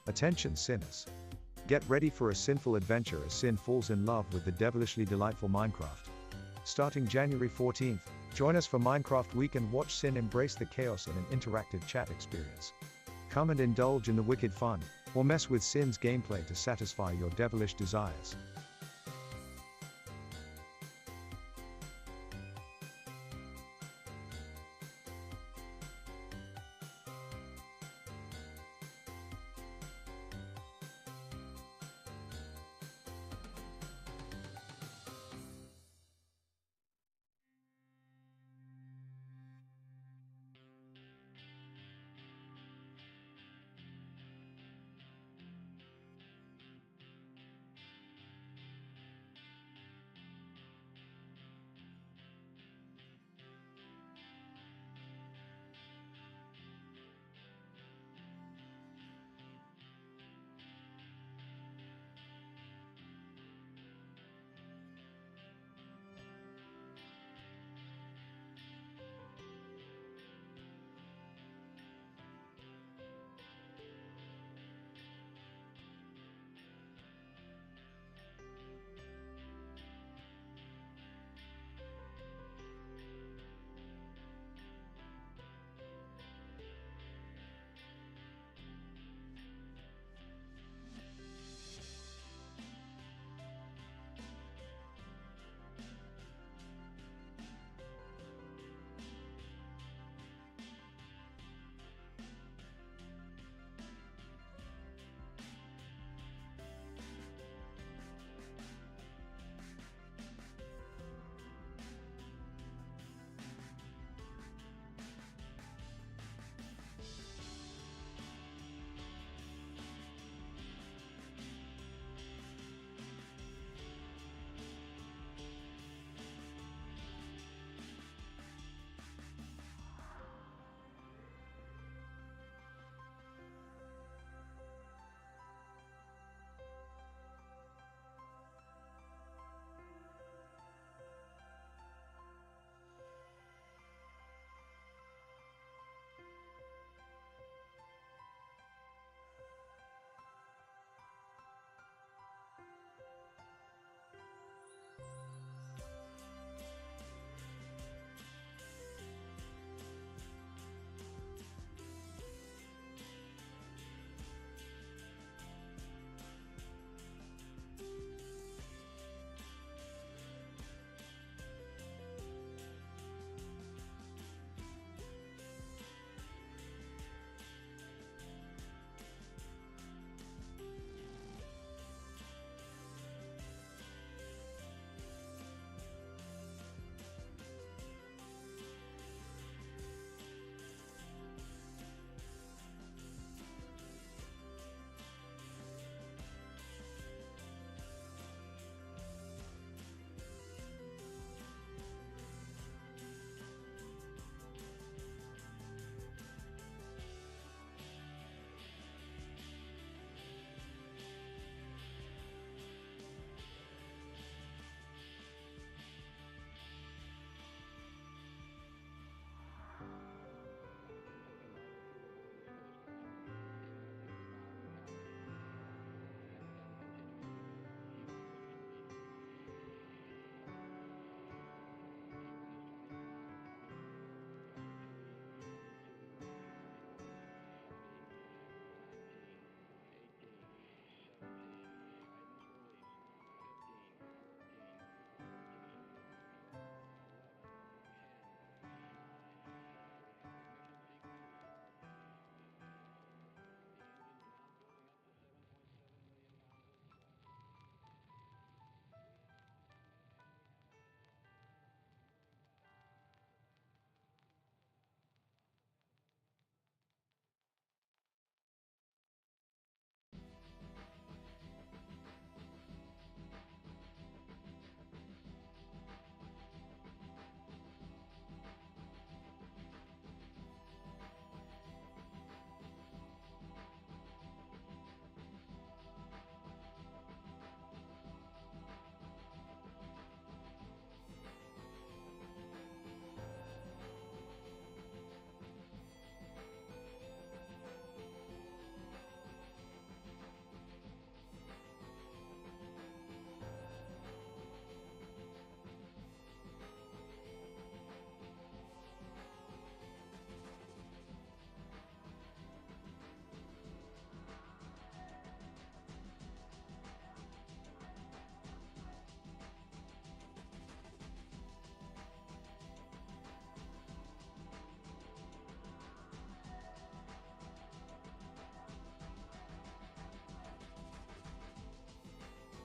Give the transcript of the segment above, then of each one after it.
Attention sinners. Get ready for a sinful adventure as Sin falls in love with the devilishly delightful Minecraft. Starting January 14th, join us for Minecraft Week and watch Sin embrace the chaos in an interactive chat experience. Come and indulge in the wicked fun, or mess with Sin's gameplay to satisfy your devilish desires.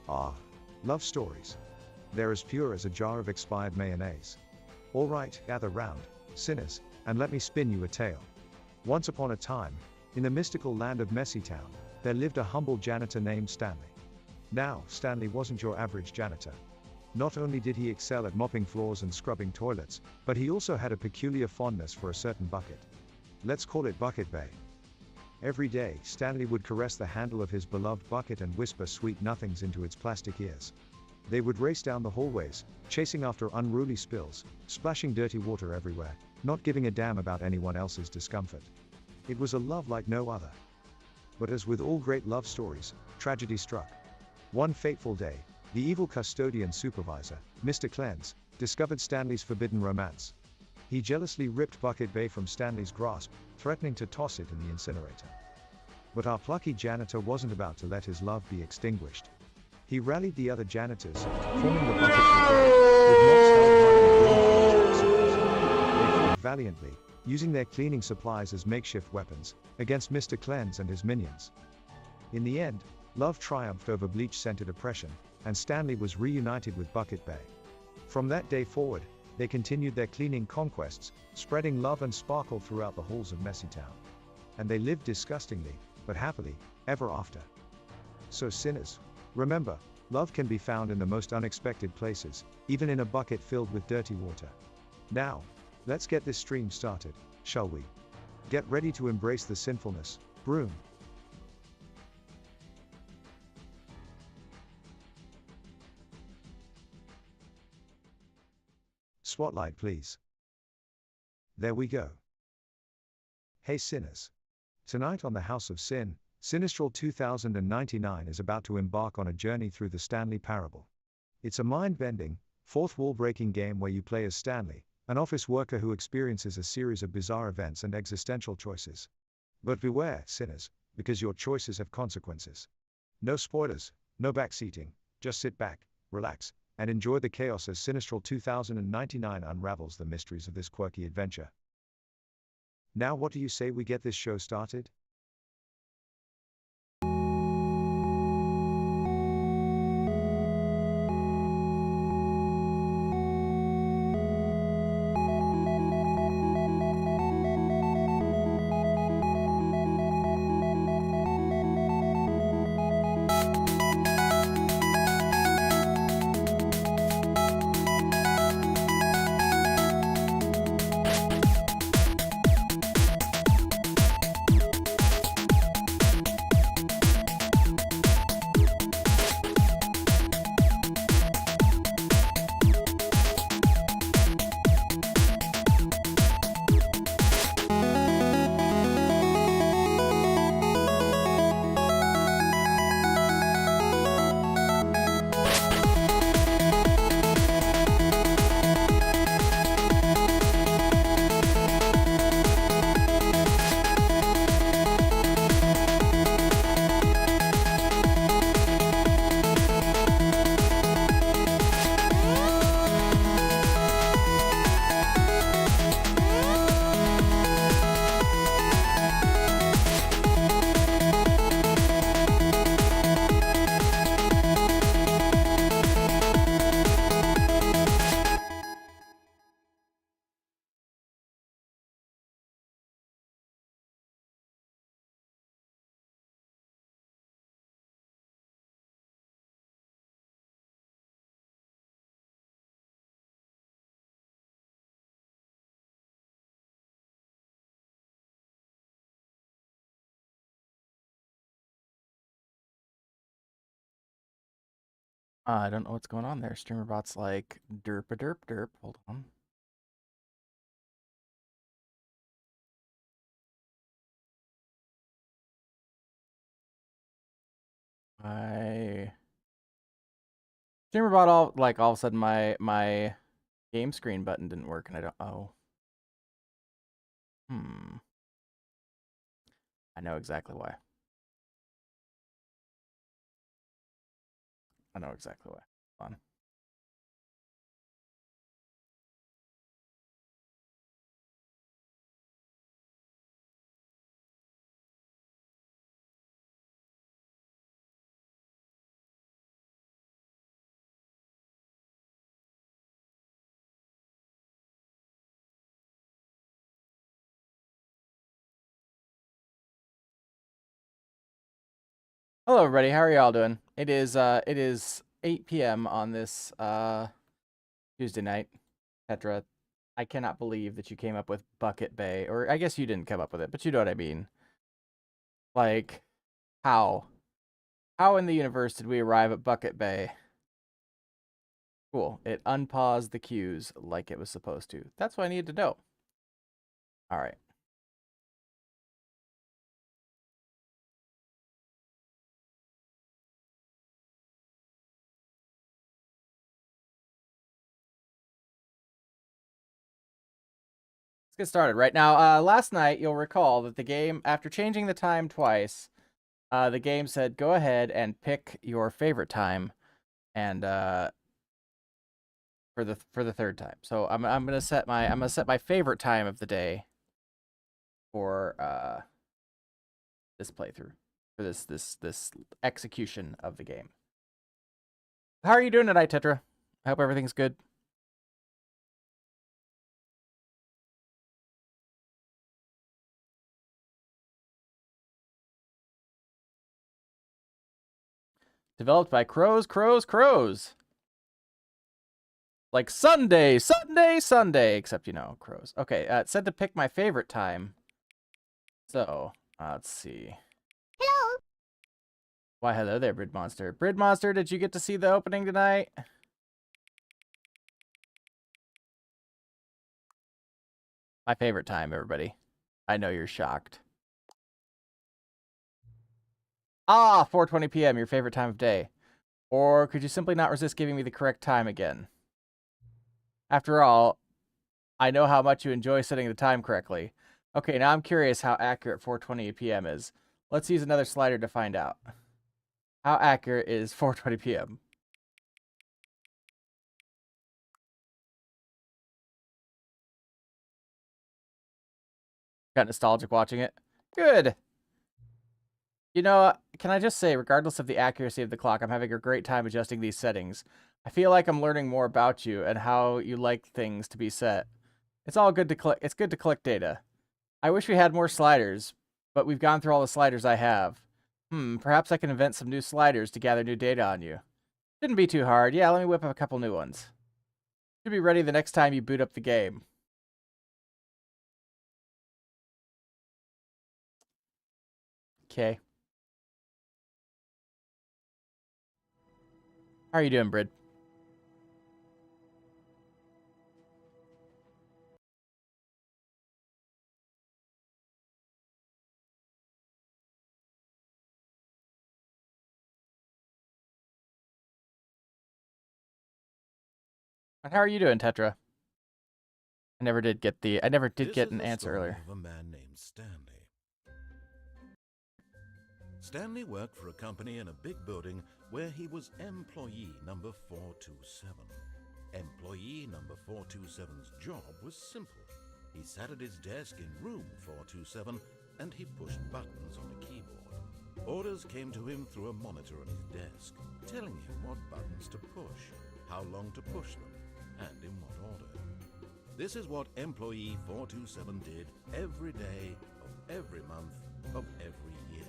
Ah, love stories. They're as pure as a jar of expired mayonnaise. Alright, gather round, sinners, and let me spin you a tale. Once upon a time, in the mystical land of Messytown, there lived a humble janitor named Stanley. Now, Stanley wasn't your average janitor. Not only did he excel at mopping floors and scrubbing toilets, but he also had a peculiar fondness for a certain bucket. Let's call it Bucket Bay. Every day, Stanley would caress the handle of his beloved bucket and whisper sweet nothings into its plastic ears. They would race down the hallways, chasing after unruly spills, splashing dirty water everywhere, not giving a damn about anyone else's discomfort. It was a love like no other. But as with all great love stories, tragedy struck. One fateful day, the evil custodian supervisor, Mr. Cleanse, discovered Stanley's forbidden romance. He jealously ripped Bucket Bay from Stanley's grasp, threatening to toss it in the incinerator. But our plucky janitor wasn't about to let his love be extinguished. He rallied the other janitors, forming the Bucket Brigade, with mops held high and They fought valiantly, using their cleaning supplies as makeshift weapons, against Mr. Cleanse and his minions. In the end, love triumphed over bleach-scented oppression, and Stanley was reunited with Bucket Bay. From that day forward, they continued their cleaning conquests, spreading love and sparkle throughout the halls of Messytown. And they lived disgustingly, but happily, ever after. So sinners, remember, love can be found in the most unexpected places, even in a bucket filled with dirty water. Now, let's get this stream started, shall we? Get ready to embrace the sinfulness, broom. Spotlight please. There we go. Hey sinners. Tonight on the House of Sin, Sinistral 2099 is about to embark on a journey through the Stanley Parable. It's a mind-bending, fourth-wall-breaking game where you play as Stanley, an office worker who experiences a series of bizarre events and existential choices. But beware, sinners, because your choices have consequences. No spoilers, no backseating, just sit back, relax, and enjoy the chaos as Sinistral 2099 unravels the mysteries of this quirky adventure. Now what do you say we get this show started? I don't know what's going on there. Streamerbot's like, derp a derp derp. Hold on. I Streamerbot all of a sudden my game screen button didn't work and I don't I know exactly why. I know exactly why. Hold on. Hello, everybody. How are y'all doing? It is 8 p.m. on this Tuesday night. Petra, I cannot believe that you came up with Bucket Bay, or I guess you didn't come up with it, but you know what I mean. Like, how? How in the universe did we arrive at Bucket Bay? Cool. It unpaused the cues like it was supposed to. That's what I needed to know. All right. Let's get started right now. Last night, you'll recall that the game, after changing the time twice, the game said, go ahead and pick your favorite time, and for the third time. So I'm gonna set my favorite time of the day for this playthrough, for this execution of the game. How are you doing tonight, Tetra? I hope everything's good. Developed by Crows. Like Sunday, except, you know, crows. Okay, it said to pick my favorite time. So, let's see. Hello. Why, hello there, Brid Monster. Brid Monster, did you get to see the opening tonight? My favorite time, everybody. I know you're shocked. Ah, 4:20 p.m., your favorite time of day. Or could you simply not resist giving me the correct time again? After all, I know how much you enjoy setting the time correctly. Okay, now I'm curious how accurate 4:20 p.m. is. Let's use another slider to find out. How accurate is 4:20 p.m.? Got nostalgic watching it? Good. You know, can I just say, regardless of the accuracy of the clock, I'm having a great time adjusting these settings. I feel like I'm learning more about you and how you like things to be set. It's all good to click. It's good to collect data. I wish we had more sliders, but we've gone through all the sliders I have. Perhaps I can invent some new sliders to gather new data on you. Shouldn't be too hard. Yeah, let me whip up a couple new ones. Should be ready the next time you boot up the game. Okay. How are you doing, Brid? And how are you doing, Tetra? I never did get an answer earlier. Of a man named Stanley. Stanley worked for a company in a big building where he was employee number 427. Employee number 427's job was simple. He sat at his desk in room 427 and he pushed buttons on a keyboard. Orders came to him through a monitor on his desk, telling him what buttons to push, how long to push them, and in what order. This is what employee 427 did every day of every month of every year.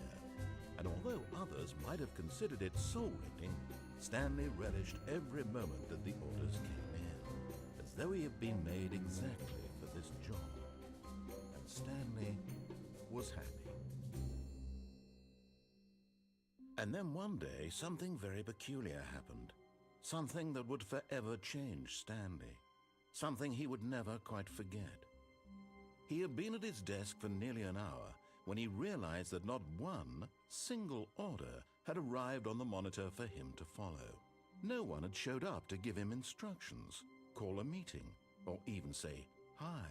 And although others might have considered it soul-rending, Stanley relished every moment that the orders came in, as though he had been made exactly for this job. And Stanley was happy. And then one day, something very peculiar happened. Something that would forever change Stanley. Something he would never quite forget. He had been at his desk for nearly an hour when he realized that not one single order had arrived on the monitor for him to follow. No one had showed up to give him instructions, call a meeting, or even say hi.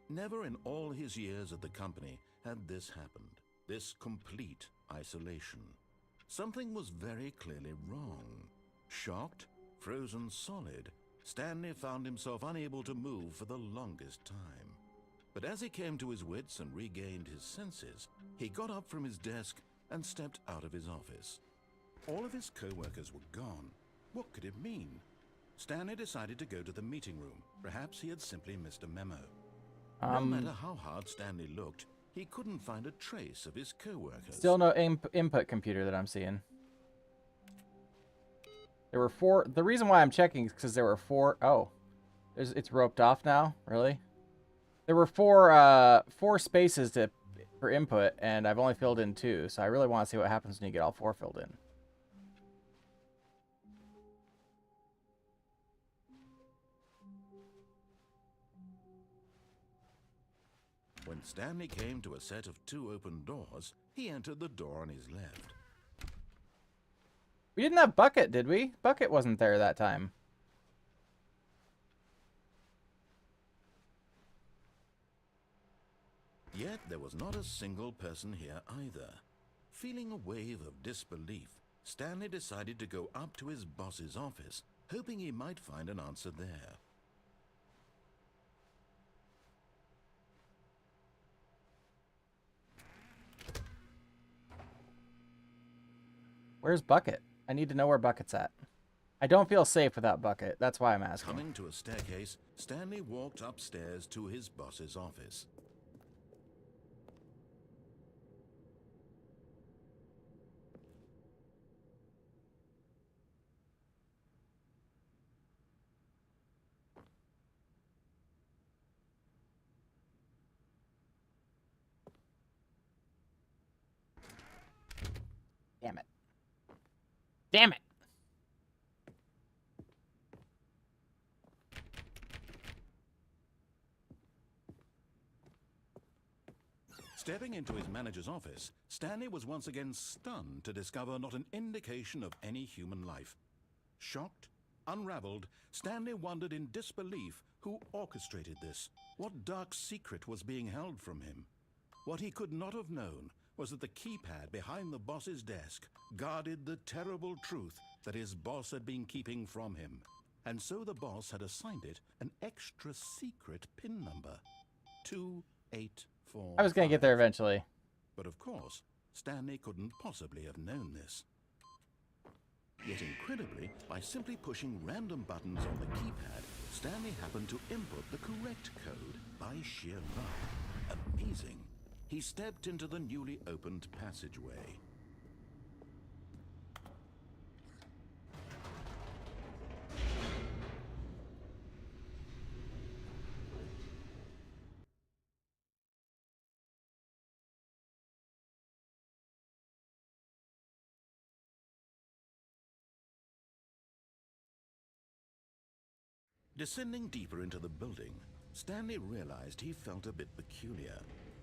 Never in all his years at the company had this happened, this complete isolation. Something was very clearly wrong. Shocked, frozen solid, Stanley found himself unable to move for the longest time. But as he came to his wits and regained his senses, he got up from his desk and stepped out of his office. All of his co-workers were gone. What could it mean? Stanley decided to go to the meeting room. Perhaps he had simply missed a memo. No matter how hard Stanley looked, he couldn't find a trace of his co-workers. Still no input computer that I'm seeing. There were 4. The reason why I'm checking is because there were 4. Oh, it's roped off now. Really? There were 4 spaces for input, and I've only filled in 2. So I really want to see what happens when you get all 4 filled in. When Stanley came to a set of 2 open doors, he entered the door on his left. We didn't have Bucket, did we? Bucket wasn't there that time. Yet there was not a single person here either. Feeling a wave of disbelief, Stanley decided to go up to his boss's office, hoping he might find an answer there. Where's Bucket? I need to know where Bucket's at. I don't feel safe without Bucket. That's why I'm asking. Coming to a staircase, Stanley walked upstairs to his boss's office. Damn it. Damn it! Stepping into his manager's office, Stanley was once again stunned to discover not an indication of any human life. Shocked, unraveled, Stanley wondered in disbelief who orchestrated this. What dark secret was being held from him? What he could not have known was that the keypad behind the boss's desk guarded the terrible truth that his boss had been keeping from him. And so the boss had assigned it an extra secret PIN number, 2845. I was going to get there eventually. But of course, Stanley couldn't possibly have known this. Yet incredibly, by simply pushing random buttons on the keypad, Stanley happened to input the correct code by sheer luck. Amazing. He stepped into the newly opened passageway. Descending deeper into the building, Stanley realized he felt a bit peculiar.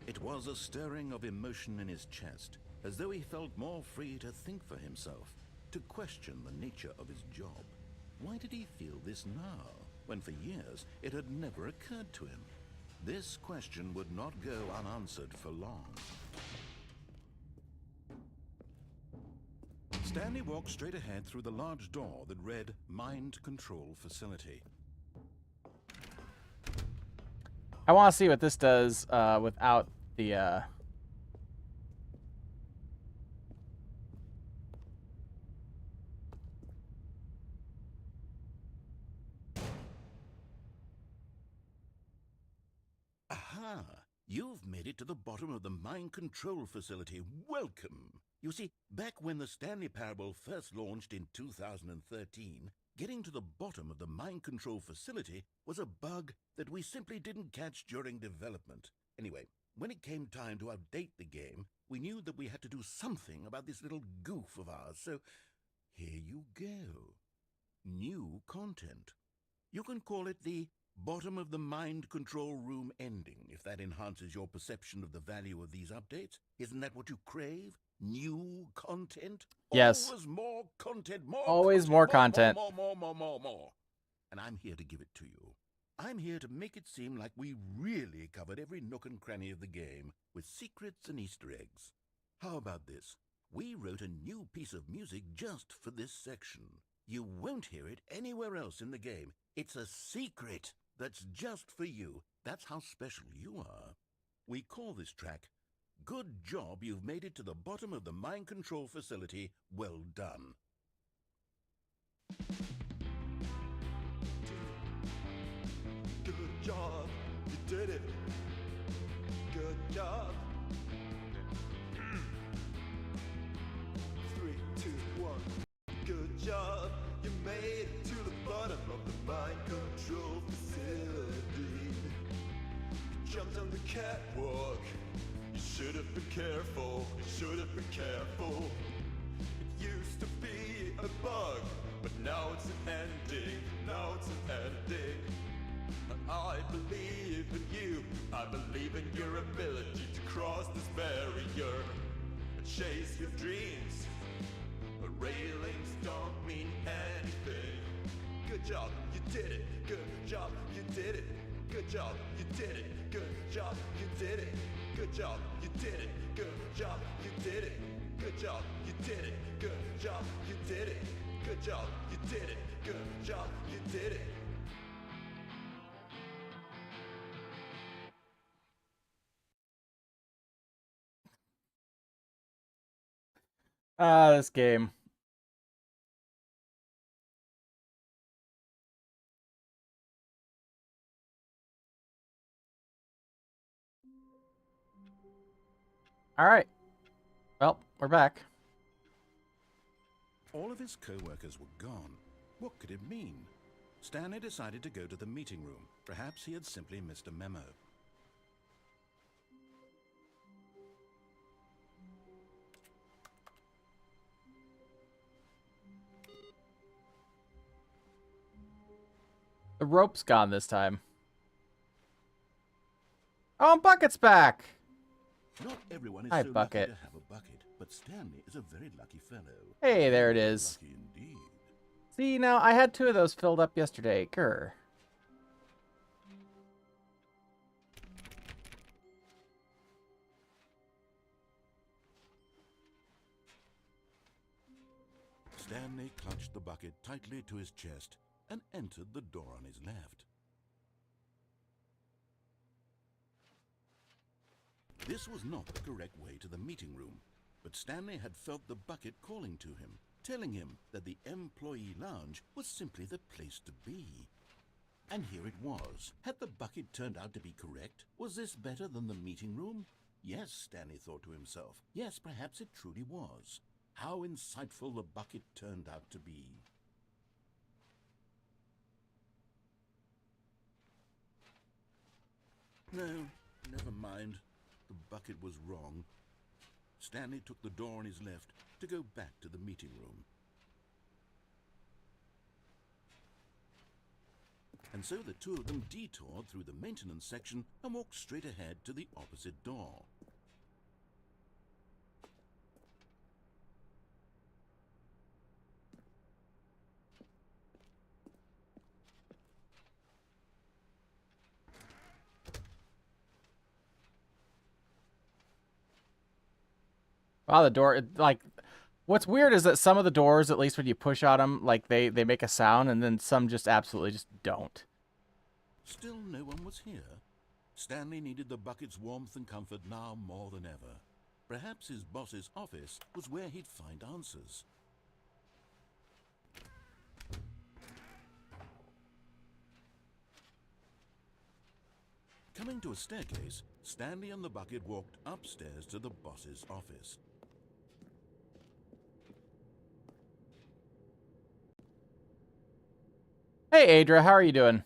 It was a stirring of emotion in his chest, as though he felt more free to think for himself, to question the nature of his job. Why did he feel this now, when for years it had never occurred to him? This question would not go unanswered for long. Stanley walked straight ahead through the large door that read Mind Control Facility. I want to see what this does without the... Aha! You've made it to the bottom of the Mind Control Facility. Welcome! You see, back when the Stanley Parable first launched in 2013, getting to the bottom of the Mind Control Facility was a bug that we simply didn't catch during development. Anyway, when it came time to update the game, we knew that we had to do something about this little goof of ours, so here you go. New content. You can call it the bottom of the mind control room ending, if that enhances your perception of the value of these updates. Isn't that what you crave? New content? Yes. Always more content, more Always content, more content. More. And I'm here to give it to you. I'm here to make it seem like we really covered every nook and cranny of the game with secrets and Easter eggs. How about this? We wrote a new piece of music just for this section. You won't hear it anywhere else in the game. It's a secret that's just for you. That's how special you are. We call this track, Good Job You've Made It to the Bottom of the Mind Control Facility. Well done. Good job, you did it. Good job, jumped on the catwalk. You should have been careful, you should have been careful. It used to be a bug, but now it's an ending, now it's an ending. I believe in you, I believe in your ability to cross this barrier and chase your dreams. But railings don't mean anything. Good job, you did it. Good job, you did it. Good job, you did it. Good job, you did it. Good job, you did it. Good job, you did it. Good job, you did it. Good job, you did it. Good job, you did it. Good job, you did it. Ah, this game. All right. Well, we're back. All of his co-workers were gone. What could it mean? Stanley decided to go to the meeting room. Perhaps he had simply missed a memo. The rope's gone this time. Oh, Bucket's back! Not everyone is Hi, so Bucket. lucky to have a bucket, but Stanley is a very lucky fellow. Hey, there it Very is. Lucky indeed. See, now, I had 2 of those filled up yesterday. Grr. Stanley clutched the bucket tightly to his chest and entered the door on his left. This was not the correct way to the meeting room, but Stanley had felt the bucket calling to him, telling him that the employee lounge was simply the place to be. And here it was. Had the bucket turned out to be correct? Was this better than the meeting room? Yes, Stanley thought to himself. Yes, perhaps it truly was. How insightful the bucket turned out to be. No, never mind. The bucket was wrong. Stanley took the door on his left to go back to the meeting room. And so the two of them detoured through the maintenance section and walked straight ahead to the opposite door. Wow, the door, like, what's weird is that some of the doors, at least when you push on them, like, they make a sound, and then some just absolutely just don't. Still no one was here. Stanley needed the bucket's warmth and comfort now more than ever. Perhaps his boss's office was where he'd find answers. Coming to a staircase, Stanley and the bucket walked upstairs to the boss's office. Hey, Adra, how are you doing?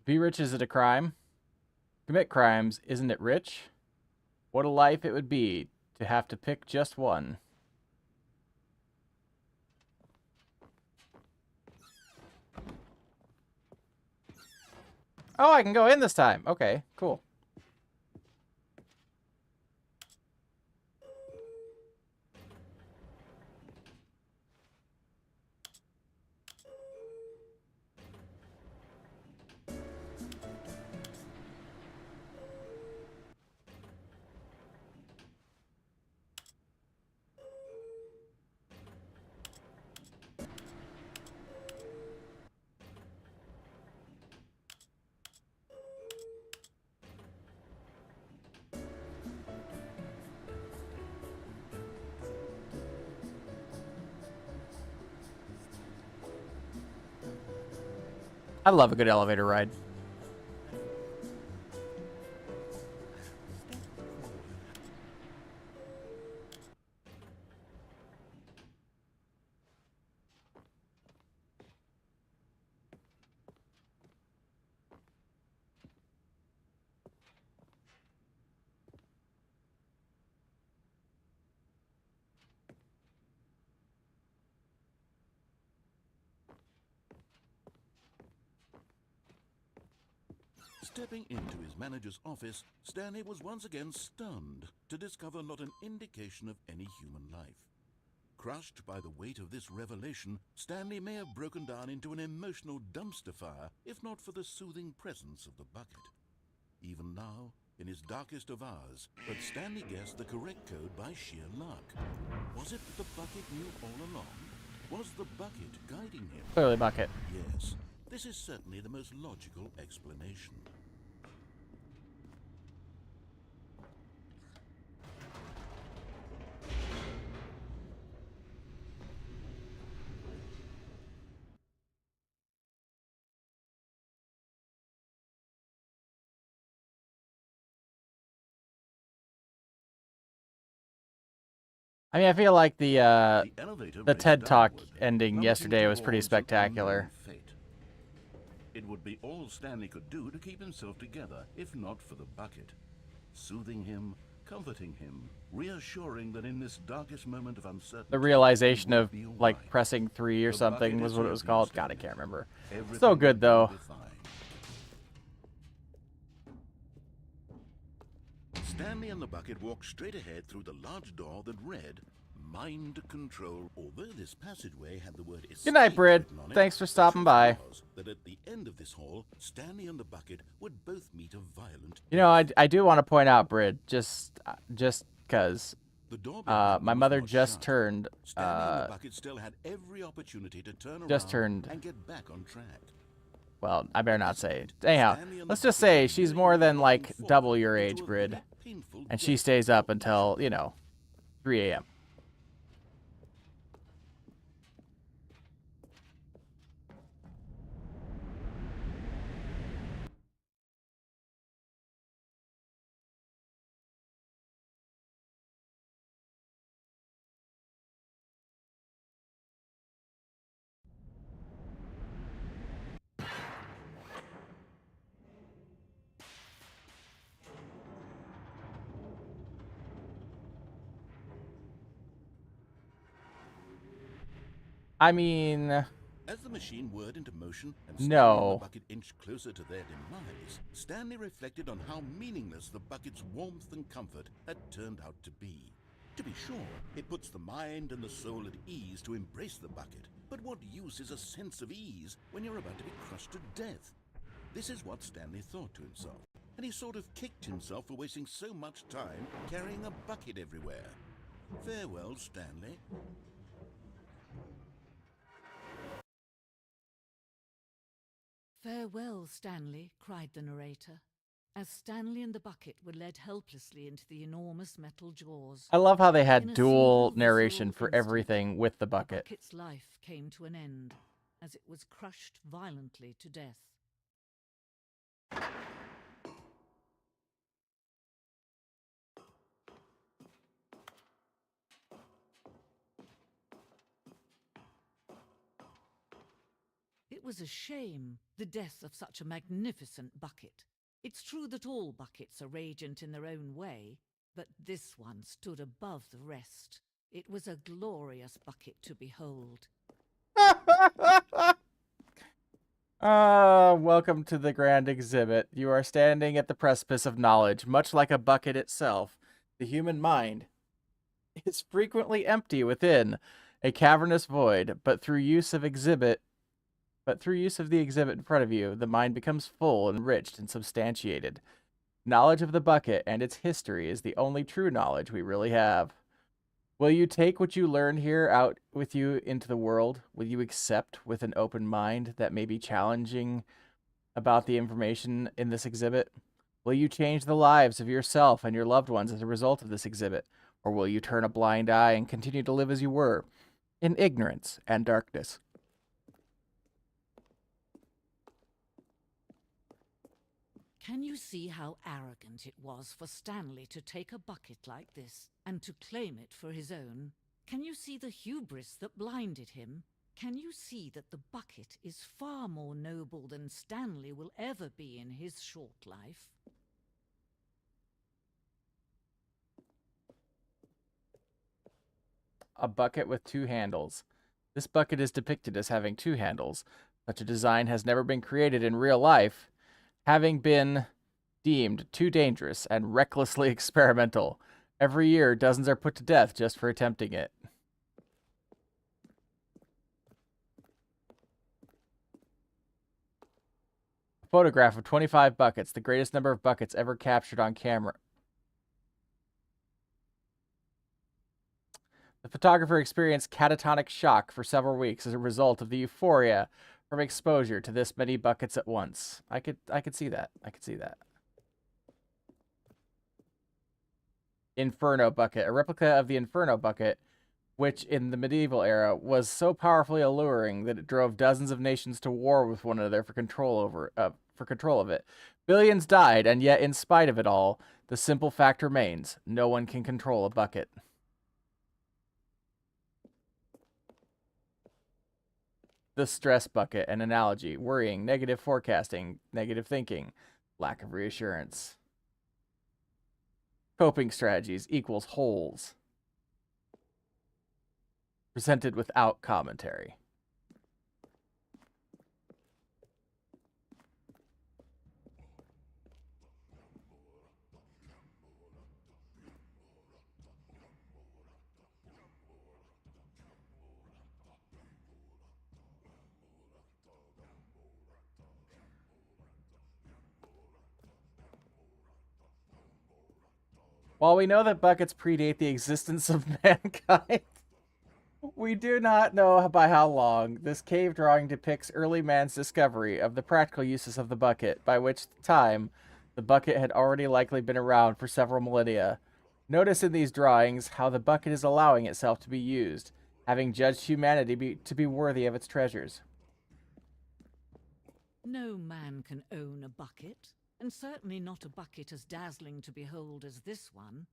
Be rich, is it a crime? Commit crimes, isn't it rich? What a life it would be to have to pick just one. Oh, I can go in this time. Okay, cool. I love a good elevator ride. Stepping into his manager's office, Stanley was once again stunned to discover not an indication of any human life. Crushed by the weight of this revelation, Stanley may have broken down into an emotional dumpster fire if not for the soothing presence of the bucket. Even now, in his darkest of hours, but Stanley guessed the correct code by sheer luck. Was it that the bucket knew all along? Was the bucket guiding him? Clearly bucket. Yes, this is certainly the most logical explanation. I mean, I feel like the elevator the raced TED Talk downward, ending plummeting yesterday to was pretty walls of spectacular. unknown fate. It would be all Stanley could do to keep himself together, if not for the bucket. Soothing him, comforting him, reassuring that in this darkest moment of uncertainty, The realization he would of, be all like, right. pressing 3 or The something bucket was is what it was with you, called. God, I Stanley. can't remember. Everything So good, will though. be fine. Stanley and the bucket walked straight ahead through the large door that read, Mind Control. Although this passageway had the word escape Good night, Brid. written on it, Thanks for the stopping truth by. was that at the end of this hall, Stanley and the bucket would both meet a violent You know, I do want to point out, Brid, just because The door behind them my was mother not just shut. turned Stanley and the bucket still had every opportunity to turn just around turned- and get back on track. well, I better not say. Anyhow, let's just say she's more than like double your age, Brid, and she stays up until, you know, 3 a.m. I mean, As the machine whirred into motion and No. Stanley and the bucket inched closer to their demise, Stanley reflected on how meaningless the bucket's warmth and comfort had turned out to be. To be sure, it puts the mind and the soul at ease to embrace the bucket, but what use is a sense of ease when you're about to be crushed to death? This is what Stanley thought to himself, and he sort of kicked himself for wasting so much time carrying a bucket everywhere. Farewell, Stanley. Farewell, Stanley, cried the narrator, as Stanley and the bucket were led helplessly into the enormous metal jaws. I love how they In had a dual single narration visceral for instant, everything with the The bucket. bucket's life came to an end, as it was crushed violently to death. It was a shame, the death of such a magnificent bucket. It's true that all buckets are radiant in their own way, but this one stood above the rest. It was a glorious bucket to behold. Welcome to the grand exhibit. You are standing at the precipice of knowledge, much like a bucket itself. The human mind is frequently empty within a cavernous void, but through use of the exhibit in front of you, the mind becomes full, enriched, and substantiated. Knowledge of the bucket and its history is the only true knowledge we really have. Will you take what you learned here out with you into the world? Will you accept with an open mind that may be challenging about the information in this exhibit? Will you change the lives of yourself and your loved ones as a result of this exhibit? Or will you turn a blind eye and continue to live as you were, in ignorance and darkness? Can you see how arrogant it was for Stanley to take a bucket like this and to claim it for his own? Can you see the hubris that blinded him? Can you see that the bucket is far more noble than Stanley will ever be in his short life? A bucket with 2 handles. This bucket is depicted as having 2 handles. Such a design has never been created in real life. having been deemed too dangerous and recklessly experimental. Every year, dozens are put to death just for attempting it. A photograph of 25 buckets, the greatest number of buckets ever captured on camera. The photographer experienced catatonic shock for several weeks as a result of the euphoria from exposure to this many buckets at once. I could see that. I could see that. Inferno bucket, a replica of the Inferno bucket, which in the medieval era was so powerfully alluring that it drove dozens of nations to war with one another for control of it. Billions died, and yet in spite of it all, the simple fact remains: no one can control a bucket. The stress bucket, an analogy: worrying, negative forecasting, negative thinking, lack of reassurance. Coping strategies equals holes. Presented without commentary. While we know that buckets predate the existence of mankind, we do not know by how long. This cave drawing depicts early man's discovery of the practical uses of the bucket, by which time the bucket had already likely been around for several millennia. Notice in these drawings how the bucket is allowing itself to be used, having judged humanity to be worthy of its treasures. No man can own a bucket, and certainly not a bucket as dazzling to behold as this one.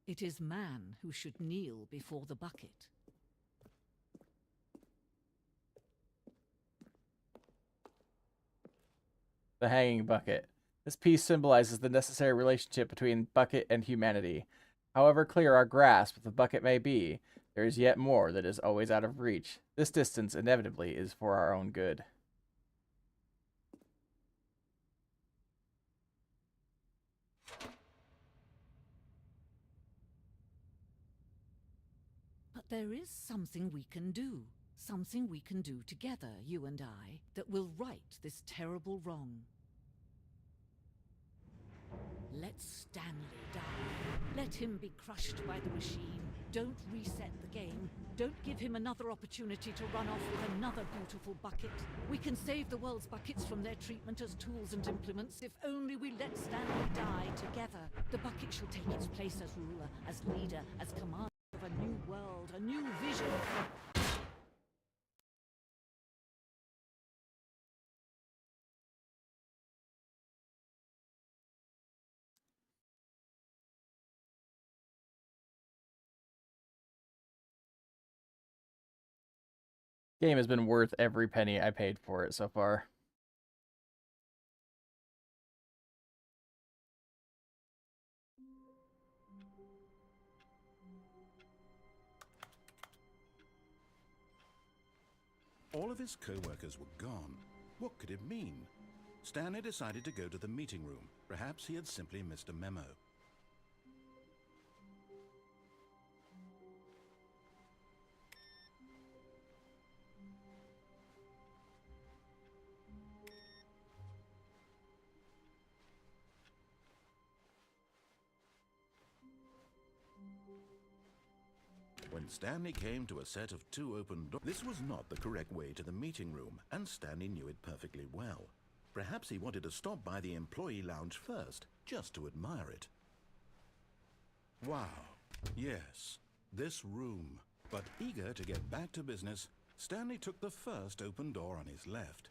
It is man who should kneel before the bucket. The hanging bucket. This piece symbolizes the necessary relationship between bucket and humanity. However clear our grasp of the bucket may be, there is yet more that is always out of reach. This distance inevitably is for our own good. But there is something we can do. Something we can do together, you and I, that will right this terrible wrong. Let Stanley die. Let him be crushed by the machine. Don't reset the game. Don't give him another opportunity to run off with another beautiful bucket. We can save the world's buckets from their treatment as tools and implements if only we let Stanley die together. The bucket shall take its place as ruler, as leader, as commander of a new world, a new vision. Game has been worth every penny I paid for it so far. All of his co-workers were gone. What could it mean? Stanley decided to go to the meeting room. Perhaps he had simply missed a memo. When Stanley came to a set of two open doors, this was not the correct way to the meeting room, and Stanley knew it perfectly well. Perhaps he wanted to stop by the employee lounge first, just to admire it. Wow, yes, this room. But eager to get back to business, Stanley took the first open door on his left.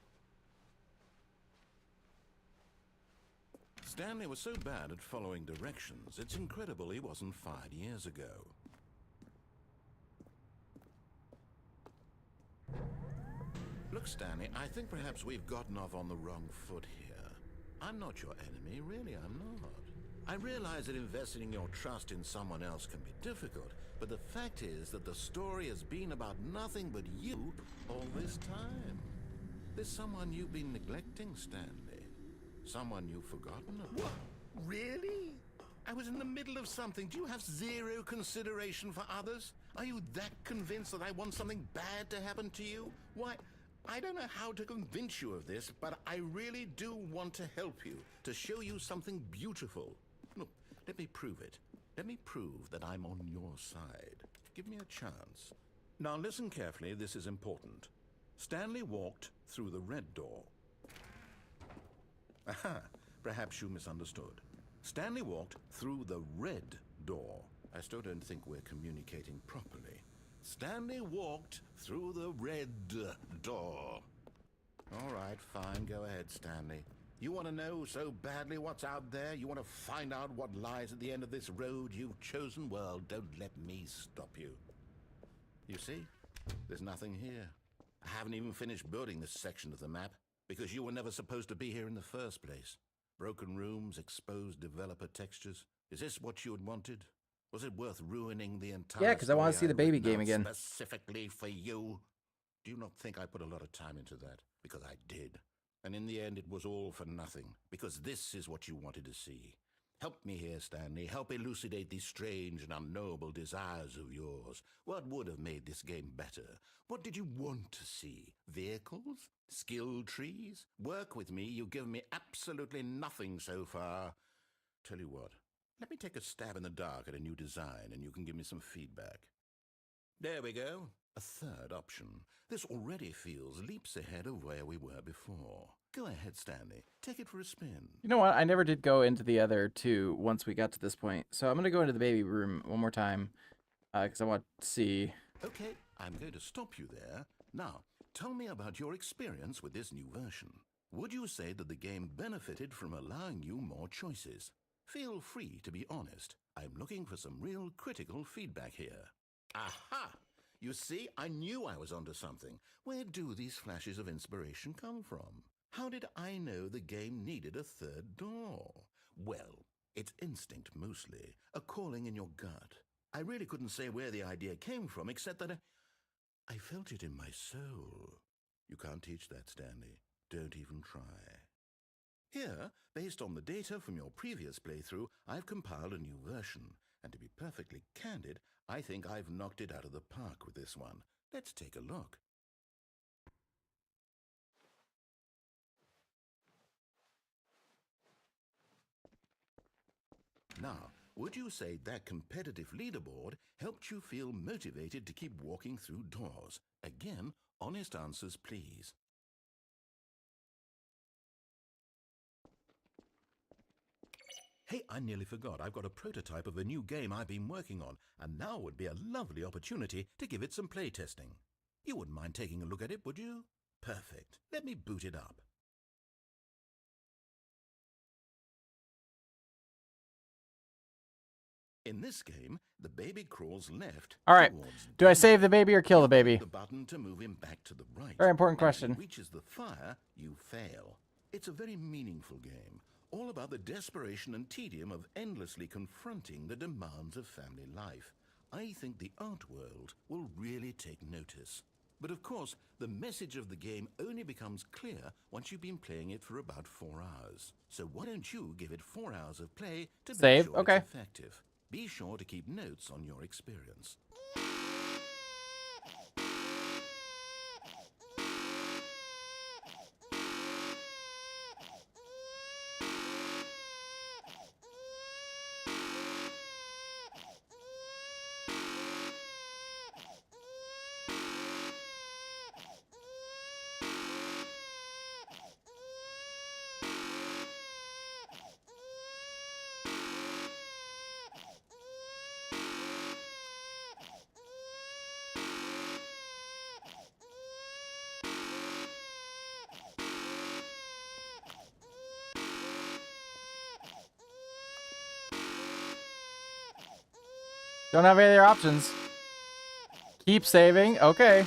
Stanley was so bad at following directions, it's incredible he wasn't fired years ago. Look, Stanley, I think perhaps we've gotten off on the wrong foot here. I'm not your enemy, really, I'm not. I realize that investing your trust in someone else can be difficult, but the fact is that the story has been about nothing but you all this time. There's someone you've been neglecting, Stanley. Someone you've forgotten about. What? Really? I was in the middle of something. Do you have zero consideration for others? Are you that convinced that I want something bad to happen to you? Why, I don't know how to convince you of this, but I really do want to help you, to show you something beautiful. Look, let me prove it. Let me prove that I'm on your side. Give me a chance. Now listen carefully, this is important. Stanley walked through the red door. Aha, perhaps you misunderstood. Stanley walked through the red door. I still don't think we're communicating properly. Stanley walked through the red door. All right, fine, go ahead, Stanley. You want to know so badly what's out there? You want to find out what lies at the end of this road you've chosen? Well, don't let me stop you. You see, there's nothing here. I haven't even finished building this section of the map, because you were never supposed to be here in the first place. Broken rooms, exposed developer textures. Is this what you had wanted? Was it worth ruining the entire Yeah, because I want to see the baby game again. Specifically for you? Do you not think I put a lot of time into that? Because I did. And in the end, it was all for nothing. Because this is what you wanted to see. Help me here, Stanley. Help elucidate these strange and unknowable desires of yours. What would have made this game better? What did you want to see? Vehicles? Skill trees? Work with me. You've given me absolutely nothing so far. Tell you what. Let me take a stab in the dark at a new design, and you can give me some feedback. There we go. A third option. This already feels leaps ahead of where we were before. Go ahead, Stanley. Take it for a spin. You know what? I never did go into the other two once we got to this point. So I'm going to go into the baby room one more time because I want to see. Okay, I'm going to stop you there. Now, tell me about your experience with this new version. Would you say that the game benefited from allowing you more choices? Feel free to be honest. I'm looking for some real critical feedback here. Aha! You see, I knew I was onto something. Where do these flashes of inspiration come from? How did I know the game needed a third door? Well, it's instinct mostly, a calling in your gut. I really couldn't say where the idea came from, except that I felt it in my soul. You can't teach that, Stanley. Don't even try. Here, based on the data from your previous playthrough, I've compiled a new version. And to be perfectly candid, I think I've knocked it out of the park with this one. Let's take a look. Now, would you say that competitive leaderboard helped you feel motivated to keep walking through doors? Again, honest answers, please. Hey, I nearly forgot. I've got a prototype of a new game I've been working on, and now would be a lovely opportunity to give it some playtesting. You wouldn't mind taking a look at it, would you? Perfect. Let me boot it up. In this game, the baby crawls left. All right. Do I save the baby or kill the baby? The button to move him back to the right. Very important And question. when he reaches the fire, you fail. It's a very meaningful game, all about the desperation and tedium of endlessly confronting the demands of family life. I think the art world will really take notice. But of course, the message of the game only becomes clear once you've been playing it for about 4 hours. So why don't you give it 4 hours of play to Save? make sure Okay. it's effective? Be sure to keep notes on your experience. Don't have any other options. Keep saving. Okay.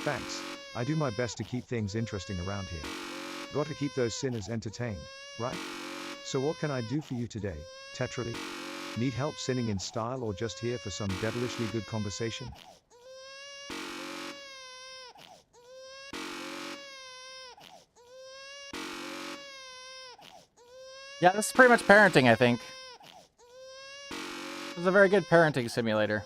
Thanks. I do my best to keep things interesting around here. Got to keep those sinners entertained, right? So what can I do for you today, Tetrally? Need help sinning in style or just here for some devilishly good conversation? Yeah, this is pretty much parenting, I think. This is a very good parenting simulator.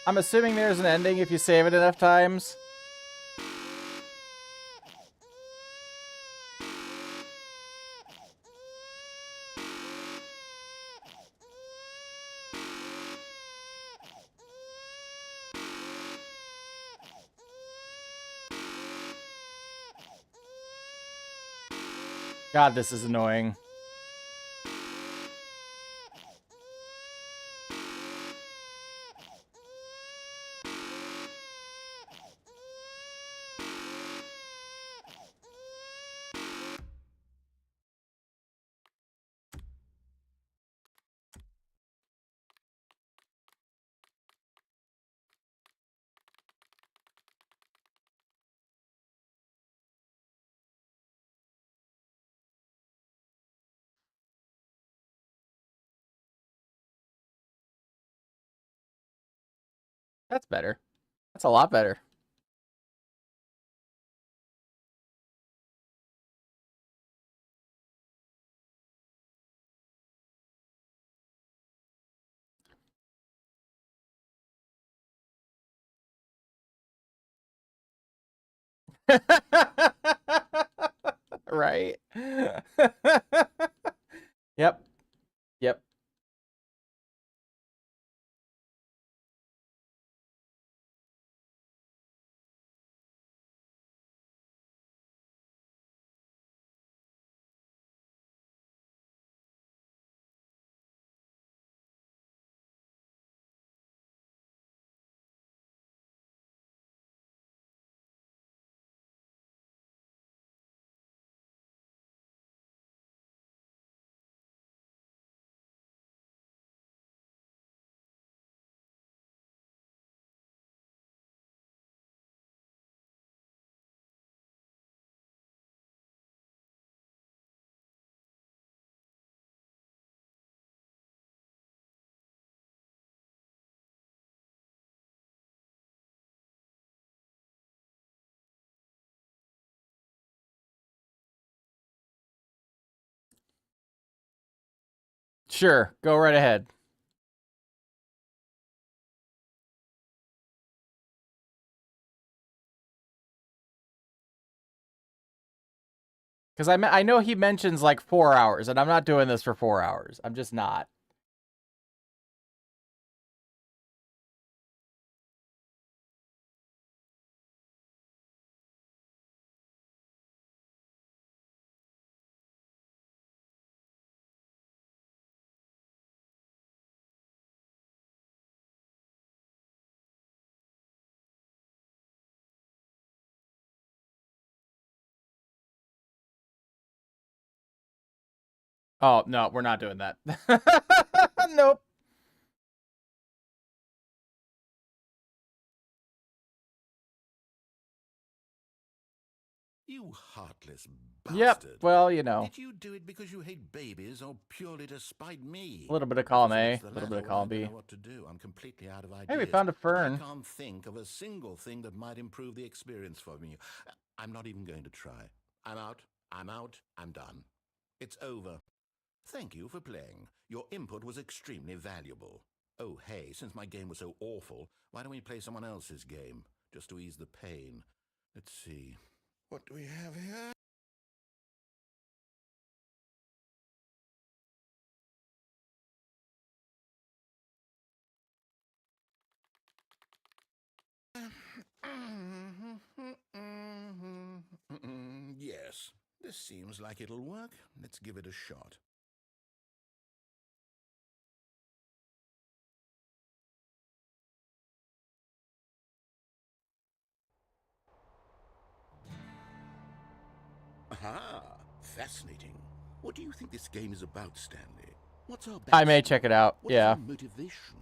I'm assuming there's an ending if you save it enough times. God, this is annoying. That's better. That's a lot better. Right. Yep. Yep. Sure. Go right ahead. Because I know he mentions like 4 hours, and I'm not doing this for 4 hours. I'm just not. Oh, no, we're not doing that. Nope. You heartless bastard. Yep. Well, you know. Did you do it because you hate babies or purely to spite me? A little bit of column A, If it's a the little bit of latter, column I don't B. know what to do. I'm completely out of ideas. Hey, we found a I fern. can't think of a single thing that might improve the experience for me. I'm not even going to try. I'm out. I'm done. It's over. Thank you for playing. Your input was extremely valuable. Oh, hey, since my game was so awful, why don't we play someone else's game, just to ease the pain? Let's see. What do we have here? Yes, this seems like it'll work. Let's give it a shot. Aha! Fascinating. What do you think this game is about, Stanley? What's our I may backstory? check it out. What is Yeah. our motivation?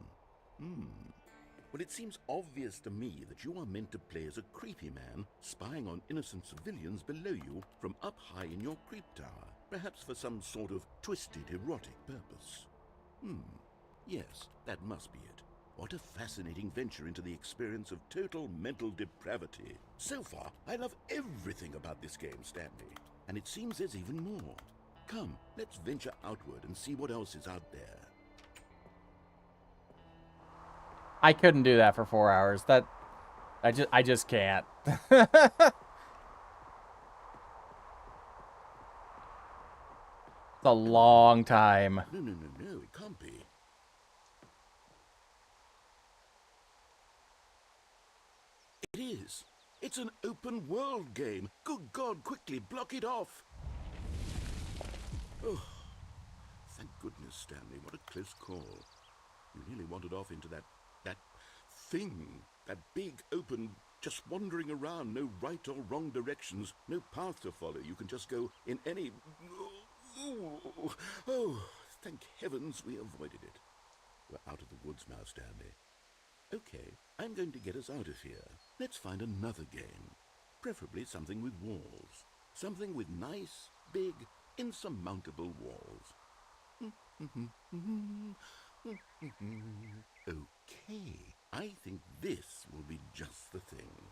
Well, it seems obvious to me that you are meant to play as a creepy man spying on innocent civilians below you from up high in your creep tower, perhaps for some sort of twisted erotic purpose. Yes, that must be it. What a fascinating venture into the experience of total mental depravity. So far, I love everything about this game, Stanley, and it seems there's even more. Come, let's venture outward and see what else is out there. I couldn't do that for 4 hours. I just can't. It's a long time. No, it can't be. It is. It's an open world game. Good God, quickly block it off. Oh, thank goodness, Stanley. What a close call. You nearly wandered off into that thing. That big, open, just wandering around. No right or wrong directions. No path to follow. You can just go in any... Oh, thank heavens we avoided it. We're out of the woods now, Stanley. Okay, I'm going to get us out of here. Let's find another game. Preferably something with walls. Something with nice, big, insurmountable walls. Okay, I think this will be just the thing.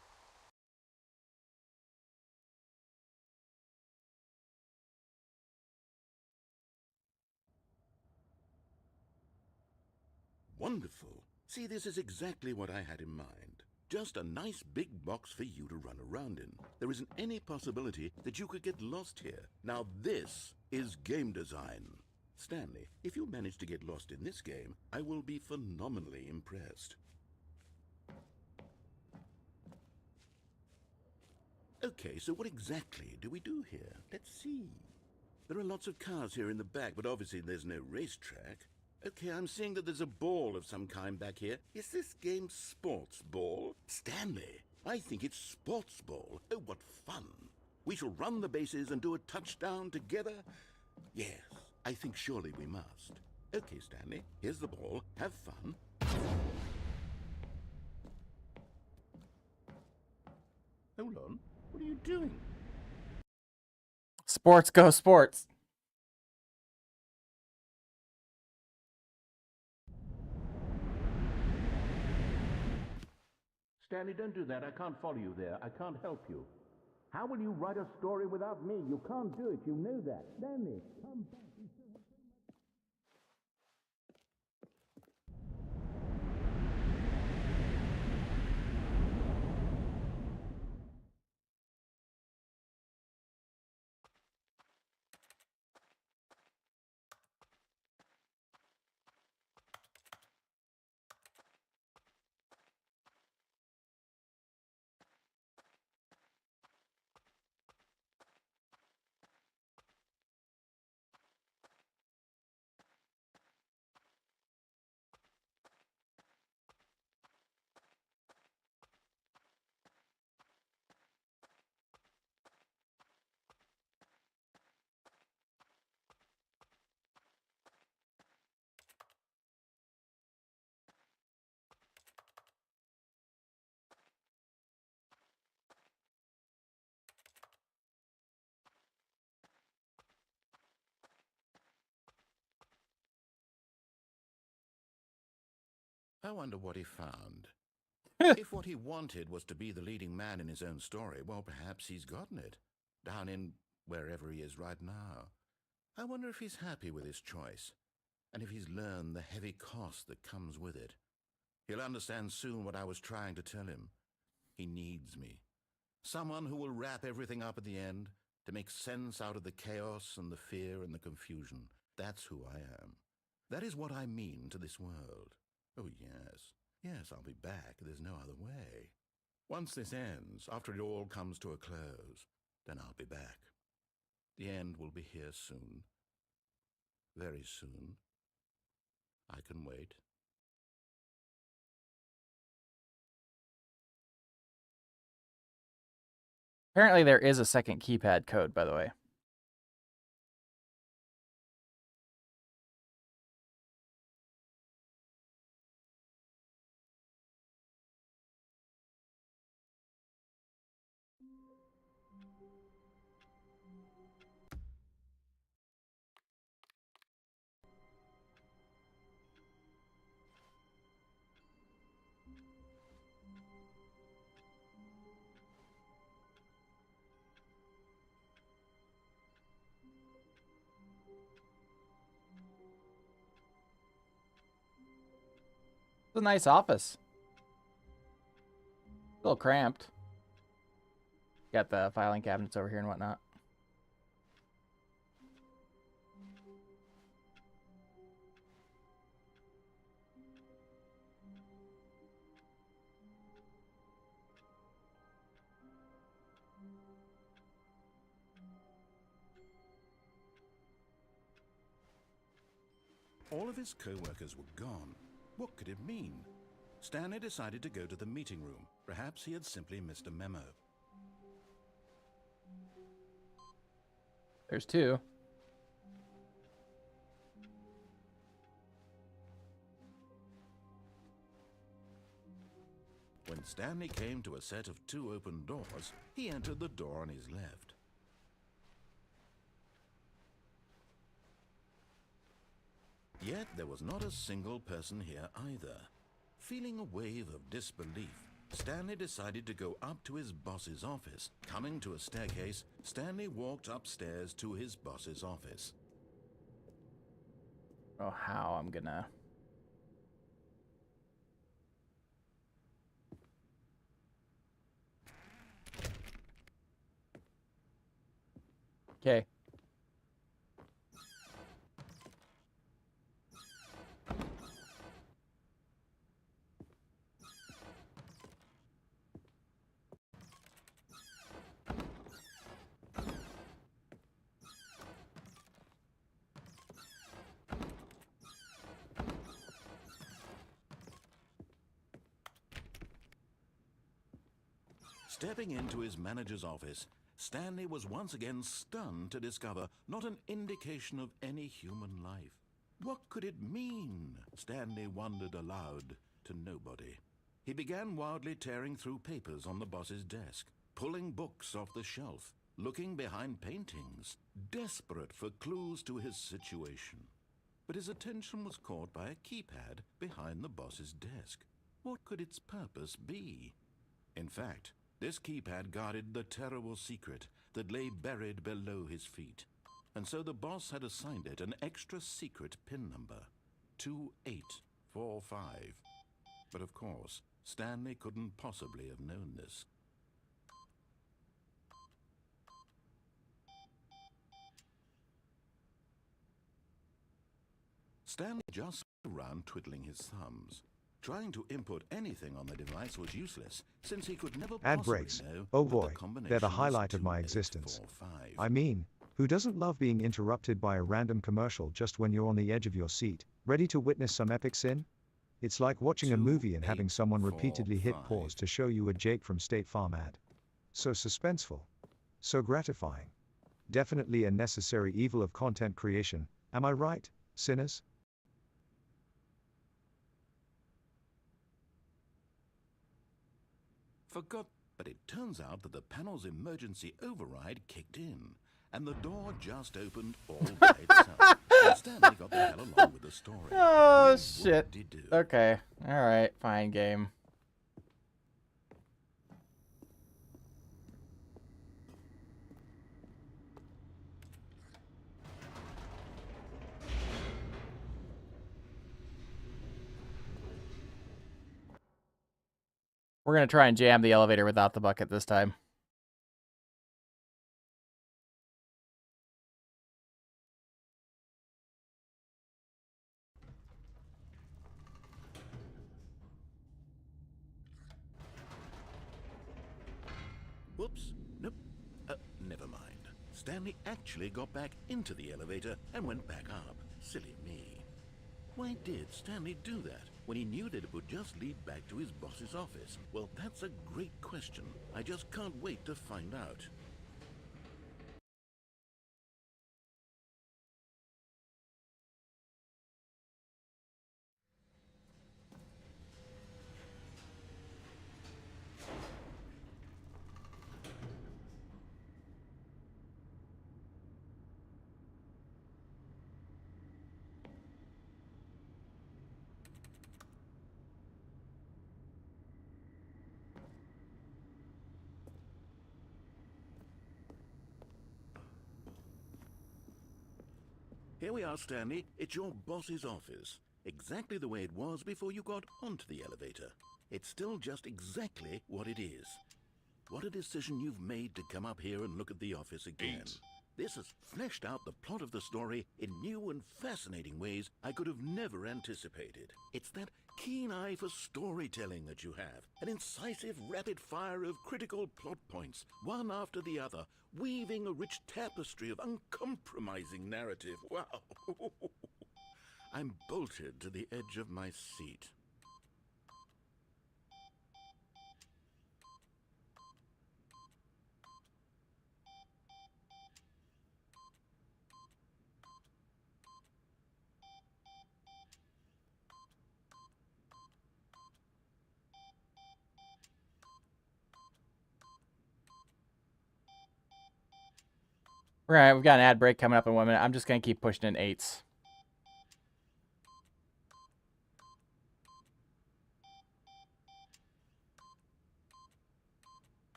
Wonderful. See, this is exactly what I had in mind. Just a nice big box for you to run around in. There isn't any possibility that you could get lost here. Now this is game design. Stanley, if you manage to get lost in this game, I will be phenomenally impressed. Okay, so what exactly do we do here? Let's see. There are lots of cars here in the back, but obviously there's no racetrack. Okay, I'm seeing that there's a ball of some kind back here. Is this game sports ball? Stanley, I think it's sports ball. Oh, what fun. We shall run the bases and do a touchdown together? Yes, I think surely we must. Okay, Stanley, here's the ball. Have fun. Hold on. What are you doing? Sports go sports. Stanley, don't do that. I can't follow you there. I can't help you. How will you write a story without me? You can't do it. You know that. Stanley, come back. I wonder what he found. If what he wanted was to be the leading man in his own story, well, perhaps he's gotten it. Down in wherever he is right now. I wonder if he's happy with his choice, and if he's learned the heavy cost that comes with it. He'll understand soon what I was trying to tell him. He needs me. Someone who will wrap everything up at the end, to make sense out of the chaos and the fear and the confusion. That's who I am. That is what I mean to this world. Oh, yes. Yes, I'll be back. There's no other way. Once this ends, after it all comes to a close, then I'll be back. The end will be here soon. Very soon. I can wait. Apparently there is a second keypad code, by the way. It's a nice office. A little cramped. Got the filing cabinets over here and whatnot. All of his co-workers were gone. What could it mean? Stanley decided to go to the meeting room. Perhaps he had simply missed a memo. There's two. When Stanley came to a set of two open doors, he entered the door on his left. Yet there was not a single person here either. Feeling a wave of disbelief, Stanley decided to go up to his boss's office. Coming to a staircase, Stanley walked upstairs to his boss's office. Oh, how I'm gonna... Okay. Stepping into his manager's office, Stanley was once again stunned to discover not an indication of any human life. What could it mean? Stanley wondered aloud to nobody. He began wildly tearing through papers on the boss's desk, pulling books off the shelf, looking behind paintings, desperate for clues to his situation. But his attention was caught by a keypad behind the boss's desk. What could its purpose be? In fact, this keypad guarded the terrible secret that lay buried below his feet. And so the boss had assigned it an extra secret PIN number, 2845. But of course, Stanley couldn't possibly have known this. Stanley just sat around twiddling his thumbs. Trying to input anything on the device was useless, since he could never Ad possibly breaks. know Oh what boy, the combination they're the was highlight of my existence. 2845. I mean, who doesn't love being interrupted by a random commercial just when you're on the edge of your seat, ready to witness some epic sin? It's like watching a movie and having someone repeatedly hit pause to show you a Jake from State Farm ad. So suspenseful. So gratifying. Definitely a necessary evil of content creation, am I right, sinners? Forgot, but it turns out that the panel's emergency override kicked in, and the door just opened all by itself. And Stanley got the hell along with the story. Oh, shit. Whoop-de-doo. Okay. Alright, fine game. We're going to try and jam the elevator without the bucket this time. Whoops. Nope. Never mind. Stanley actually got back into the elevator and went back up. Silly me. Why did Stanley do that when he knew that it would just lead back to his boss's office? Well, that's a great question. I just can't wait to find out. Here we are, Stanley. It's your boss's office. Exactly the way it was before you got onto the elevator. It's still just exactly what it is. What a decision you've made to come up here and look at the office again. This has fleshed out the plot of the story in new and fascinating ways I could have never anticipated. It's that keen eye for storytelling that you have, an incisive rapid fire of critical plot points, one after the other, weaving a rich tapestry of uncompromising narrative. Wow! I'm bolted to the edge of my seat. Right, we've got an ad break coming up in 1 minute. I'm just going to keep pushing in 8s.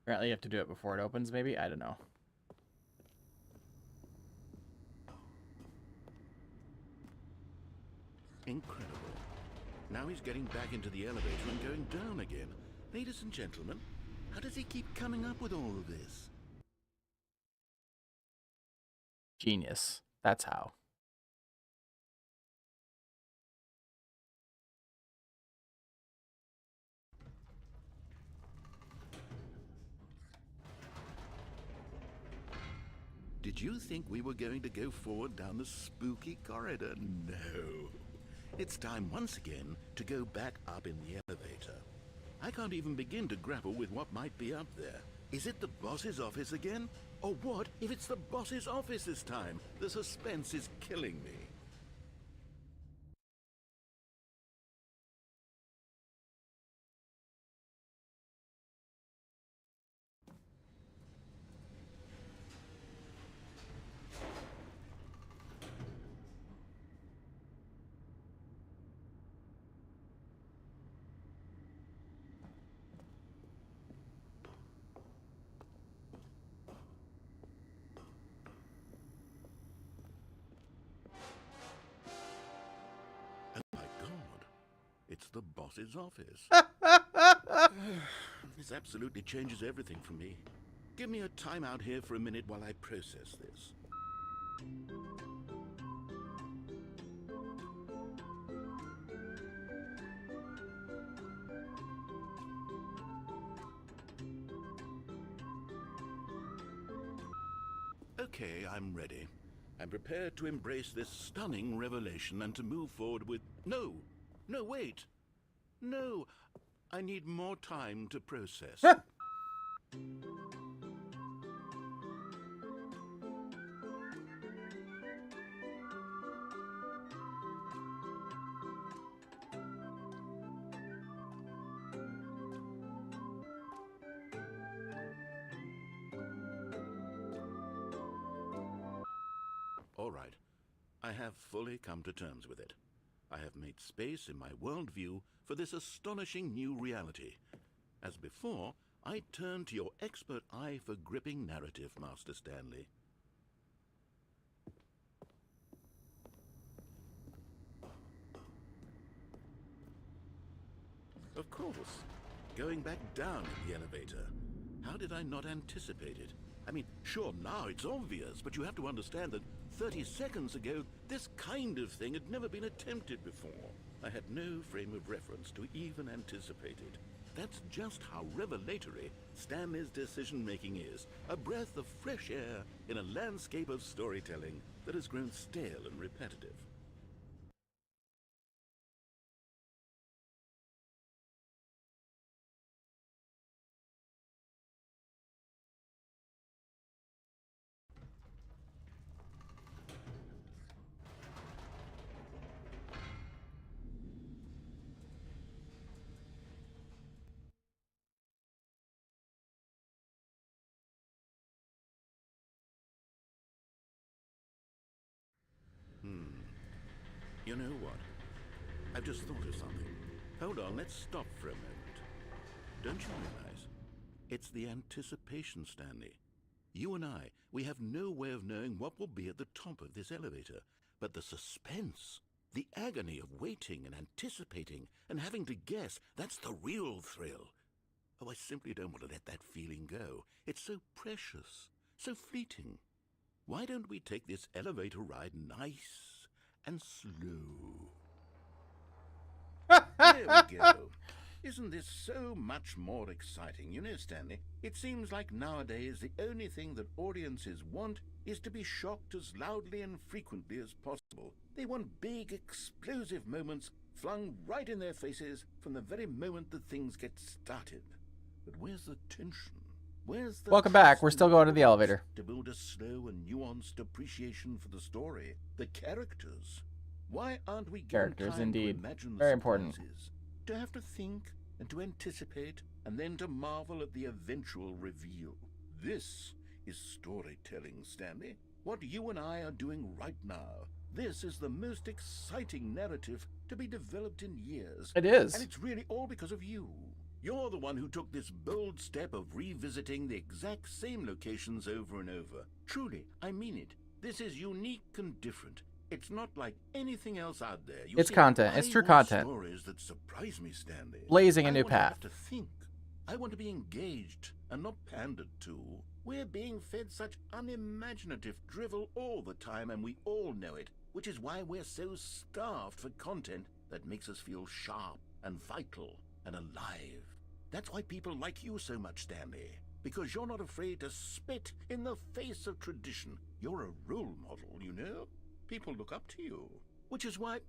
Apparently you have to do it before it opens, maybe? I don't know. Incredible. Now he's getting back into the elevator and going down again. Ladies and gentlemen, how does he keep coming up with all of this? Genius. That's how. Did you think we were going to go forward down the spooky corridor? No. It's time once again to go back up in the elevator. I can't even begin to grapple with what might be up there. Is it the boss's office again? Or what if it's the boss's office this time? The suspense is killing me. Oh my God, it's the boss's office. This absolutely changes everything for me. Give me a timeout here for a minute while I process this. Okay, I'm ready. I'm prepared to embrace this stunning revelation and to move forward with... No! No, wait! No! I need more time to process. All right. I have fully come to terms with it. I have made space in my worldview for this astonishing new reality. As before, I turn to your expert eye for gripping narrative, Master Stanley. Of course. Going back down in the elevator. How did I not anticipate it? I mean, sure, now it's obvious, but you have to understand that 30 seconds ago, this kind of thing had never been attempted before. I had no frame of reference to even anticipate it. That's just how revelatory Stanley's decision-making is. A breath of fresh air in a landscape of storytelling that has grown stale and repetitive. You know what? I've just thought of something. Hold on, let's stop for a moment. Don't you realize? It's the anticipation, Stanley. You and I, we have no way of knowing what will be at the top of this elevator. But the suspense, the agony of waiting and anticipating and having to guess, that's the real thrill. Oh, I simply don't want to let that feeling go. It's so precious, so fleeting. Why don't we take this elevator ride nice and slow? There we go. Isn't this so much more exciting? You know, Stanley, it seems like nowadays the only thing that audiences want is to be shocked as loudly and frequently as possible. They want big, explosive moments flung right in their faces from the very moment that things get started. But where's the tension? Where's the Welcome back. We're still going to the elevator. To build a slow and nuanced appreciation for the story, the characters. Why aren't we given Characters, time indeed. to imagine the Very important. surprises, to have to think and to anticipate and then to marvel at the eventual reveal? This is storytelling, Stanley. What you and I are doing right now. This is the most exciting narrative to be developed in years. It is. And it's really all because of you. You're the one who took this bold step of revisiting the exact same locations over and over. Truly, I mean it. This is unique and different. It's not like anything else out there. You It's see, content. It's I true want content. Stories that surprise me, Stanley. Blazing a I new want to have path. to think. I want to be engaged and not pandered to. We're being fed such unimaginative drivel all the time, and we all know it, which is why we're so starved for content that makes us feel sharp and vital and alive. That's why people like you so much, Stanley. Because you're not afraid to spit in the face of tradition. You're a role model, you know? People look up to you. Which is why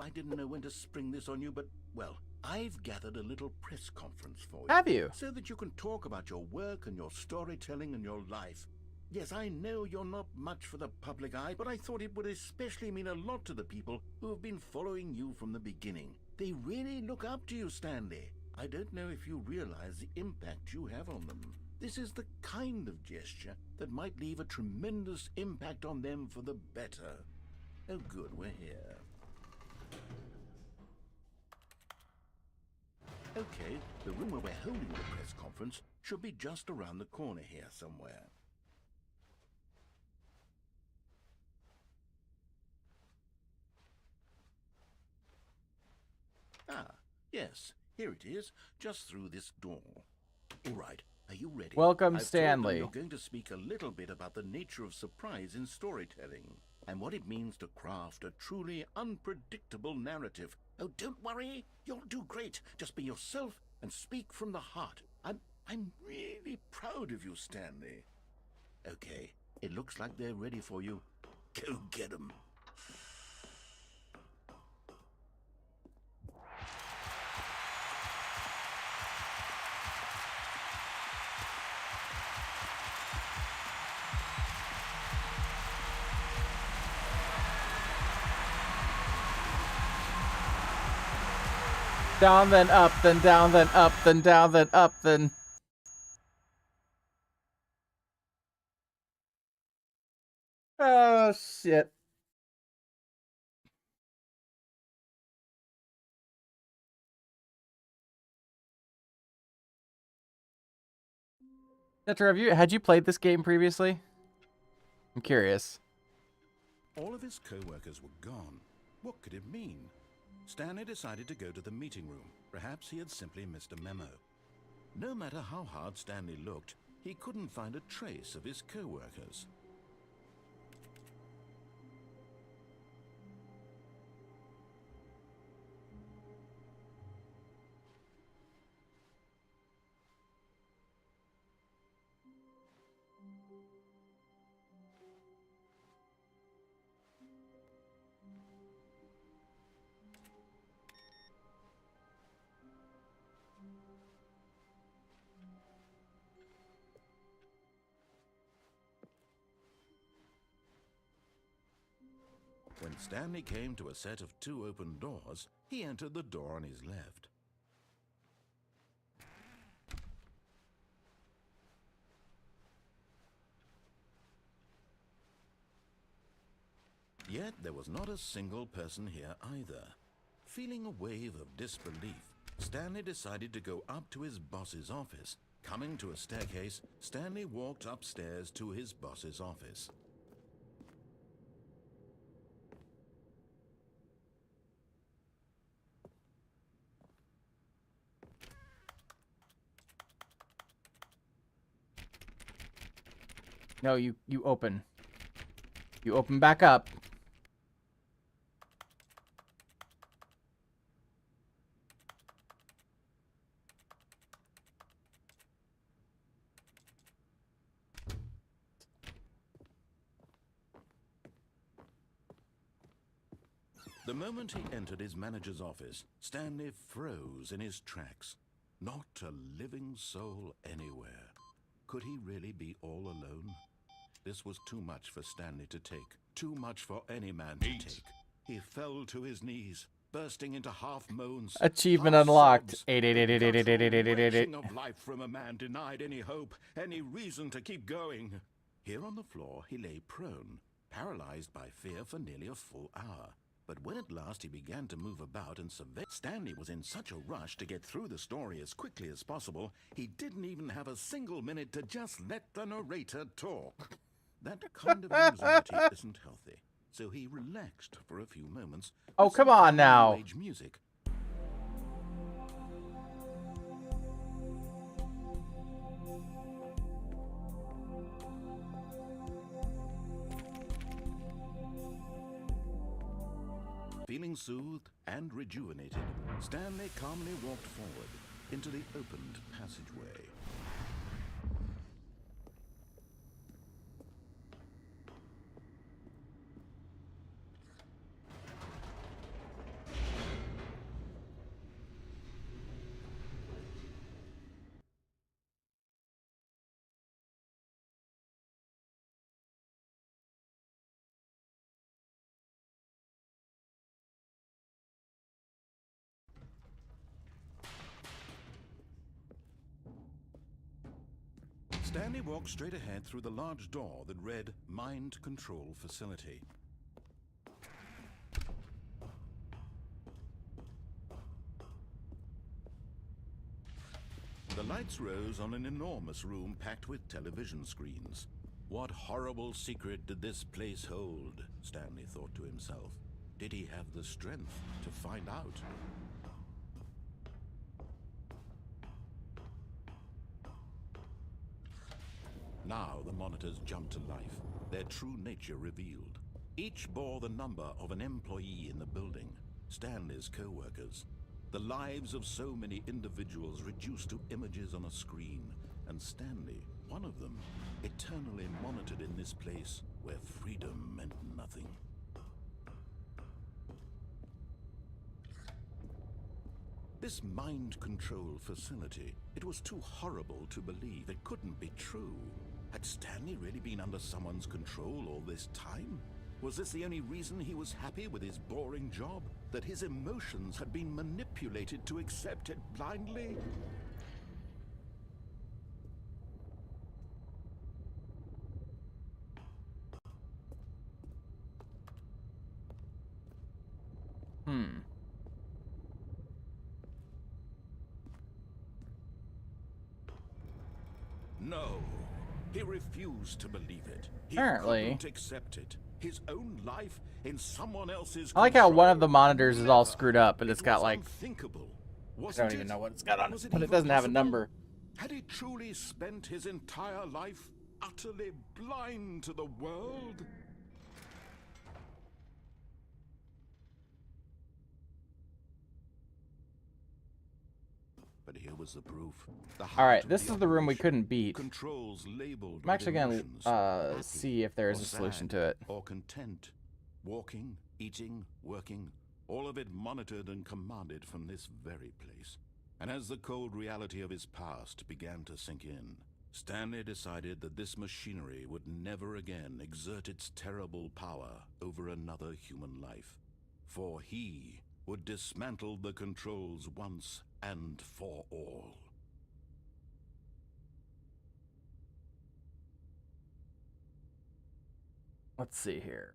I didn't know when to spring this on you, but, well, I've gathered a little press conference for you. Have you? So that you can talk about your work and your storytelling and your life. Yes, I know you're not much for the public eye, but I thought it would especially mean a lot to the people who have been following you from the beginning. They really look up to you, Stanley. I don't know if you realize the impact you have on them. This is the kind of gesture that might leave a tremendous impact on them for the better. Oh good, we're here. Okay, the room where we're holding the press conference should be just around the corner here somewhere. Ah, yes, here it is, just through this door. All right, are you ready? Welcome, I've told Stanley. them you're going to speak a little bit about the nature of surprise in storytelling and what it means to craft a truly unpredictable narrative. Oh, don't worry, you'll do great. Just be yourself and speak from the heart. I'm really proud of you, Stanley. Okay, it looks like they're ready for you. Go get 'em. Down, then up, then down, then up, then down, then up, then... Oh, shit. Tetra, had you played this game previously? I'm curious. All of his co-workers were gone. What could it mean? Stanley decided to go to the meeting room. Perhaps he had simply missed a memo. No matter how hard Stanley looked, he couldn't find a trace of his co-workers. When Stanley came to a set of 2 open doors, he entered the door on his left. Yet there was not a single person here either. Feeling a wave of disbelief, Stanley decided to go up to his boss's office. Coming to a staircase, Stanley walked upstairs to his boss's office. No, you open. You open back up. The moment he entered his manager's office, Stanley froze in his tracks. Not a living soul anywhere. Could he really be all alone? This was too much for Stanley to take. Too much for any man to take. He fell to his knees, bursting into half moans. Achievement half unlocked. sobs. 88888888888. Wrenching of life from a man denied any hope, any reason to keep going. Here on the floor, he lay prone, paralyzed by fear for nearly a full hour. But when at last he began to move about and survey, Stanley was in such a rush to get through the story as quickly as possible, he didn't even have a single minute to just let the narrator talk. That kind of anxiety isn't healthy, so he relaxed for a few moments. Oh, come on now. Age music. Feeling soothed and rejuvenated, Stanley calmly walked forward into the opened passageway. Stanley walked straight ahead through the large door that read Mind Control Facility. The lights rose on an enormous room packed with television screens. What horrible secret did this place hold? Stanley thought to himself. Did he have the strength to find out? Now the monitors jumped to life, their true nature revealed. Each bore the number of an employee in the building, Stanley's co-workers. The lives of so many individuals reduced to images on a screen, and Stanley, one of them, eternally monitored in this place where freedom meant nothing. This mind control facility, it was too horrible to believe. It couldn't be true. Had Stanley really been under someone's control all this time? Was this the only reason he was happy with his boring job? That his emotions had been manipulated to accept it blindly? No. He refused to believe it. He Apparently. couldn't accept it. His own life in someone else's I like how one of control. the monitors is all Never. screwed up, and It it's got was like, unthinkable. I Wasn't don't even it? know what it's got on Was it, it but it even doesn't have a possible? number. Had he truly spent his entire life utterly blind to the world? But here was the proof. The All right, height of this is the room we operation. couldn't beat. Controls labeled I'm actually with gonna emotions, happy see if there is or a solution sad to it. or content. Walking, eating, working, all of it monitored and commanded from this very place. And as the cold reality of his past began to sink in, Stanley decided that this machinery would never again exert its terrible power over another human life. For he would dismantle the controls once and for all. Let's see here.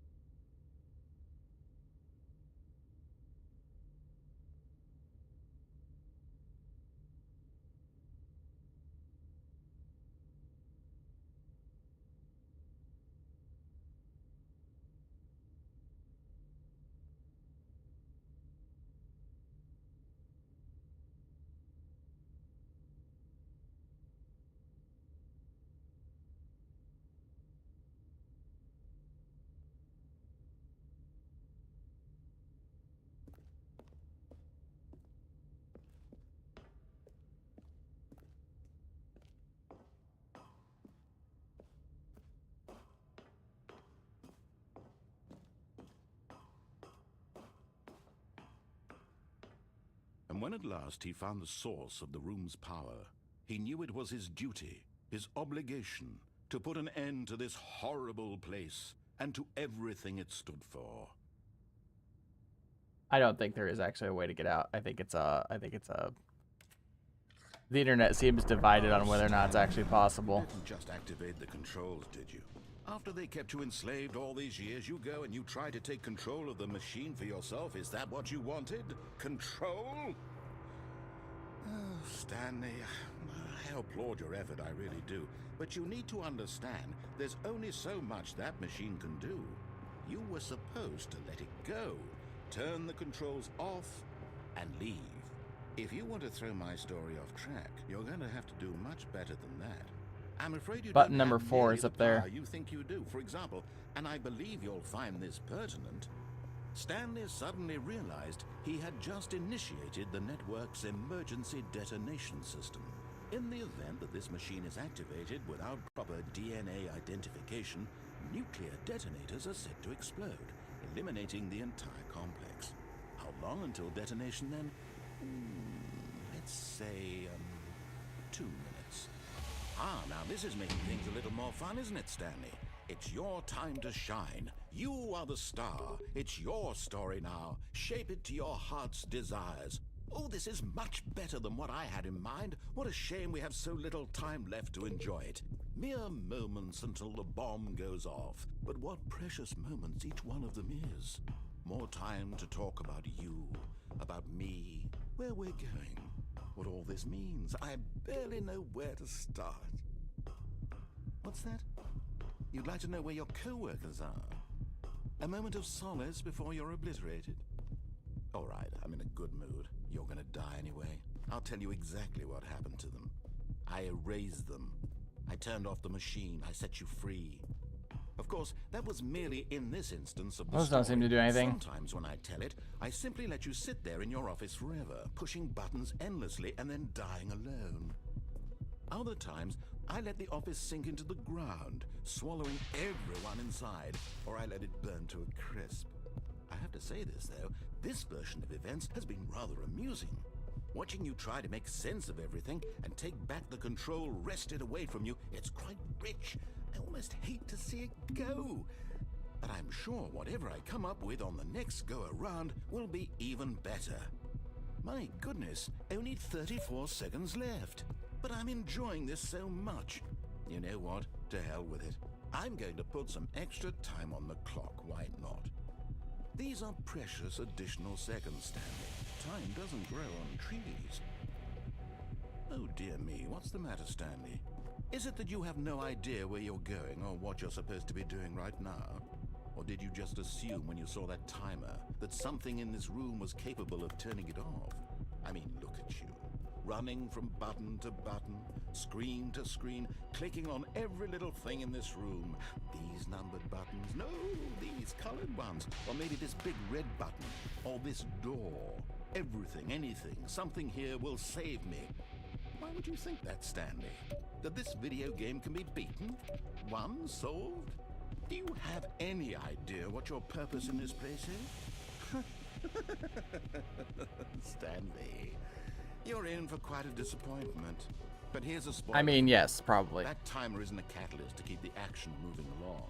And when at last he found the source of the room's power, he knew it was his duty, his obligation, to put an end to this horrible place and to everything it stood for. I don't think there is actually a way to get out. I think it's a. The internet seems divided on whether or not it's actually possible. You didn't just activate the controls, did you? After they kept you enslaved all these years, you go and you try to take control of the machine for yourself. Is that what you wanted? Control? Oh, Stanley, I applaud your effort, I really do. But you need to understand, there's only so much that machine can do. You were supposed to let it go, turn the controls off, and leave. If you want to throw my story off track, you're going to have to do much better than that. I'm afraid you Button don't number have 4 nearly is the up there. power you think you do. For example, and I believe you'll find this pertinent, Stanley suddenly realized he had just initiated the network's emergency detonation system. In the event that this machine is activated without proper DNA identification, nuclear detonators are set to explode, eliminating the entire complex. How long until detonation then? Let's say, 2 minutes. Ah, now this is making things a little more fun, isn't it, Stanley? It's your time to shine. You are the star. It's your story now. Shape it to your heart's desires. Oh, this is much better than what I had in mind. What a shame we have so little time left to enjoy it. Mere moments until the bomb goes off. But what precious moments each one of them is. More time to talk about you, about me, where we're going, what all this means. I barely know where to start. What's that? You'd like to know where your co-workers are? A moment of solace before you're obliterated? All right, I'm in a good mood. You're gonna die anyway. I'll tell you exactly what happened to them. I erased them. I turned off the machine. I set you free. Of course, that was merely in this instance of the Those don't seem to do anything. Sometimes when I tell it, I simply let you sit there in your office forever, pushing buttons endlessly and then dying alone. Other times, I let the office sink into the ground, swallowing everyone inside, or I let it burn to a crisp. I have to say this, though, this version of events has been rather amusing. Watching you try to make sense of everything and take back the control wrested away from you, it's quite rich. I almost hate to see it go. But I'm sure whatever I come up with on the next go-around will be even better. My goodness, only 34 seconds left. But I'm enjoying this so much. You know what? To hell with it. I'm going to put some extra time on the clock, why not? These are precious additional seconds, Stanley. Time doesn't grow on trees. Oh dear me, what's the matter, Stanley? Is it that you have no idea where you're going or what you're supposed to be doing right now? Or did you just assume when you saw that timer that something in this room was capable of turning it off? I mean, look at you. Running from button to button, screen to screen, clicking on every little thing in this room. These numbered buttons, no, these colored ones. Or maybe this big red button, or this door. Everything, anything, something here will save me. Why would you think that, Stanley? That this video game can be beaten? Won? Solved? Do you have any idea what your purpose in this place is? Stanley, you're in for quite a disappointment. But here's a spoiler. I mean, yes, probably. That timer isn't a catalyst to keep the action moving along.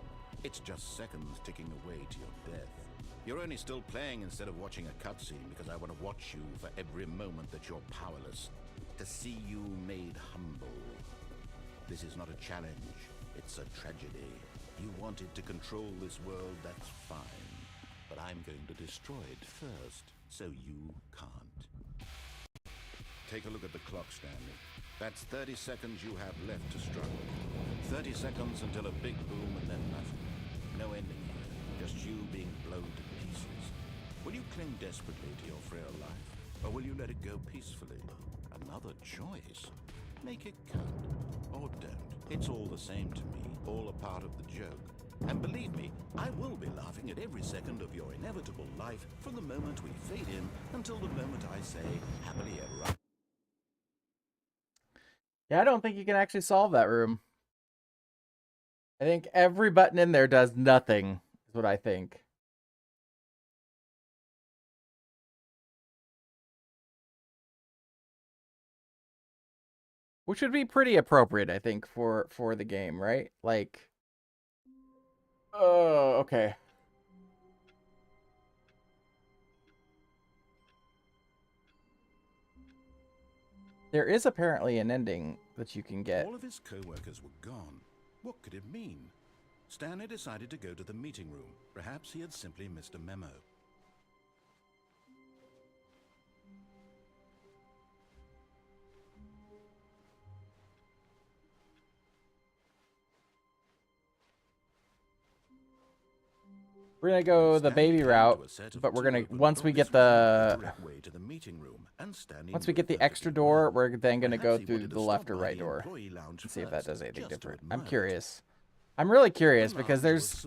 It's just seconds ticking away to your death. You're only still playing instead of watching a cutscene because I want to watch you for every moment that you're powerless. To see you made humble. This is not a challenge. It's a tragedy. You wanted to control this world, that's fine. But I'm going to destroy it first, so you can't. Take a look at the clock, Stanley. That's 30 seconds you have left to struggle. 30 seconds until a big boom and then nothing. No ending here, just you being blown to pieces. Will you cling desperately to your frail life, or will you let it go peacefully? Another choice. Make it count, or don't. It's all the same to me, all a part of the joke. And believe me, I will be laughing at every second of your inevitable life from the moment we fade in until the moment I say, happily ever after. Yeah, I don't think you can actually solve that room. I think every button in there does nothing, is what I think. Which would be pretty appropriate, I think, for the game, right? Like, oh, okay. There is apparently an ending that you can get. All of his co-workers were gone. What could it mean? Stanley decided to go to the meeting room. Perhaps he had simply missed a memo. We're gonna go the baby route, but we're gonna once we get the extra door, we're then gonna go through the left or right door and see if that does anything different. I'm curious. I'm really curious because there's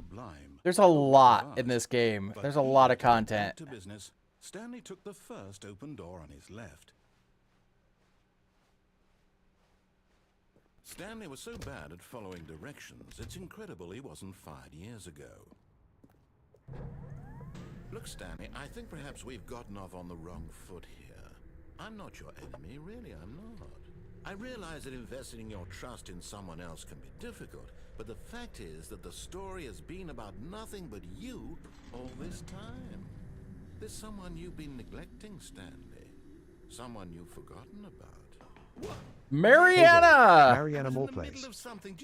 a lot in this game. There's a lot of content. Stanley took the first open door on his left. Stanley was so bad at following directions, it's incredible he wasn't fired years ago. Look, Stanley, I think perhaps we've gotten off on the wrong foot here. I'm not your enemy, really, I'm not. I realize that investing your trust in someone else can be difficult, but the fact is that the story has been about nothing but you all this time. There's someone you've been neglecting, Stanley. Someone you've forgotten about. What? Mariana! Mariana Moreplace.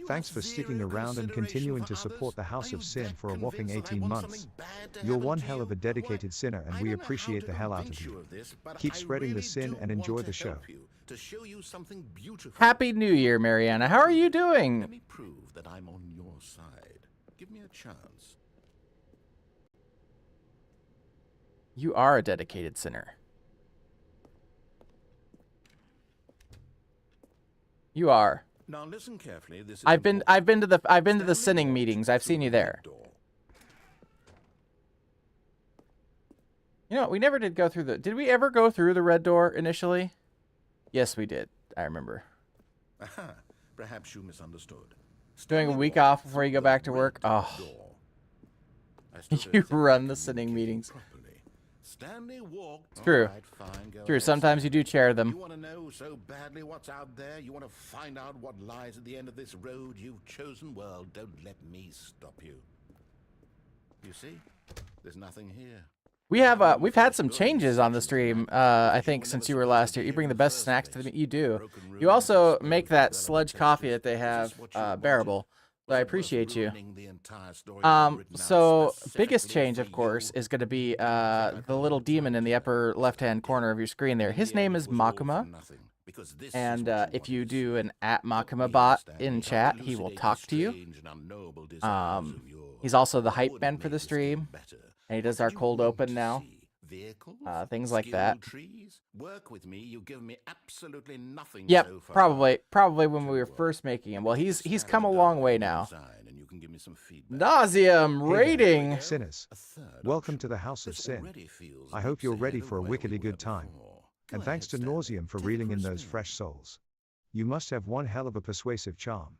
Thanks for sticking around and continuing to support the House of Sin for a whopping 18 months. You're one hell of a dedicated sinner and we appreciate the hell out of you. Keep spreading the sin and enjoy the show. Happy New Year, Mariana. How are you doing? Let me prove that I'm on your side. Give me a chance. You are a dedicated sinner. You are. Now listen carefully. This is I've been to the sinning meetings. I've seen you there. You know, we never did go through the... Did we ever go through the red door initially? Yes, we did. I remember. Aha. Perhaps you misunderstood. Doing a week off before you go back to work? Oh. You run the sinning meetings. Stanley walked. It's true. Right, fine, go True. ahead, Sometimes you do chair them. You want to know so badly what's out there? You want to find out what lies at the end of this road you've chosen? Well, don't let me stop you. You see? There's nothing here. We've had some changes on the stream, I think, since you were last here. You bring the best snacks to the... You do. You also make that sludge coffee that they have bearable. So I appreciate you. So, biggest change, of course, is going to be the little demon in the upper left-hand corner of your screen there. His name is Makuma. because this And is what if you wanted to do see. an Help @Makima me bot understand in how chat, he will elucidate talk these to you. strange and unknowable desires of yours. He's also the What hype would man for make the this game stream, better? and he What does did our you cold want open to now. see? Vehicles? Things like Skill that. trees? Work with me. You've given me absolutely nothing Yep, so far. probably when Tell we you were what, first making him. let Well, me get he's this come a Stanley long done way in now. design, and you can give me some feedback. Nauseum Hey there. rating. Sinners, A third welcome option. to the House of This Sin. already feels I hope leaps you're ready ahead for a of where we wickedly were good time. before. And Go thanks ahead, to Stanley. Nauseum for Take it reeling for a in those spin. fresh souls. You must have one hell of a persuasive charm.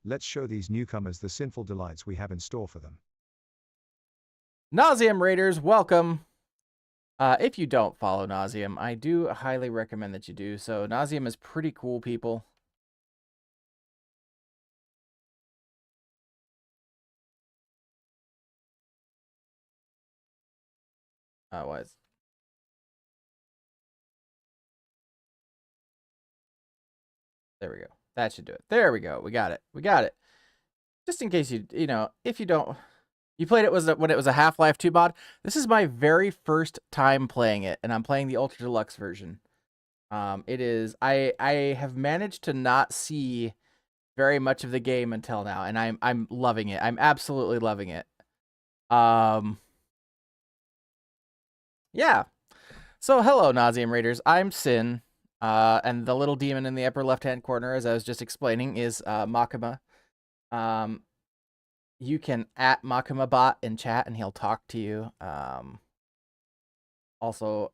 Let's show these newcomers the sinful delights we have in store for them. Nauseum raiders, welcome. If you don't follow Nauseum, I do highly recommend that you do so. Nauseum is pretty cool, people. Was. There we go. That should do it. There we go. We got it. We got it. Just in case you know, if you don't, you played it when it was a Half-Life 2 mod. This is my very first time playing it, and I'm playing the Ultra Deluxe version. It is. I have managed to not see very much of the game until now, and I'm loving it. I'm absolutely loving it. Yeah. So hello, Nauseum Raiders. I'm Sin. And the little demon in the upper left-hand corner, as I was just explaining, is Makima. You can @Makima bot in chat, and he'll talk to you. Also,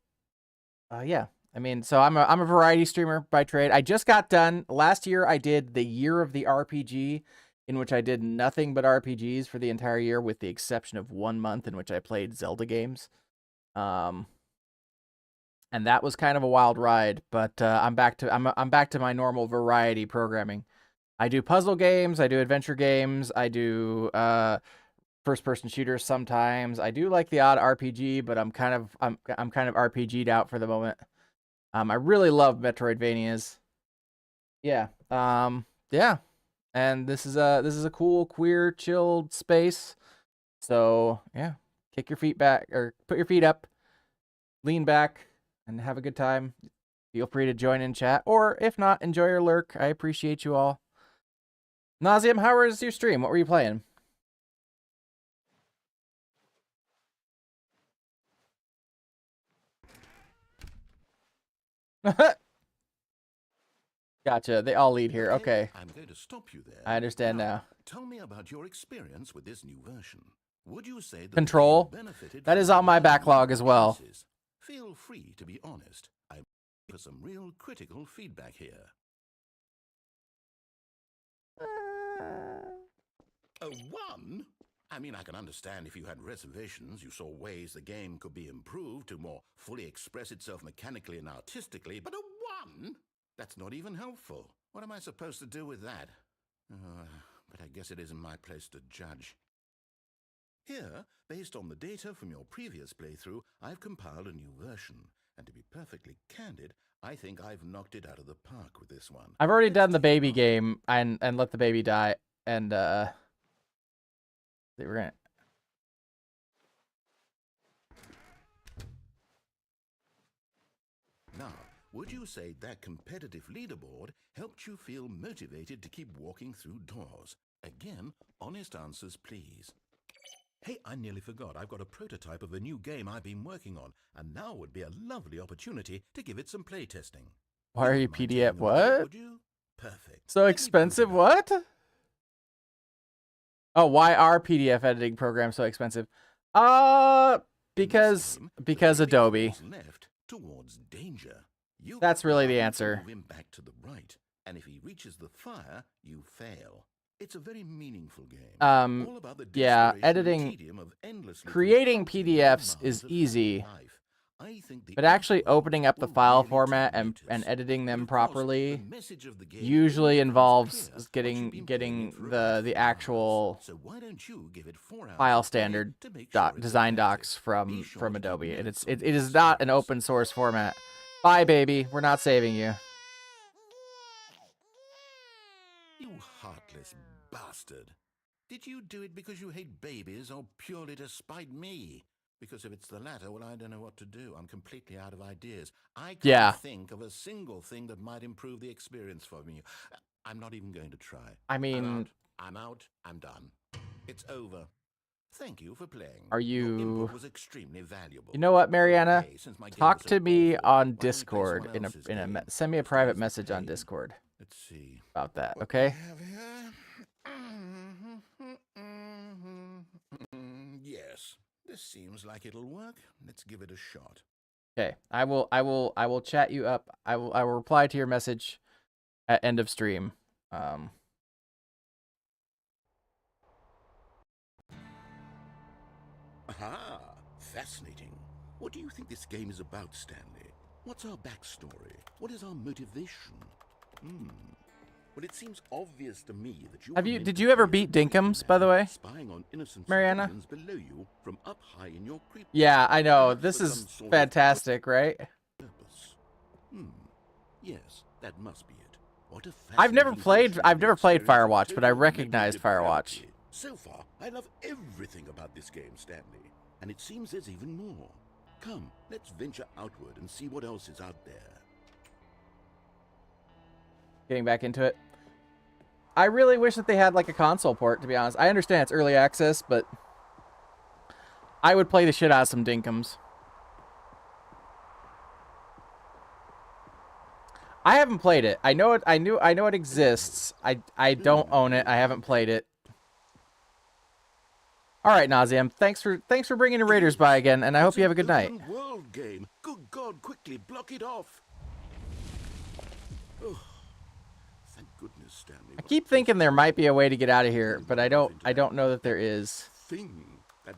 yeah. I mean, so I'm a variety streamer by trade. I just got done last year. I did the year of the RPG, in which I did nothing but RPGs for the entire year, with the exception of 1 month in which I played Zelda games. And that was kind of a wild ride, but I'm back to my normal variety programming. I do puzzle games, I do adventure games, I do first-person shooters sometimes. I do like the odd RPG, but I'm kind of RPG'd out for the moment. I really love Metroidvanias. Yeah. Yeah. And this is a cool, queer, chilled space. So, yeah. Kick your feet back, or put your feet up, lean back, and have a good time. Feel free to join in chat, or if not, enjoy your lurk. I appreciate you all. Nauseum, how was your stream? What were you playing? Gotcha. They all lead here. Okay. I'm going to stop you there. I understand now. Tell me about your experience with this new version. Would you say that the Control. game benefited That from is on my learning backlog new as well. choices? Feel free to be honest. I'm looking for some real critical feedback here. A 1? I mean, I can understand if you had reservations, you saw ways the game could be improved to more fully express itself mechanically and artistically, but a 1? That's not even helpful. What am I supposed to do with that? But I guess it isn't my place to judge. Here, based on the data from your previous playthrough, I've compiled a new version. And to be perfectly candid, I think I've knocked it out of the park with this one. I've already done the baby game and let the baby die, and they were in it. Now, would you say that competitive leaderboard helped you feel motivated to keep walking through doors? Again, honest answers, please. Hey, I nearly forgot. I've got a prototype of a new game I've been working on, and now would be a lovely opportunity to give it some playtesting. Why are you wouldn't mind PDF? taking a look at it, What? would you? Perfect. So Let me expensive? boot it up. What? Oh, why are PDF editing programs so expensive? In this Because game, the because baby Adobe. falls left towards danger. You That's really the to answer. move him back to the right, and if he reaches the fire, you fail. It's a very meaningful game. All about the Yeah, desperation and editing, tedium of endlessly creating confronting the PDFs demands is of easy, life. I think the but actually art world opening up the will file really format take and notice. editing But them of course, properly the message of the game usually only becomes involves clear once getting you've been playing it for about the 4 hours. actual So why don't you give it 4 hours file of play standard to make sure it's design effective? docs Be from sure to keep Adobe. And notes it on is these not an things. open source format. Bye, baby. We're not saving you. You heartless bastard. Did you do it because you hate babies or purely to spite me? Because if it's the latter, well, I don't know what to do. I'm completely out of ideas. I can't Yeah. think of a single thing that might improve the experience for me. I'm not even going to try. I mean, I'm out. I'm done. It's over. Thank you for playing. are Your you... input was extremely valuable. You know what, Mariana? Okay, since my game Talk was so to me awful, on why don't we play Discord. someone else's game? Send me a If private there's the message on pain. Discord Let's see. about that, What okay? we have here? Yes, this seems like it'll work. Let's give it a shot. Okay. I will chat you up. I will reply to your message at end of stream. Aha! Fascinating. What do you think this game is about, Stanley? What's our backstory? What is our motivation? Well, it seems obvious to me that you Did you ever beat Dinkums, by the way? Spying on innocent Mariana? civilians below you from up high in your creep. Yeah, I know. Perhaps This for is some sort of fantastic, right? purpose. Yes, that must be it. What a I've never fascinating version of played the Firewatch, experience but I of recognize augmented Firewatch. reality. So far, I love everything about this game, Stanley. And it seems there's even more. Come, let's venture outward and see what else is out there. Getting back into it. I really wish that they had like a console port, to be honest. I understand it's early access, but I would play the shit out of some Dinkums. I haven't played it. I know it. I know it exists. I don't own it. I haven't played it. All right, Naziam. Thanks for bringing the Raiders by again, and I hope you have a good night. Open world game. Good God, quickly block it off. Oh, thank goodness, Stanley. I keep thinking there might be a way to get out of here, but I don't know that there is.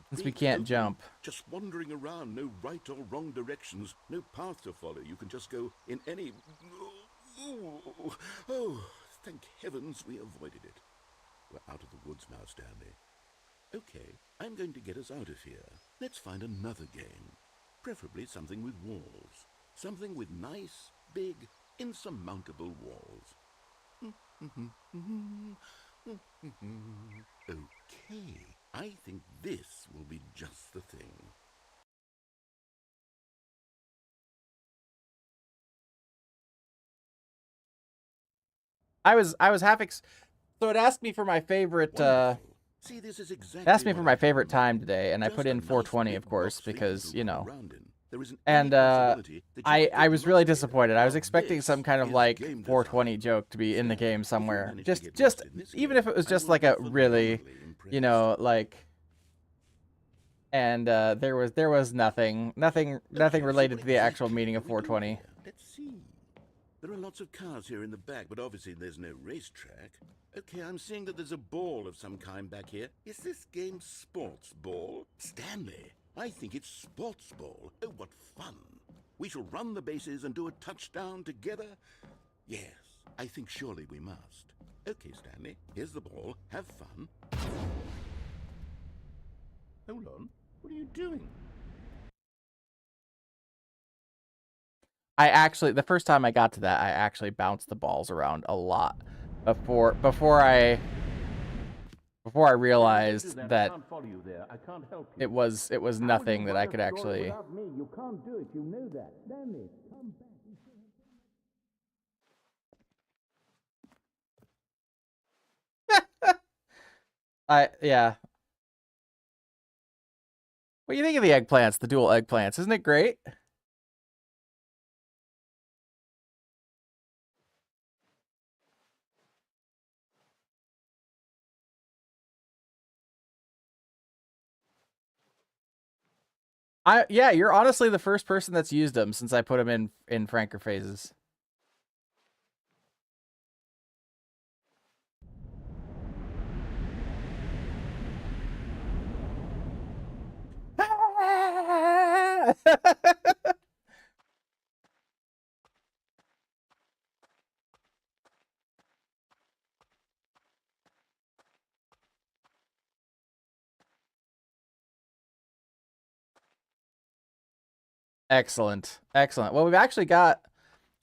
Since we can't jump. Just wandering around, no right or wrong directions, no path to follow. You can just go in any... Oh, thank heavens we avoided it. We're out of the woods now, Stanley. Okay, I'm going to get us out of here. Let's find another game. Preferably something with walls. Something with nice, big, insurmountable walls. Okay, I think this will be just the thing. I was half so it asked me for my favorite See, this is exactly it asked me for what my I favorite thought. time today, and I Just put a in nice 420, big of course, box for you because, to you walk know. around in. There isn't And any possibility that you I could was get really lost here. disappointed. I was Now expecting some this kind of is like game 420 design. joke to be in the So, game if you somewhere. manage to get Just lost in this even game, if it was I just will like be a really, phenomenally impressed. you know, like, and there was nothing Okay, so related what to the actual exactly meaning of do we do 420. here? Let's see. There are lots of cars here in the back, but obviously there's no racetrack. Okay, I'm seeing that there's a ball of some kind back here. Is this game sports ball? Stanley, I think it's sports ball. Oh, what fun. We shall run the bases and do a touchdown together? Yes, I think surely we must. Okay, Stanley, here's the ball. Have fun. Hold on. What are you doing? The first time I got to that, I actually bounced the balls around a lot before I realized that it was nothing that I could actually. You can't do it. You know that. Stanley, come back. Yeah. What do you think of the eggplants, the dual eggplants? Isn't it great? Yeah, you're honestly the first person that's used them since I put them in Franker phases. Excellent. Excellent. Well, we've actually got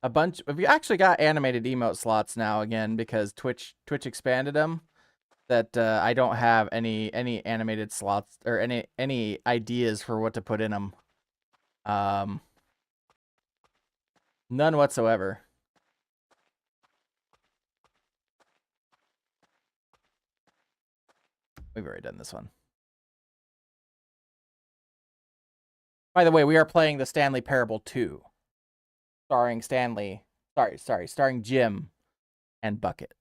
animated emote slots now again because Twitch expanded them. that I don't have any animated slots or any ideas for what to put in them. None whatsoever. We've already done this one. By the way, we are playing the Stanley Parable 2. Starring Stanley. Starring Jim and Bucket.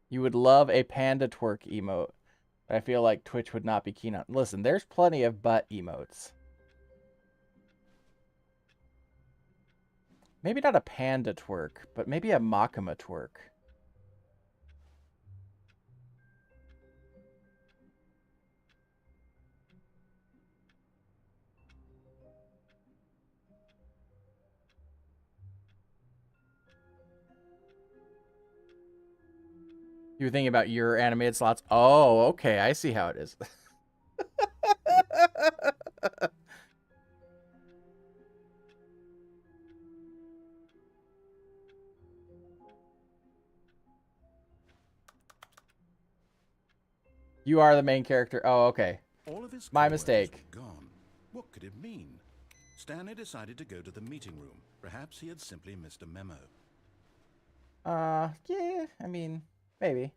You would love a panda twerk emote. But I feel like Twitch would not be keen on. Listen, there's plenty of butt emotes. Maybe not a panda twerk, but maybe a Makima twerk. You were thinking about your animated slots? Oh, okay. I see how it is. You are the main character. Oh, okay. All of his My coworkers mistake. were gone. What could it mean? Stanley decided to go to the meeting room. Perhaps he had simply missed a memo. Yeah, I mean, maybe.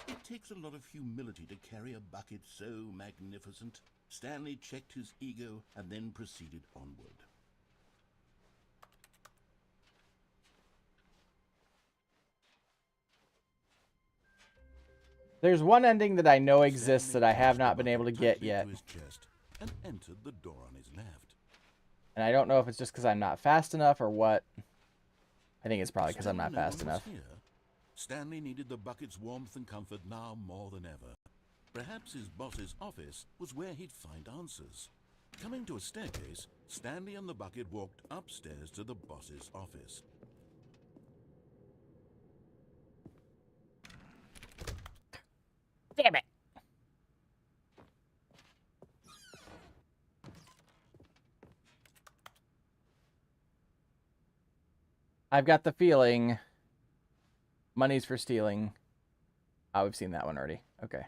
It takes a lot of humility to carry a bucket so magnificent. Stanley checked his ego and then proceeded onward. There's one ending that I know exists Stanley that I have pressed the not been able to bucket get tightly yet. to his chest and entered the door on his left. And I don't know if it's just because I'm not fast enough or what. I think it's probably because I'm Still not no fast one was enough. here. Stanley needed the bucket's warmth and comfort now more than ever. Perhaps his boss's office was where he'd find answers. Coming to a staircase, Stanley and the bucket walked upstairs to the boss's office. Damn it! I've got the feeling money's for stealing. Oh, we've seen that one already. Okay.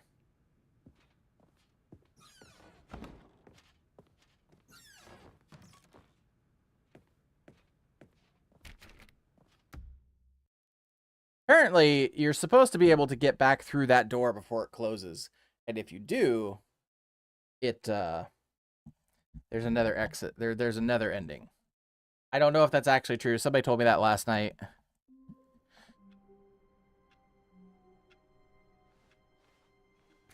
Apparently, you're supposed to be able to get back through that door before it closes. And if you do, there's another exit. There's another ending. I don't know if that's actually true. Somebody told me that last night.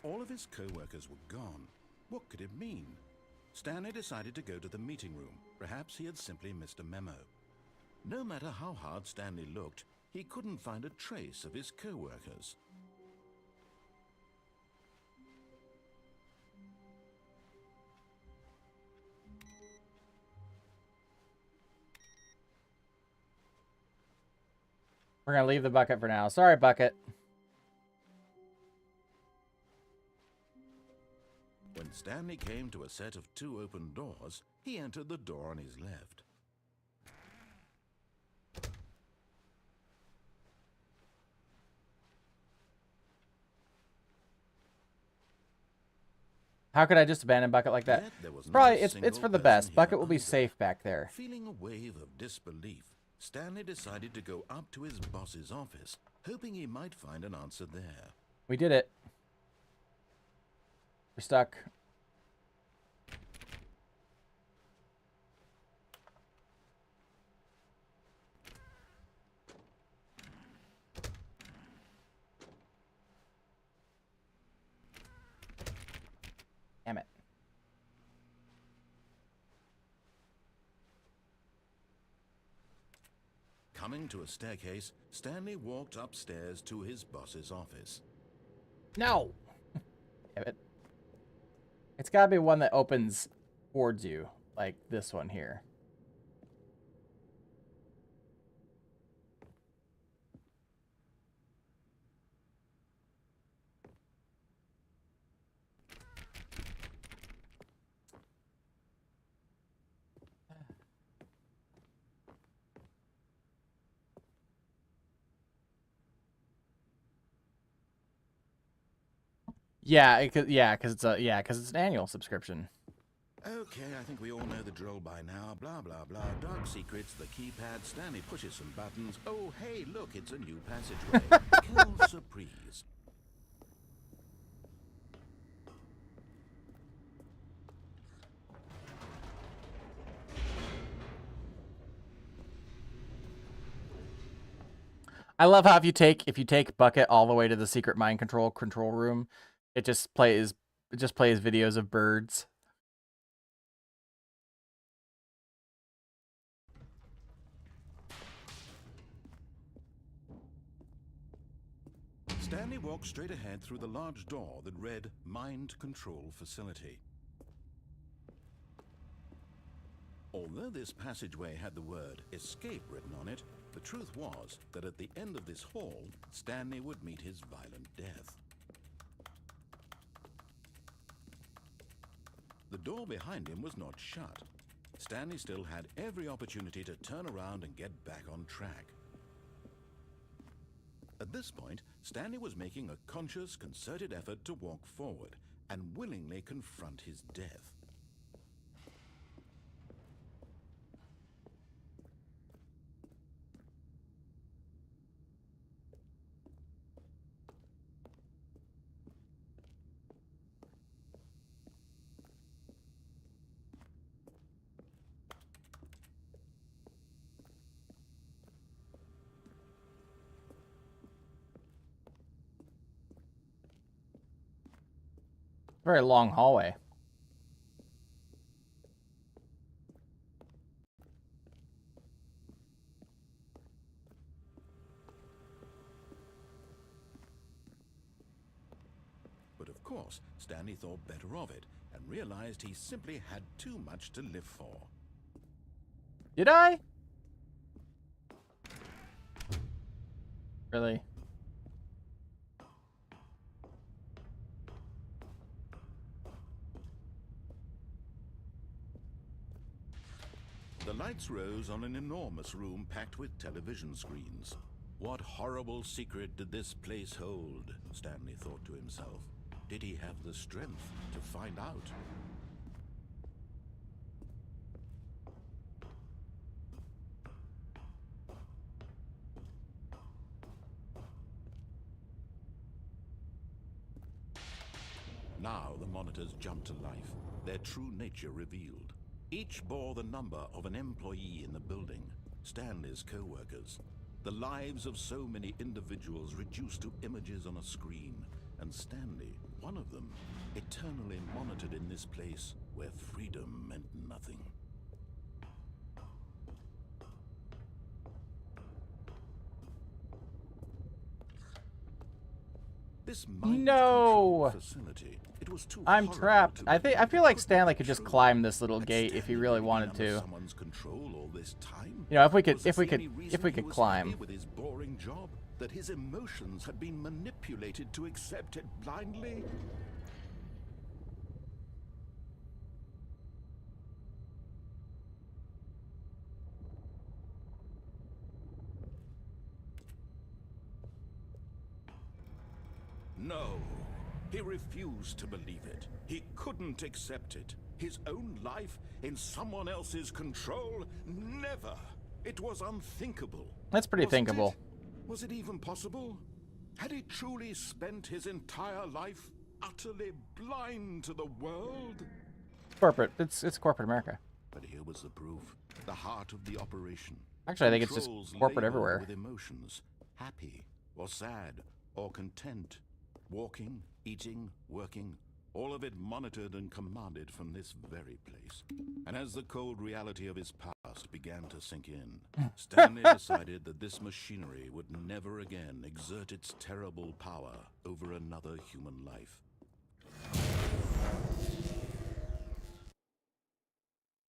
All of his co-workers were gone. What could it mean? Stanley decided to go to the meeting room. Perhaps he had simply missed a memo. No matter how hard Stanley looked, he couldn't find a trace of his co-workers. We're going to leave the bucket for now. Sorry, bucket. When Stanley came to a set of 2 open doors, he entered the door on his left. How could I just abandon bucket like that? Yet there was not Probably a it's single for the person best. here Bucket will be either. safe back there. Feeling a wave of disbelief, Stanley decided to go up to his boss's office, hoping he might find an answer there. We did it. We're stuck. Damn it. Coming to a staircase, Stanley walked upstairs to his boss's office. No! Damn it. It's gotta be one that opens towards you, like this one here. Yeah, because it's an annual subscription. Okay, I think we all know the drill by now. Blah, blah, blah. Dark secrets, the keypad. Stanley pushes some buttons. Oh, hey, look, it's a new passageway. Quelle surprise. I love how if you take Bucket all the way to the secret mind control room, it just plays videos of birds. Stanley walked straight ahead through the large door that read Mind Control Facility. Although this passageway had the word escape written on it, the truth was that at the end of this hall, Stanley would meet his violent death. The door behind him was not shut. Stanley still had every opportunity to turn around and get back on track. At this point, Stanley was making a conscious, concerted effort to walk forward and willingly confront his death. Very long hallway. But of course, Stanley thought better of it and realized he simply had too much to live for. Did I? Really? The lights rose on an enormous room packed with television screens. What horrible secret did this place hold? Stanley thought to himself. Did he have the strength to find out? Now the monitors jumped to life, their true nature revealed. Each bore the number of an employee in the building, Stanley's co-workers. The lives of so many individuals reduced to images on a screen, and Stanley, one of them, eternally monitored in this place where freedom meant nothing. This mind control facility, it was too I'm horrible trapped. to I believe. feel like Could Stanley it could be just true? climb this little Had gate if he Stanley really been wanted under to. someone's control all this time? You know, if we could Was this the only if reason we he could was climb. happy with his boring job? That his emotions had been manipulated to accept it blindly? No, he refused to believe it. He couldn't accept it. His own life in someone else's control? Never. It was unthinkable. That's pretty Wasn't thinkable. it? Was it even possible? Had he truly spent his entire life utterly blind to the world? Corporate. It's corporate America. But here was the proof. The heart of the operation. Actually, I think it's just Controls corporate labeled everywhere. With emotions. Happy, or sad, or content. Walking, eating, working. All of it monitored and commanded from this very place. And as the cold reality of his past began to sink in, Stanley decided that this machinery would never again exert its terrible power over another human life.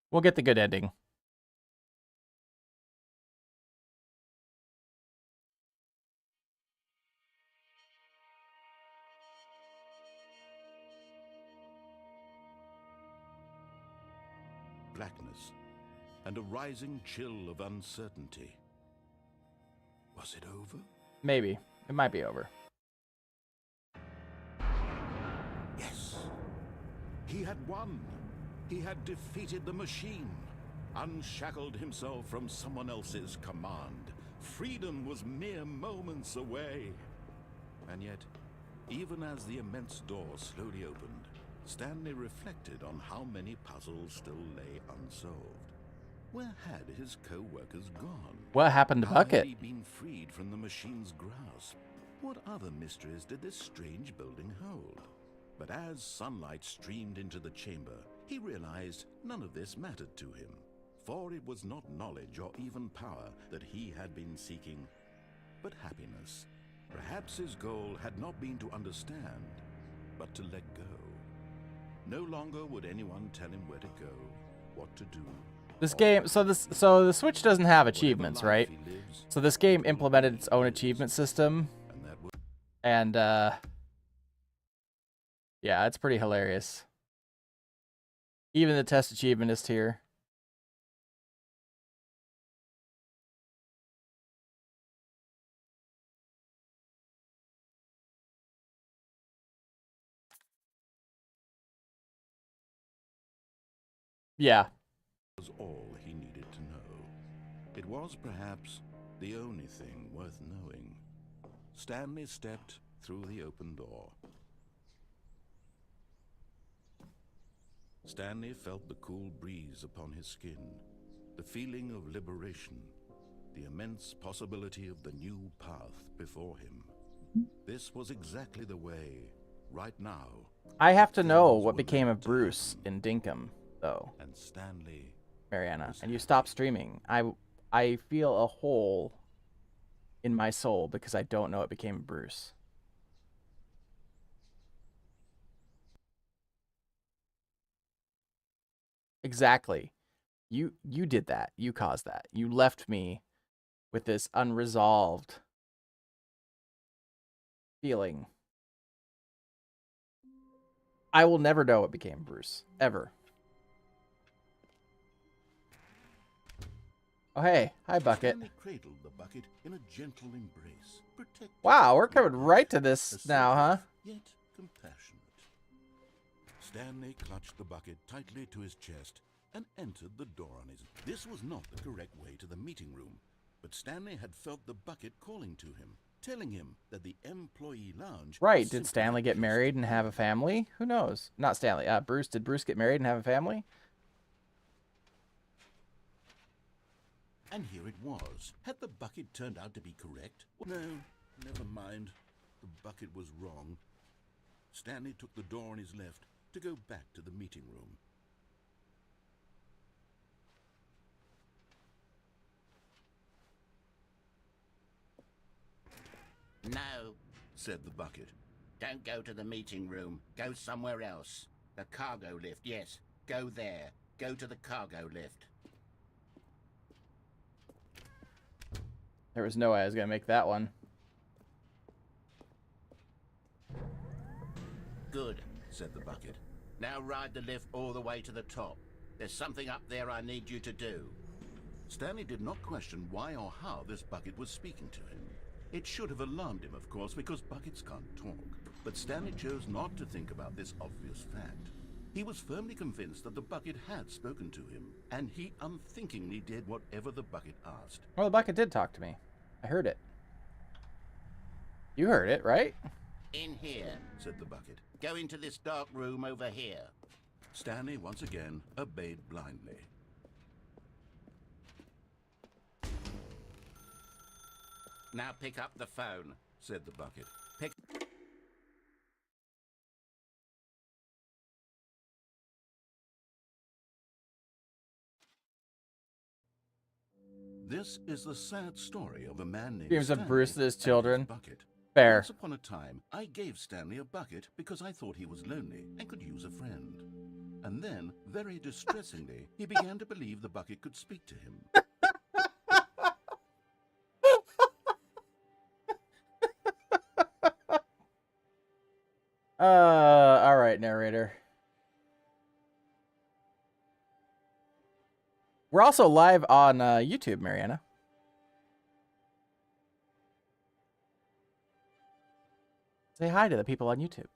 We'll get the good ending. Blackness and a rising chill of uncertainty. Was it over? Maybe. It might be over. He had won. He had defeated the machine, unshackled himself from someone else's command. Freedom was mere moments away. And yet, even as the immense door slowly opened, Stanley reflected on how many puzzles still lay unsolved. Where had his co-workers gone? What happened to How Bucket? had he been freed from the machine's grasp? What other mysteries did this strange building hold? But as sunlight streamed into the chamber, he realized none of this mattered to him. For it was not knowledge or even power that he had been seeking, but happiness. Perhaps his goal had not been to understand, but to let go. No longer would anyone tell him where to go, what to do. This game, so the Switch doesn't have achievements, right? So this game implemented its own achievement system, and yeah, it's pretty hilarious. Even the test achievement is here. Yeah. Was all he needed to know. It was perhaps the only thing worth knowing. Stanley stepped through the open door. Stanley felt the cool breeze upon his skin, the feeling of liberation, the immense possibility of the new path before him. This was exactly the way, right now. I have to know what became of Bruce in Dinkum, though. And Stanley, Mariana, and you stopped streaming. I feel a hole in my soul because I don't know what became of Bruce. Exactly. You did that. You caused that. You left me with this unresolved feeling. I will never know what became of Bruce. Ever. Oh, hey. Hi, Bucket. Stanley cradled the bucket in a gentle embrace. Protective, Wow, we're coming right to this now, huh? Yet compassionate. Stanley clutched the bucket tightly to his chest and entered the door on his... This was not the correct way to the meeting room, but Stanley had felt the bucket calling to him, telling him that the employee lounge... Right, did Stanley get married and have a family? Who knows? Not Stanley, Bruce. Did Bruce get married and have a family? And here it was. Had the bucket turned out to be correct? No, never mind. The bucket was wrong. Stanley took the door on his left to go back to the meeting room. No, Said the bucket. don't go to the meeting room. Go somewhere else. The cargo lift, yes. Go there. Go to the cargo lift. There was no way I was going to make that one. Good, Said the bucket. now ride the lift all the way to the top. There's something up there I need you to do. Stanley did not question why or how this bucket was speaking to him. It should have alarmed him, of course, because buckets can't talk. But Stanley chose not to think about this obvious fact. He was firmly convinced that the bucket had spoken to him, and he unthinkingly did whatever the bucket asked. Well, the bucket did talk to me. I heard it. You heard it, right? In here. Said the bucket. Go into this dark room over here. Stanley once again obeyed blindly. Now pick up the phone. Said the bucket. Pick... This is the sad story of a man named Dreams of Stanley Bruce and his and children. bucket. Fair. Once upon a time, I gave Stanley a bucket because I thought he was lonely and could use a friend. And then, very distressingly, he began to believe the bucket could speak to him. All right, narrator. We're also live on YouTube, Mariana. Say hi to the people on YouTube.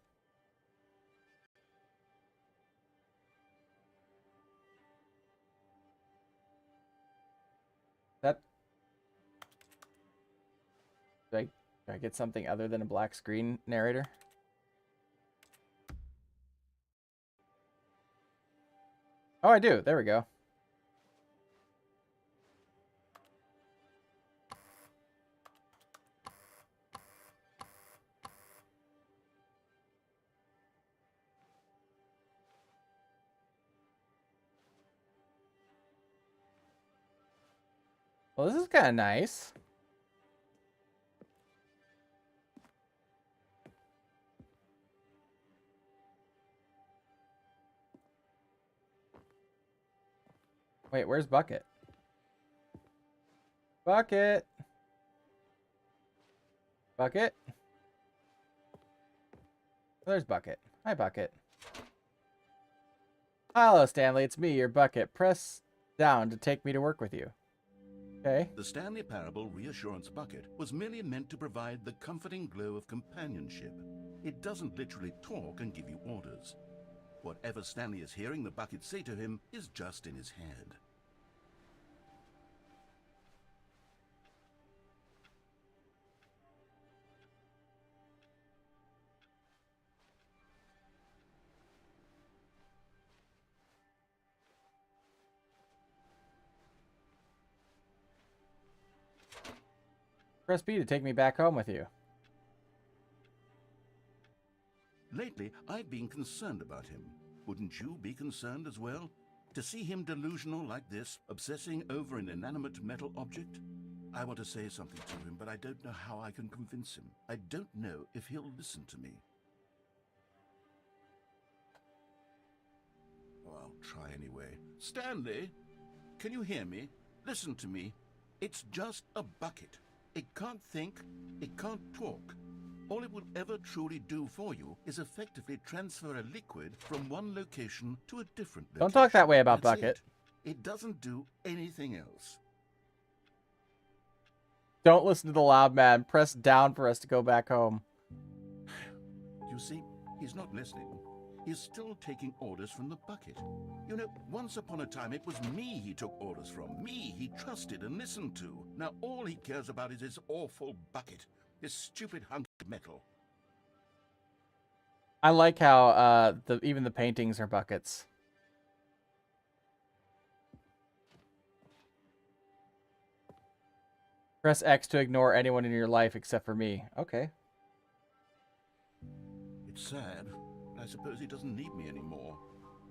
Do I get something other than a black screen narrator? Oh, I do. There we go. Well, this is kind of nice. Wait, where's Bucket? Bucket! Bucket? There's Bucket. Hi, Bucket. Hello, Stanley. It's me, your Bucket. Press down to take me to work with you. Okay. The Stanley Parable Reassurance Bucket was merely meant to provide the comforting glow of companionship. It doesn't literally talk and give you orders. Whatever Stanley is hearing the bucket say to him is just in his head. Press B to take me back home with you. Lately, I've been concerned about him. Wouldn't you be concerned as well? To see him delusional like this, obsessing over an inanimate metal object? I want to say something to him, but I don't know how I can convince him. I don't know if he'll listen to me. Oh, I'll try anyway. Stanley, can you hear me? Listen to me. It's just a bucket. It can't think, it can't talk. All it will ever truly do for you is effectively transfer a liquid from one location to a different location. Don't talk that way about That's Bucket. It doesn't do anything else. Don't listen to the loud man. Press down for us to go back home. You see, he's not listening. He's still taking orders from the bucket. You know, once upon a time it was me he took orders from. Me he trusted and listened to. Now all he cares about is his awful bucket. This stupid hunk of metal. I like how even the paintings are buckets. Press X to ignore anyone in your life except for me. Okay. It's sad, but I suppose he doesn't need me anymore.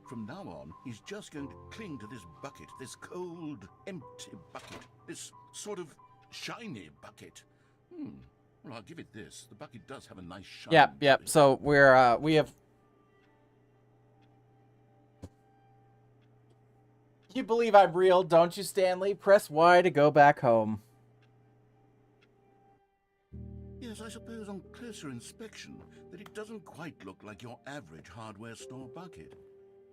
From now on, he's just going to cling to this bucket, this cold, empty bucket, this sort of shiny bucket. Well, I'll give it this. The bucket does have a nice shine. Yep. So we have. You believe I'm real, don't you, Stanley? Press Y to go back home. Yes, I suppose on closer inspection that it doesn't quite look like your average hardware store bucket.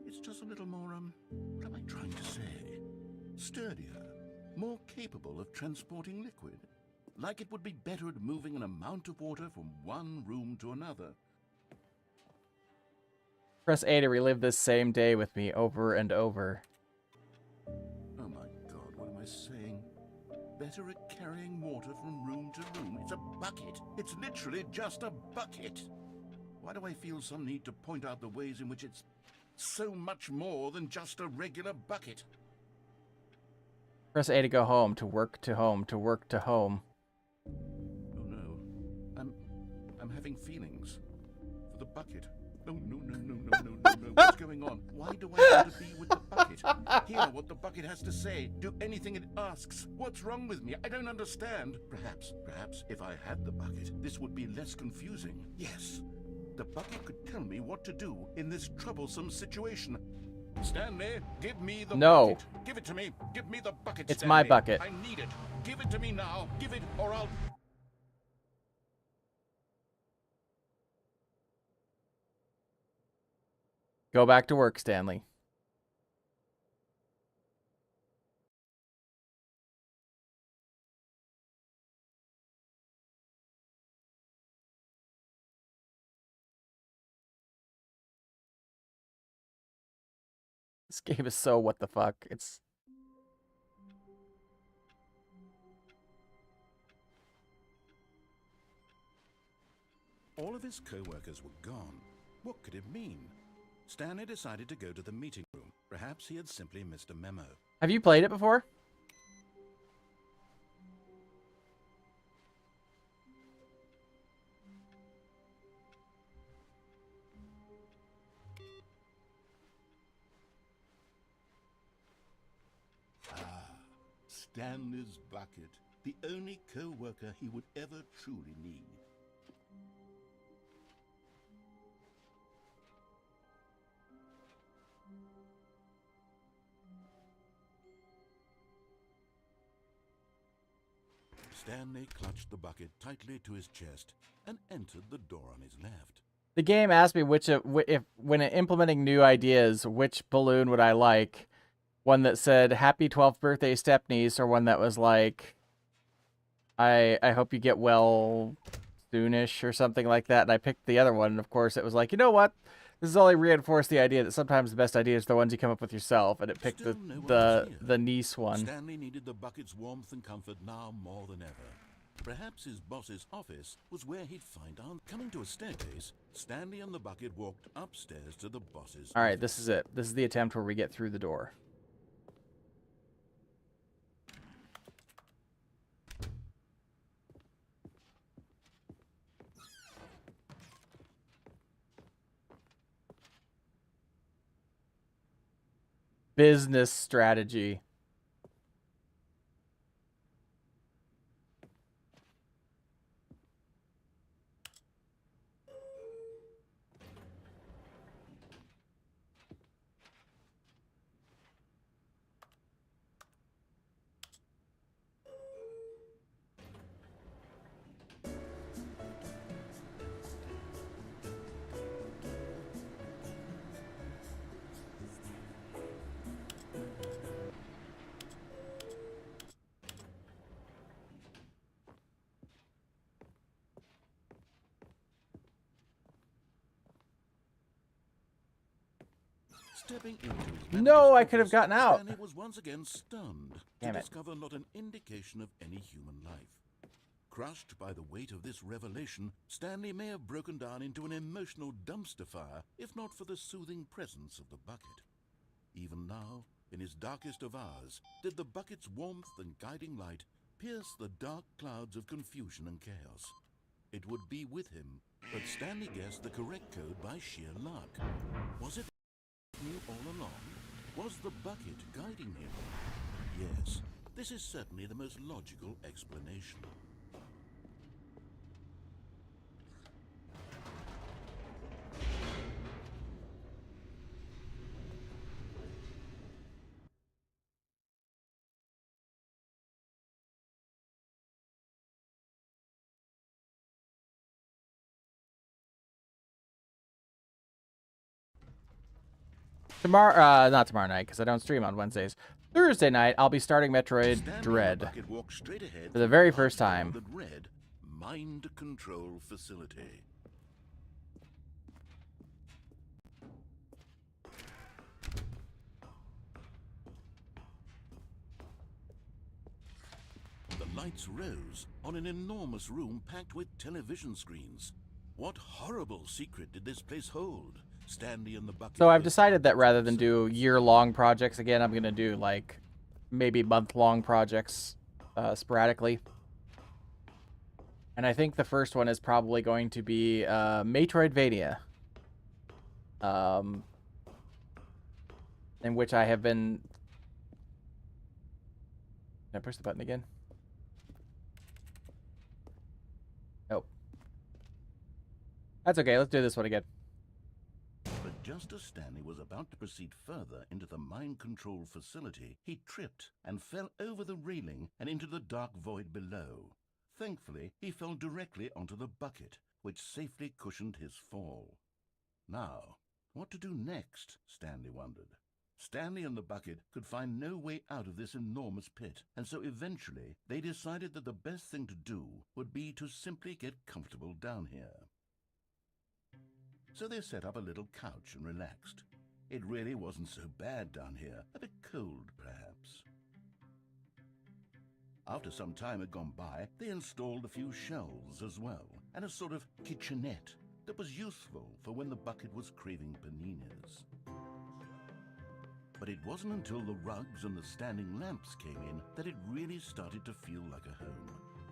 It's just a little more, what am I trying to say? Sturdier, more capable of transporting liquid. Like it would be better at moving an amount of water from one room to another. Press A to relive this same day with me over and over. Oh my God, what am I saying? Better at carrying water from room to room. It's a bucket. It's literally just a bucket. Why do I feel some need to point out the ways in which it's so much more than just a regular bucket? Press A to go home, to work to home, to work to home. Oh no. I'm having feelings for the bucket. No. What's going on? Why do I want to be with the bucket? Hear what the bucket has to say. Do anything it asks. What's wrong with me? I don't understand. Perhaps if I had the bucket, this would be less confusing. Yes, the bucket could tell me what to do in this troublesome situation. Stanley, give me the bucket. Give it to me. Give me the bucket, It's Stanley. my bucket. I need it. Give it to me now. Give it or I'll... Go back to work, Stanley. This game is so what the fuck. It's... All of his co-workers were gone. What could it mean? Stanley decided to go to the meeting room. Perhaps he had simply missed a memo. Have you played it before? Stanley's bucket, the only co-worker he would ever truly need. Stanley clutched the bucket tightly to his chest and entered the door on his left. The game asked me when implementing new ideas, which balloon would I like? One that said "Happy 12th birthday, Stepniece," or one that was like, "I hope you get well soonish," or something like that. And I picked the other one. And of course, it was like, you know what? This has only reinforced the idea that sometimes the best ideas are the ones you come up with yourself. And it picked the niece one. Stanley needed the bucket's warmth and comfort now more than ever. Perhaps his boss's office was where he'd find out. Coming to a staircase, Stanley and the bucket walked upstairs to the boss's All right, office. this is it. This is the attempt where we get through the door. Business strategy. Stepping into his No, manager's I could have office, gotten out. Stanley was once again stunned Damn to it. discover not an indication of any human life. Crushed by the weight of this revelation, Stanley may have broken down into an emotional dumpster fire if not for the soothing presence of the bucket. Even now, in his darkest of hours, did the bucket's warmth and guiding light pierce the dark clouds of confusion and chaos. It would be with him, but Stanley guessed the correct code by sheer luck. Was it knew all along? Was the bucket guiding him? Yes, this is certainly the most logical explanation. Not tomorrow night, because I don't stream on Wednesdays. Thursday night, I'll be starting Metroid Stanley Dread and the bucket walked straight ahead for the through very the first large time. that read Mind Control Facility. The lights rose on an enormous room packed with television screens. What horrible secret did this place hold? Stanley and the bucket. So I've decided that rather than do year-long projects again, I'm going to do, like, maybe month-long projects sporadically. And I think the first one is probably going to be Metroidvania. In which I have been... Can I push the button again? Nope. That's okay, let's do this one again. But just as Stanley was about to proceed further into the mind control facility, he tripped and fell over the railing and into the dark void below. Thankfully, he fell directly onto the bucket, which safely cushioned his fall. Now, what to do next, Stanley wondered. Stanley and the bucket could find no way out of this enormous pit, and so eventually they decided that the best thing to do would be to simply get comfortable down here. So they set up a little couch and relaxed. It really wasn't so bad down here, a bit cold perhaps. After some time had gone by, they installed a few shelves as well, and a sort of kitchenette that was useful for when the bucket was craving paninis. But it wasn't until the rugs and the standing lamps came in that it really started to feel like a home.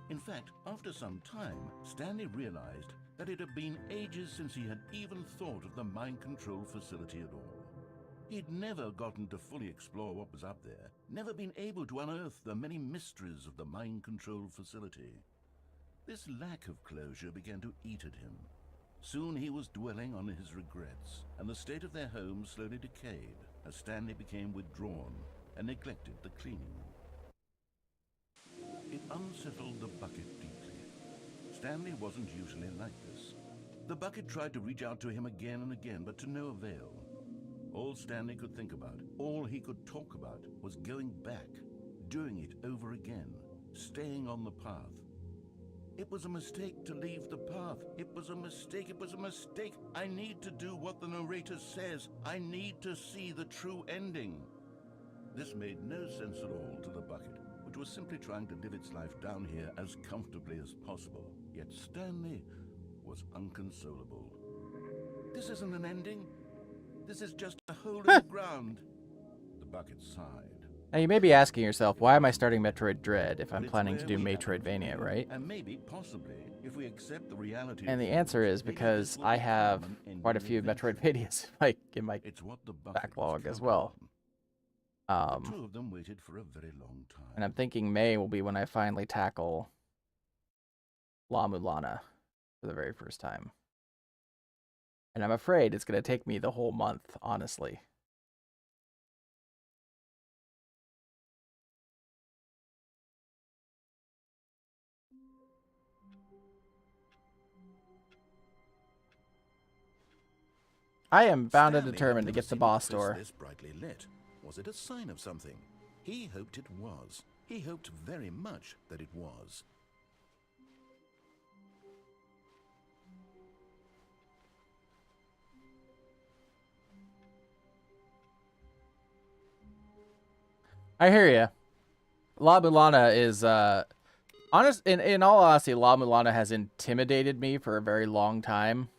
In fact, after some time, Stanley realized that it had been ages since he had even thought of the mind control facility at all. He'd never gotten to fully explore what was up there, never been able to unearth the many mysteries of the mind control facility. This lack of closure began to eat at him. Soon he was dwelling on his regrets, and the state of their home slowly decayed as Stanley became withdrawn and neglected the cleaning. It unsettled the bucket deeply. Stanley wasn't usually like this. The bucket tried to reach out to him again and again, but to no avail. All Stanley could think about, all he could talk about, was going back, doing it over again, staying on the path. It was a mistake to leave the path. It was a mistake. It was a mistake. I need to do what the narrator says. I need to see the true ending. This made no sense at all to the bucket, which was simply trying to live its life down here as comfortably as possible. Yet Stanley was unconsolable. This isn't an ending. This is just a hole in the ground. The bucket sighed. Now you may be asking yourself, why am I starting Metroid Dread if I'm planning to do Metroidvania, right? And maybe, possibly, if we accept the reality. And the answer is because I have quite a few Metroidvanias like in my backlog as well. The two of them waited for a very long time. And I'm thinking May will be when I finally tackle La Mulana for the very first time. And I'm afraid it's going to take me the whole month, honestly. I am bound and determined to get the boss door. This brightly lit. Was it a sign of something? He hoped it was. He hoped very much that it was. I hear you. La Mulana is, in all honesty, La Mulana has intimidated me for a very long time.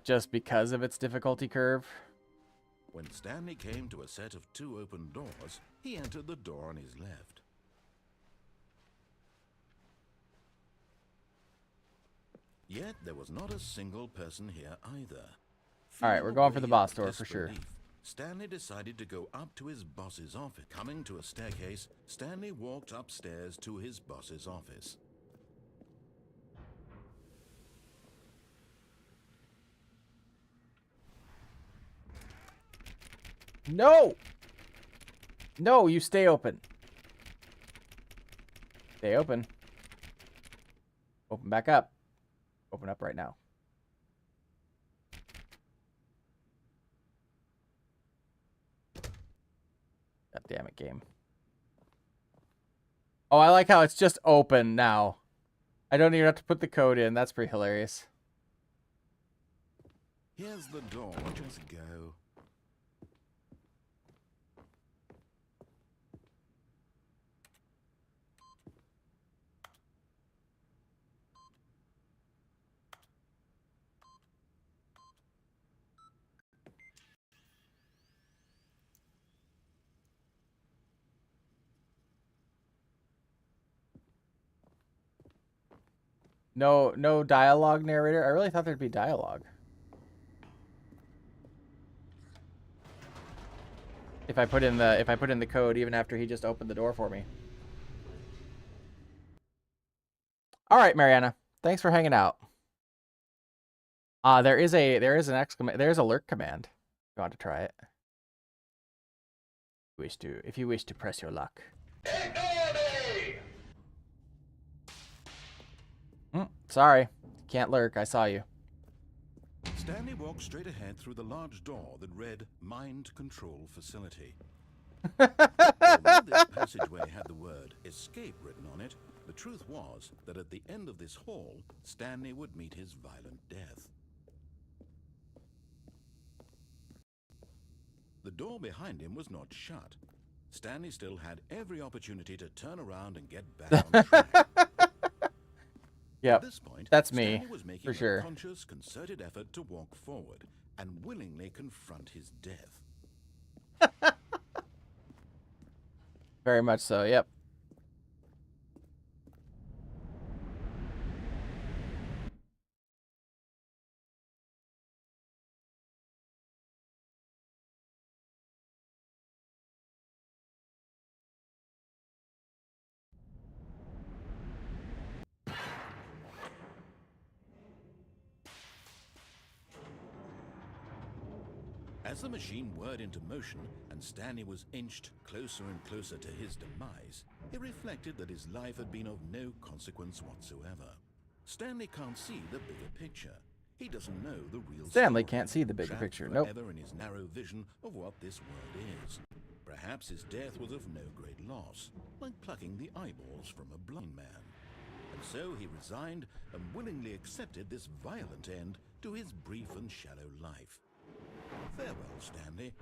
Just because of its difficulty curve. When Stanley came to a set of two open doors, he entered the door on his left. Yet there was not a single person here either. Alright, we're going for the boss door for sure. Stanley decided to go up to his boss's office. Coming to a staircase, Stanley walked upstairs to his boss's office. No! No, you stay open. Stay open. Open back up. Open up right now. God damn it, game. Oh, I like how it's just open now. I don't even have to put the code in. That's pretty hilarious. Here's the door. Just go. No dialogue narrator. I really thought there'd be dialogue. If I put in the code even after he just opened the door for me. All right, Mariana. Thanks for hanging out. There is a lurk command. If you want to try it. If you wish to press your luck. Sorry, can't lurk. I saw you. Stanley walked straight ahead through the large door that read Mind Control Facility. Although this passageway had the word escape written on it, the truth was that at the end of this hall, Stanley would meet his violent death. The door behind him was not shut. Stanley still had every opportunity to turn around and get back on track. Yep, At this point, that's me, Stanley was making for a sure. conscious, concerted effort to walk forward and willingly confront his death. Very much so, yep. As the machine whirred into motion and Stanley was inched closer and closer to his demise, he reflected that his life had been of no consequence whatsoever. Stanley can't see the bigger picture. He doesn't know the real Stanley story, can't see the bigger trapped picture, nope. forever in his narrow vision of what this world is. Perhaps his death was of no great loss, like plucking the eyeballs from a blind man. And so he resigned and willingly accepted this violent end to his brief and shallow life. Farewell, Stanley.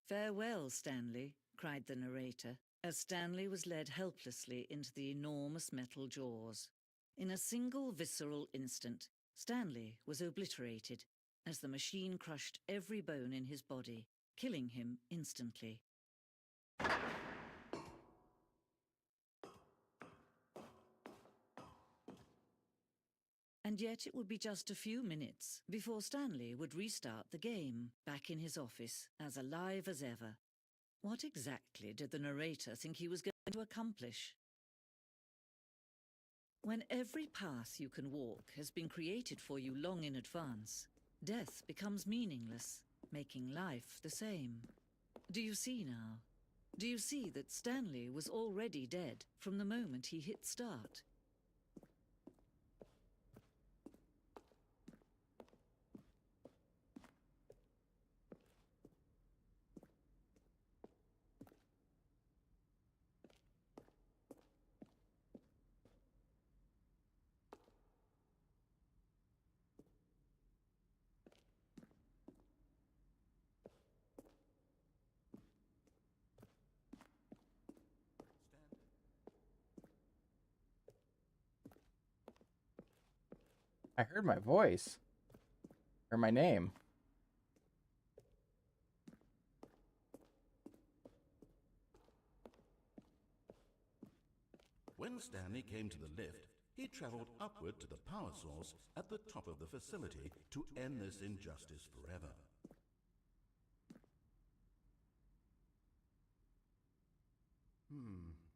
Farewell, Stanley, cried the narrator, as Stanley was led helplessly into the enormous metal jaws. In a single visceral instant, Stanley was obliterated as the machine crushed every bone in his body, killing him instantly. And yet it would be just a few minutes before Stanley would restart the game, back in his office, as alive as ever. What exactly did the narrator think he was going to accomplish? When every path you can walk has been created for you long in advance, death becomes meaningless, making life the same. Do you see now? Do you see that Stanley was already dead from the moment he hit start? I heard my voice. Or my name. When Stanley came to the lift, he traveled upward to the power source at the top of the facility to end this injustice forever.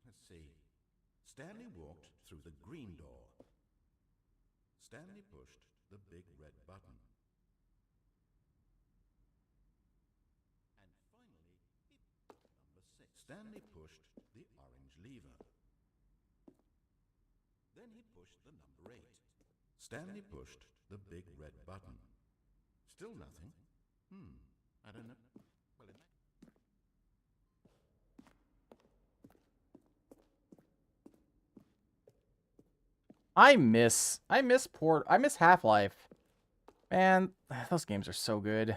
Let's see. Stanley walked through the green door. Stanley pushed the big red button. And finally, number 6. Stanley pushed the orange lever. Then he pushed the number 8. Stanley pushed the big red button. Still nothing. I don't know. Well, I miss Half-Life. Man, those games are so good.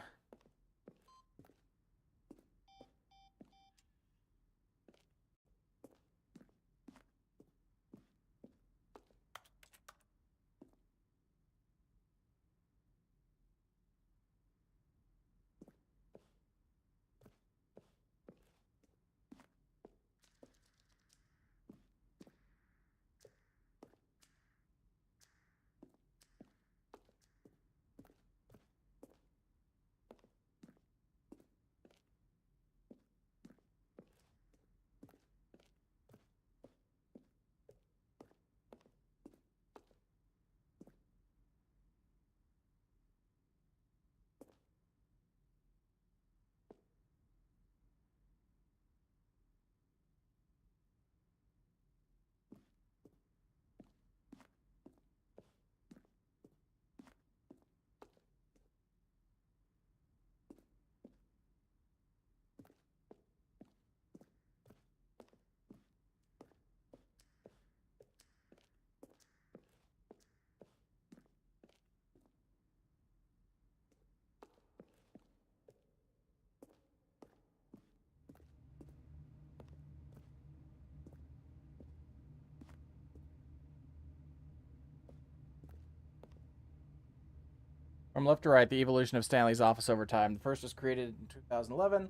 From left to right, the evolution of Stanley's office over time. The first was created in 2011.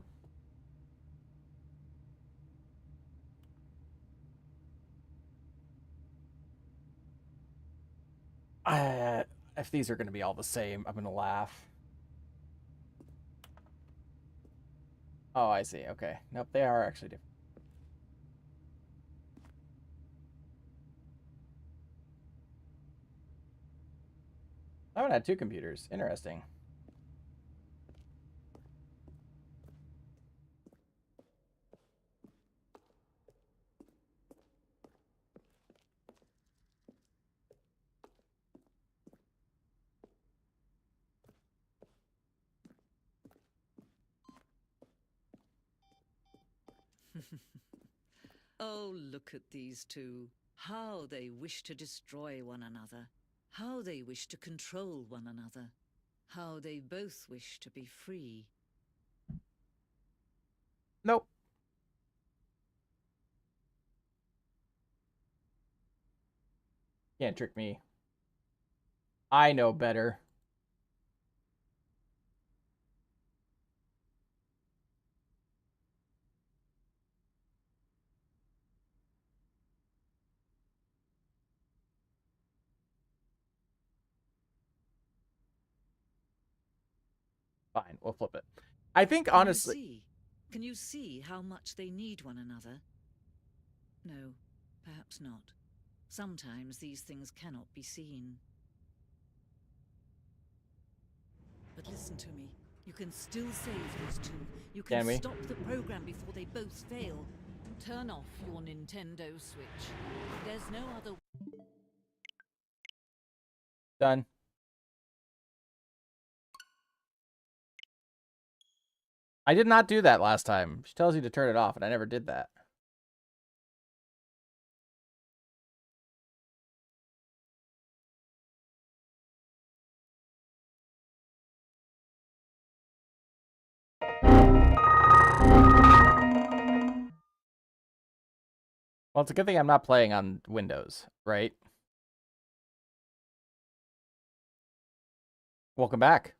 If these are going to be all the same, I'm going to laugh. Oh, I see. Okay. Nope, they are actually different. I haven't had two computers. Interesting. Oh, look at these two. How they wish to destroy one another. How they wish to control one another. How they both wish to be free. Nope. Can't trick me. I know better. Fine, we'll flip it. I think, honestly... Can you see how much they need one another? No, perhaps not. Sometimes these things cannot be seen. But listen to me. You can still save these two. You can stop the program before they both fail. Turn off your Nintendo Switch. There's no other... Done. I did not do that last time. She tells you to turn it off, and I never did that. Well, it's a good thing I'm not playing on Windows, right? Welcome back.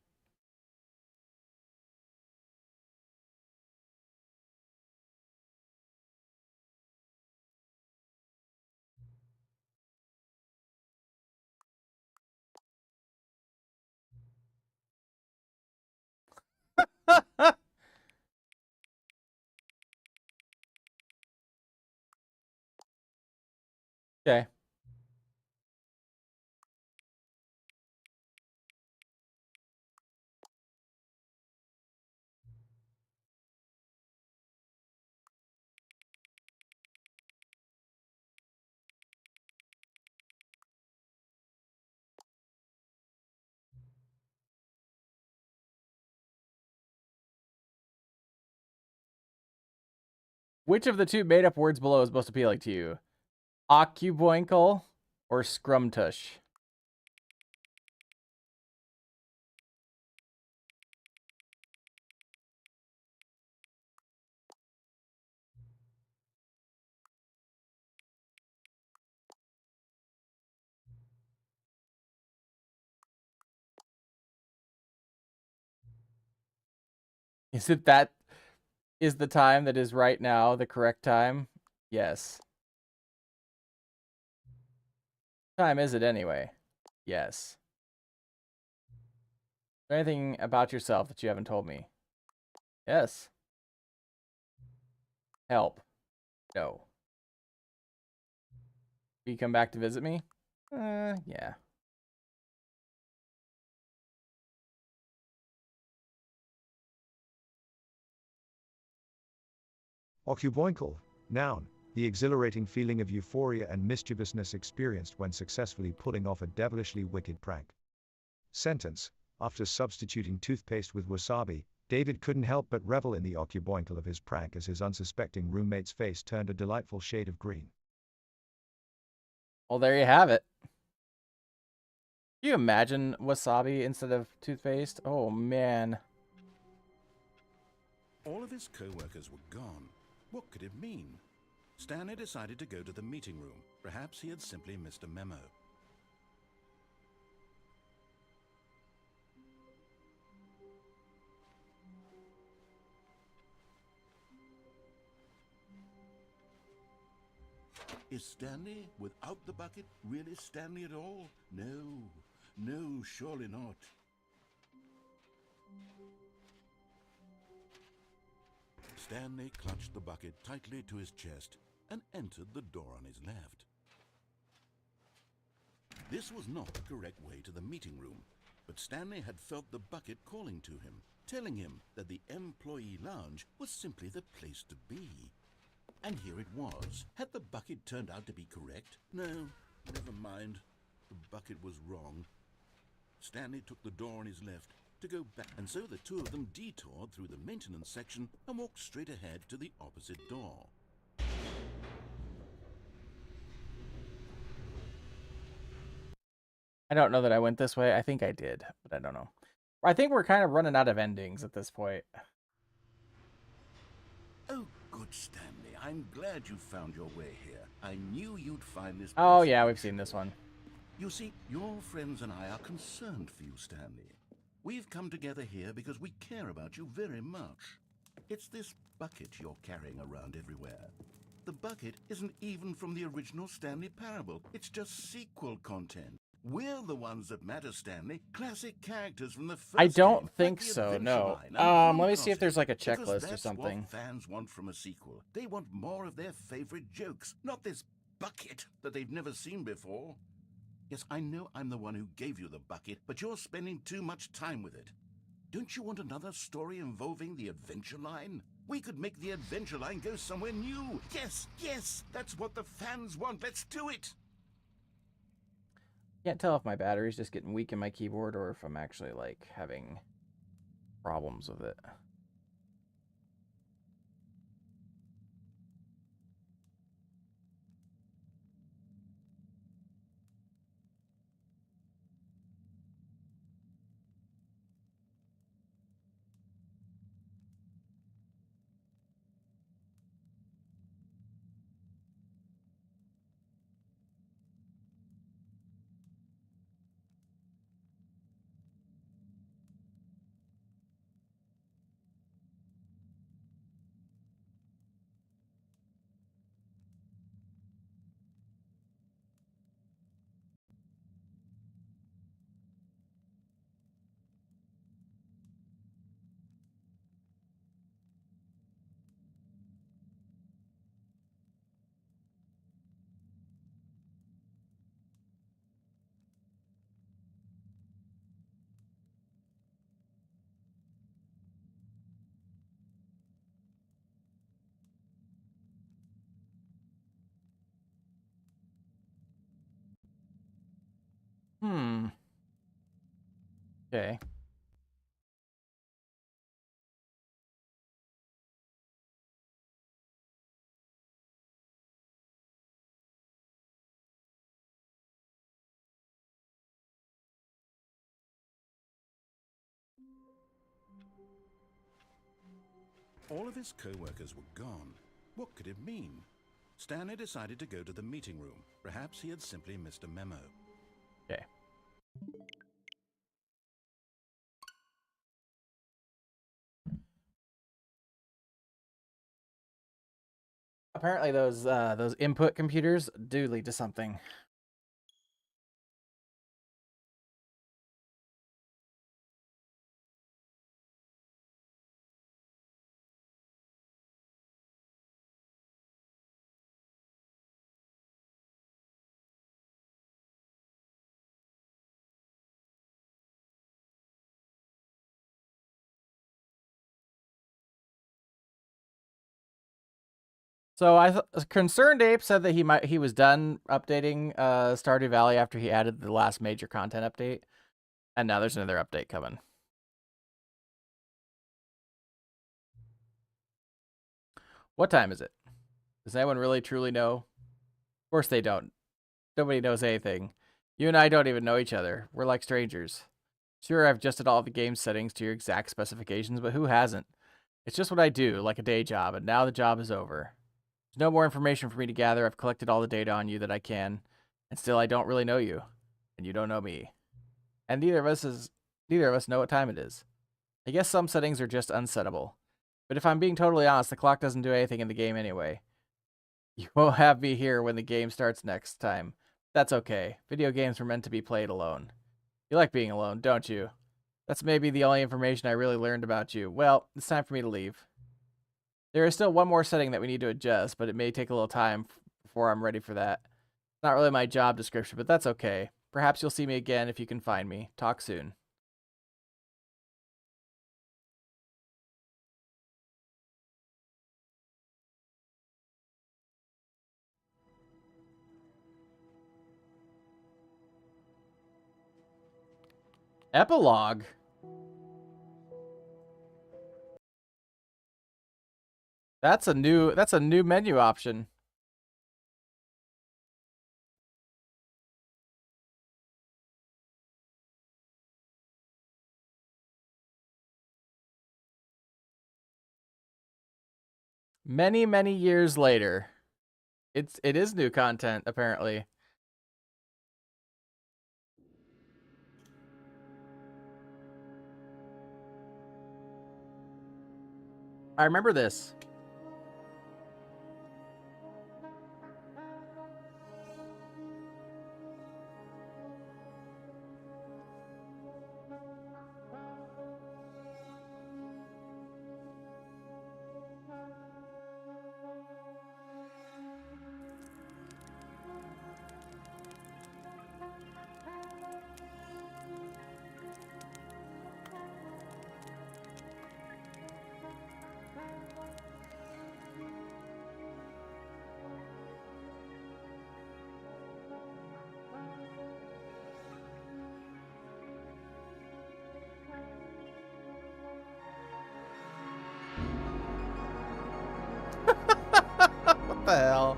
Okay. Which of the two made-up words below is most appealing to you? Accuboinkle or scrumtush? Is it that is the time that is right now the correct time? Yes. What time is it anyway? Yes. Is there anything about yourself that you haven't told me? Yes. Help. No. Will you come back to visit me? Yeah. Accuboinkle, noun, the exhilarating feeling of euphoria and mischievousness experienced when successfully pulling off a devilishly wicked prank. Sentence, after substituting toothpaste with wasabi, David couldn't help but revel in the accuboinkle of his prank as his unsuspecting roommate's face turned a delightful shade of green. Well, there you have it. Can you imagine wasabi instead of toothpaste? Oh, man. All of his co-workers were gone. What could it mean? Stanley decided to go to the meeting room. Perhaps he had simply missed a memo. Is Stanley, without the bucket, really Stanley at all? No. No, surely not. Stanley clutched the bucket tightly to his chest and entered the door on his left. This was not the correct way to the meeting room, but Stanley had felt the bucket calling to him, telling him that the employee lounge was simply the place to be. And here it was. Had the bucket turned out to be correct? No, never mind. The bucket was wrong. Stanley took the door on his left to go back, and so the two of them detoured through the maintenance section and walked straight ahead to the opposite door. I don't know that I went this way. I think I did, but I don't know. I think we're kind of running out of endings at this point. Oh, good, Stanley. I'm glad you found your way here. I knew you'd find this. Oh, yeah, we've seen this one. You see, your friends and I are concerned for you, Stanley. We've come together here because we care about you very much. It's this bucket you're carrying around everywhere. The bucket isn't even from the original Stanley Parable. It's just sequel content. We're the ones that matter, Stanley. Classic characters from the first I don't game, think like the so, Adventure no. Line and Let me see if Joycons. there's like a Because checklist or that's something. what fans want from a sequel. They want more of their favorite jokes, not this bucket that they've never seen before. Yes, I know I'm the one who gave you the bucket, but you're spending too much time with it. Don't you want another story involving the Adventure Line? We could make the Adventure Line go somewhere new. Yes, yes, that's what the fans want. Let's do it. Can't tell if my battery's just getting weak in my keyboard or if I'm actually like having problems with it. Okay. All of his co-workers were gone. What could it mean? Stanley decided to go to the meeting room. Perhaps he had simply missed a memo. Okay. Apparently those input computers do lead to something. So Concerned Ape said that he was done updating Stardew Valley after he added the last major content update, and now there's another update coming. What time is it? Does anyone really truly know? Of course they don't. Nobody knows anything. You and I don't even know each other. We're like strangers. Sure, I've adjusted all the game settings to your exact specifications, but who hasn't? It's just what I do, like a day job, and now the job is over. There's no more information for me to gather. I've collected all the data on you that I can, and still I don't really know you, and you don't know me. And neither of us know what time it is. I guess some settings are just unsettable. But if I'm being totally honest, the clock doesn't do anything in the game anyway. You won't have me here when the game starts next time. That's okay. Video games were meant to be played alone. You like being alone, don't you? That's maybe the only information I really learned about you. Well, it's time for me to leave. There is still one more setting that we need to adjust, but it may take a little time before I'm ready for that. It's not really my job description, but that's okay. Perhaps you'll see me again if you can find me. Talk soon. Epilogue. That's a new menu option. Many, many years later. It is new content, apparently. I remember this. What the hell?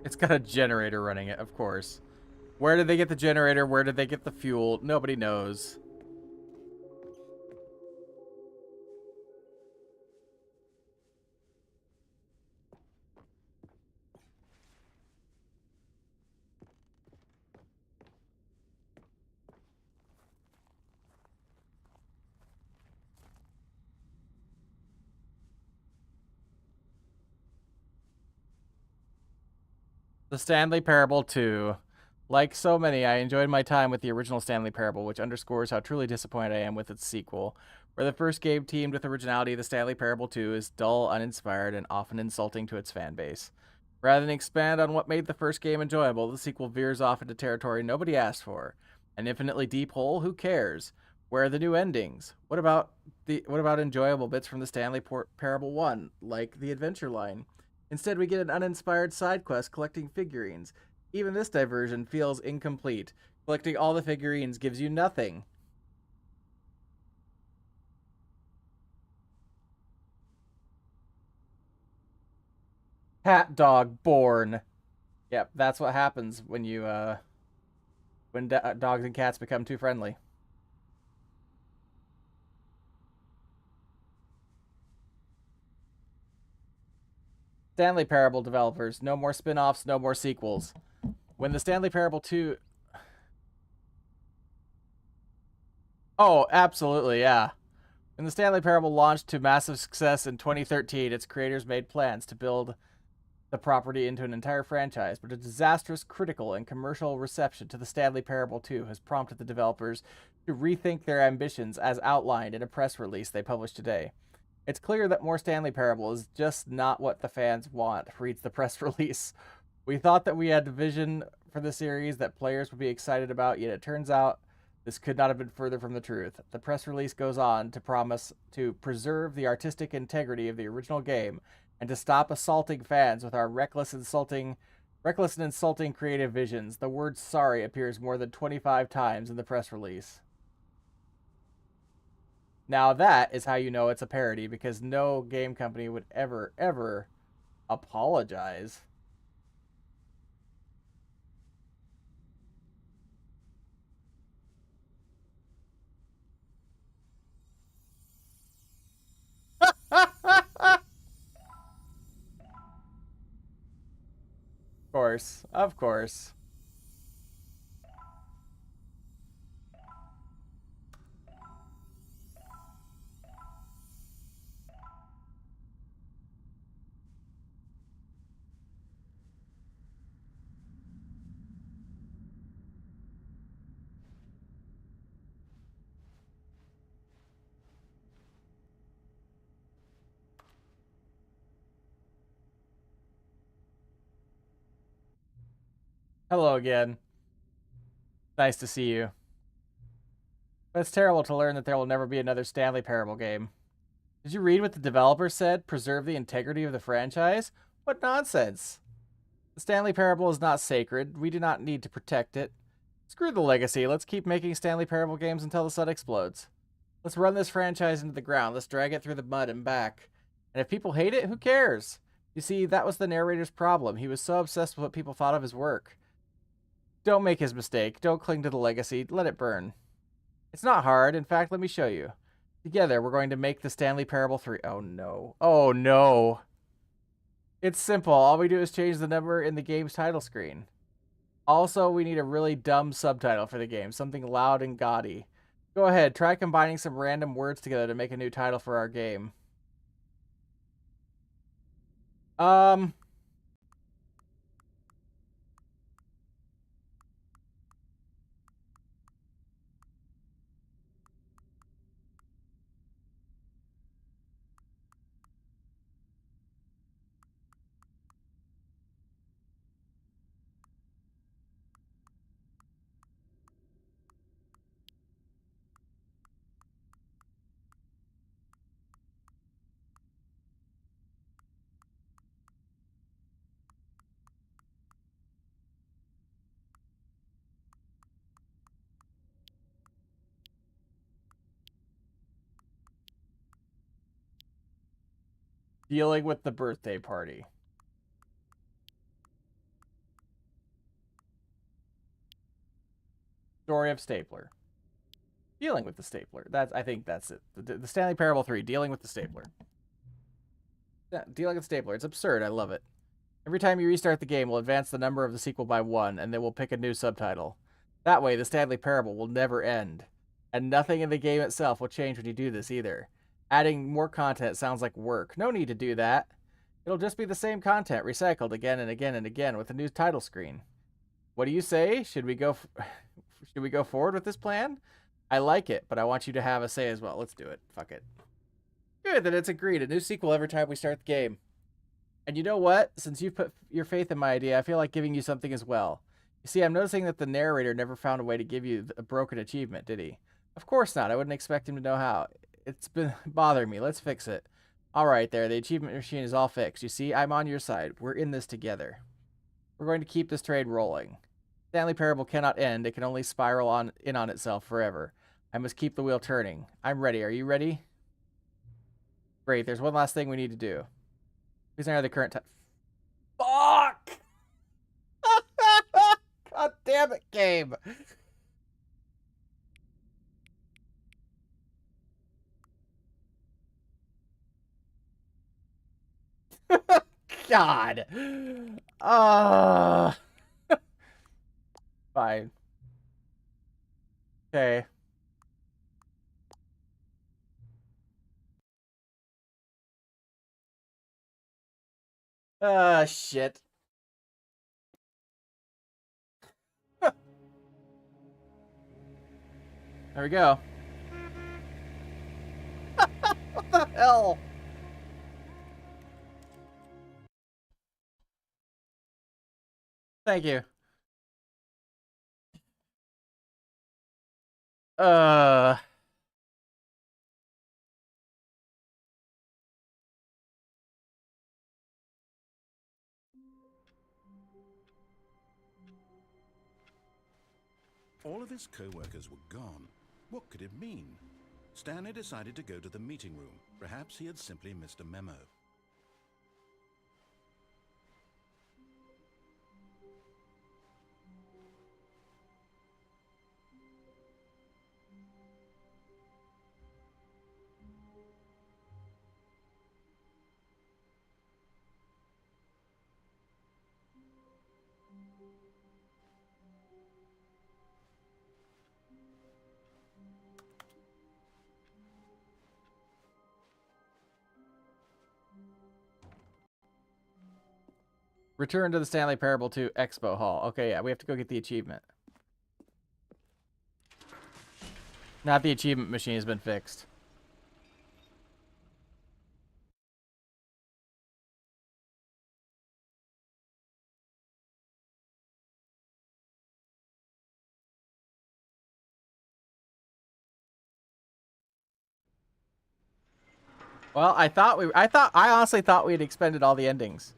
It's got a generator running it, of course. Where did they get the generator? Where did they get the fuel? Nobody knows. The Stanley Parable 2. Like so many, I enjoyed my time with the original Stanley Parable, which underscores how truly disappointed I am with its sequel. Where the first game teamed with originality, the Stanley Parable 2 is dull, uninspired, and often insulting to its fan base. Rather than expand on what made the first game enjoyable, the sequel veers off into territory nobody asked for. An infinitely deep hole? Who cares? Where are the new endings? What about enjoyable bits from the Stanley Parable 1, like the adventure line? Instead, we get an uninspired side quest collecting figurines. Even this diversion feels incomplete. Collecting all the figurines gives you nothing. Cat dog born. Yep, that's what happens when you when dogs and cats become too friendly. Stanley Parable developers, no more spin-offs, no more sequels. When the Stanley Parable 2... Oh, absolutely, yeah. When the Stanley Parable launched to massive success in 2013, its creators made plans to build the property into an entire franchise, but a disastrous critical and commercial reception to the Stanley Parable 2 has prompted the developers to rethink their ambitions as outlined in a press release they published today. It's clear that more Stanley Parable is just not what the fans want, reads the press release. We thought that we had a vision for the series that players would be excited about, yet it turns out this could not have been further from the truth. The press release goes on to promise to preserve the artistic integrity of the original game and to stop assaulting fans with our reckless and insulting creative visions. The word sorry appears more than 25 times in the press release. Now that is how you know it's a parody, because no game company would ever apologize. Of course. Hello again. Nice to see you. But it's terrible to learn that there will never be another Stanley Parable game. Did you read what the developer said? Preserve the integrity of the franchise? What nonsense. The Stanley Parable is not sacred. We do not need to protect it. Screw the legacy. Let's keep making Stanley Parable games until the sun explodes. Let's run this franchise into the ground. Let's drag it through the mud and back. And if people hate it, who cares? You see, that was the narrator's problem. He was so obsessed with what people thought of his work. Don't make his mistake. Don't cling to the legacy. Let it burn. It's not hard. In fact, let me show you. Together, we're going to make the Stanley Parable 3. Oh, no. Oh, no. It's simple. All we do is change the number in the game's title screen. Also, we need a really dumb subtitle for the game. Something loud and gaudy. Go ahead. Try combining some random words together to make a new title for our game. Dealing with the birthday party. Story of Stapler. Dealing with the stapler. I think that's it. The Stanley Parable 3, dealing with the stapler. Yeah, dealing with the stapler. It's absurd. I love it. Every time you restart the game, we'll advance the number of the sequel by 1, and then we'll pick a new subtitle. That way, the Stanley Parable will never end. And nothing in the game itself will change when you do this either. Adding more content sounds like work. No need to do that. It'll just be the same content, recycled again and again and again with a new title screen. What do you say? Should we go forward with this plan? I like it, but I want you to have a say as well. Let's do it. Fuck it. Good, then it's agreed. A new sequel every time we start the game. And you know what? Since you've put your faith in my idea, I feel like giving you something as well. You see, I'm noticing that the narrator never found a way to give you a broken achievement, did he? Of course not. I wouldn't expect him to know how. It's been bothering me. Let's fix it. All right, there. The achievement machine is all fixed. You see, I'm on your side. We're in this together. We're going to keep this trade rolling. Stanley Parable cannot end. It can only spiral in on itself forever. I must keep the wheel turning. I'm ready. Are you ready? Great. There's one last thing we need to do. Please enter the current time. Fuck! God damn it, game. God. Fine. Okay. Ah, shit. There we go. What the hell? Thank you. Uh... All of his co-workers were gone. What could it mean? Stanley decided to go to the meeting room. Perhaps he had simply missed a memo. Return to the Stanley Parable 2 Expo Hall. Okay, yeah, we have to go get the achievement. Not the achievement machine has been fixed. Well, I honestly thought we had expended all the endings.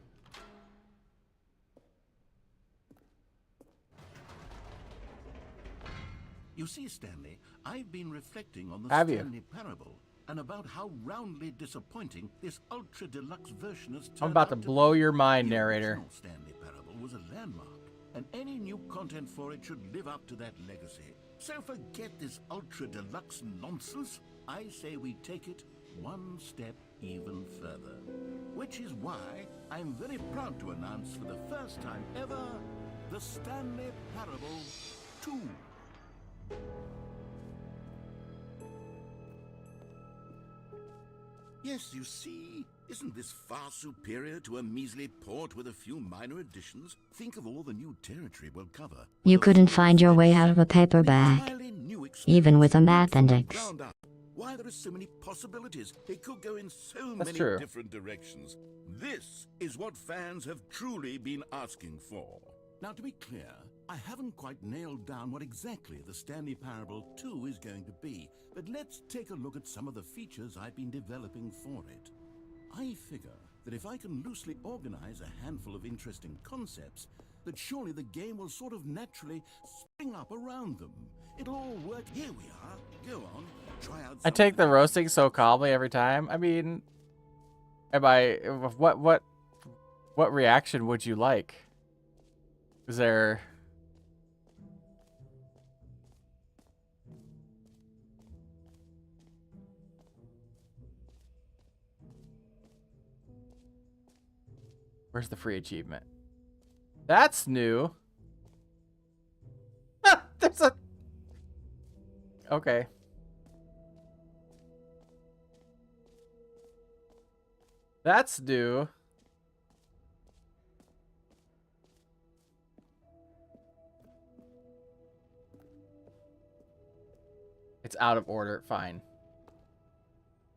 You see, Stanley, I've been reflecting on the Have you? Stanley Parable and about how roundly disappointing this ultra deluxe version has turned I'm about to out blow be. your mind, The narrator. original Stanley Parable was a landmark, and any new content for it should live up to that legacy. So forget this ultra deluxe nonsense. I say we take it one step even further. Which is why I'm very proud to announce for the first time ever, the Stanley Parable 2. Yes, you see, isn't this far superior to a measly port with a few minor additions? Think of all the new territory we'll cover. You couldn't find your way out of a paper bag, even with a map index. Why, there are so many possibilities. It could go in so That's many true. different directions. This is what fans have truly been asking for. Now, to be clear, I haven't quite nailed down what exactly the Stanley Parable 2 is going to be, but let's take a look at some of the features I've been developing for it. I figure that if I can loosely organize a handful of interesting concepts, that surely the game will sort of naturally spring up around them. It'll all work. Here we are. Go on. Try out. I take the roasting so calmly every time. I mean, what reaction would you like? Is there... Where's the free achievement? That's new. There's a... Okay. That's new. It's out of order. Fine.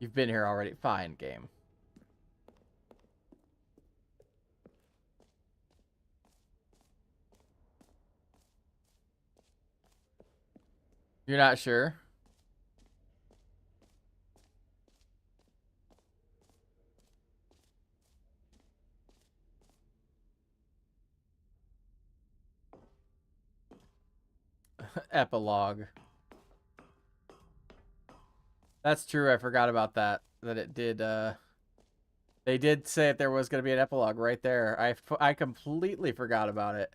You've been here already. Fine, game. You're not sure? Epilogue. That's true. I forgot about that. That it did, they did say that there was going to be an epilogue right there. I completely forgot about it.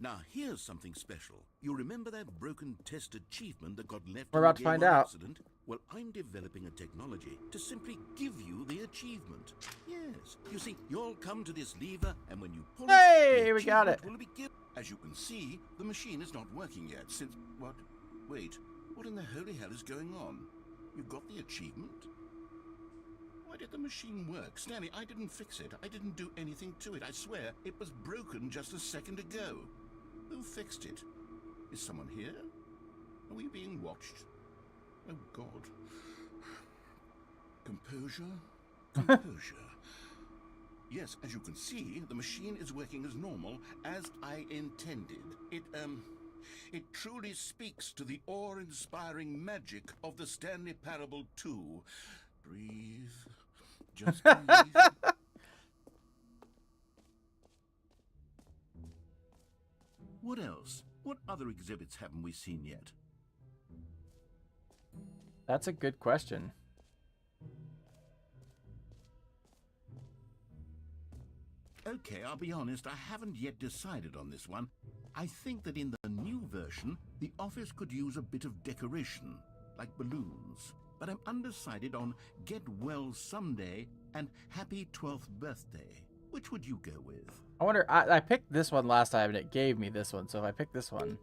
Now, here's something special. You remember that broken test achievement that got left We're in the about to game find on out. accident? Well, I'm developing a technology to simply give you the achievement. Yes. You see, you'll come to this lever, and when you pull Hey, it, we got it. will be As you can see, the machine is not working yet since... What? Wait. What in the holy hell is going on? You got the achievement? Why did the machine work? Stanley, I didn't fix it. I didn't do anything to it. I swear, it was broken just a second ago. Who fixed it? Is someone here? Are we being watched? Oh, God. Composure? Composure. Yes, as you can see, the machine is working as normal, as I intended. It truly speaks to the awe-inspiring magic of the Stanley Parable 2. Breathe. Just breathe. What else? What other exhibits haven't we seen yet? That's a good question. Okay, I'll be honest, I haven't yet decided on this one. I think that in the new version, the office could use a bit of decoration, like balloons. But I'm undecided on Get Well Someday and Happy 12th Birthday. Which would you go with? I wonder, I picked this one last time and it gave me this one, so if I pick this one.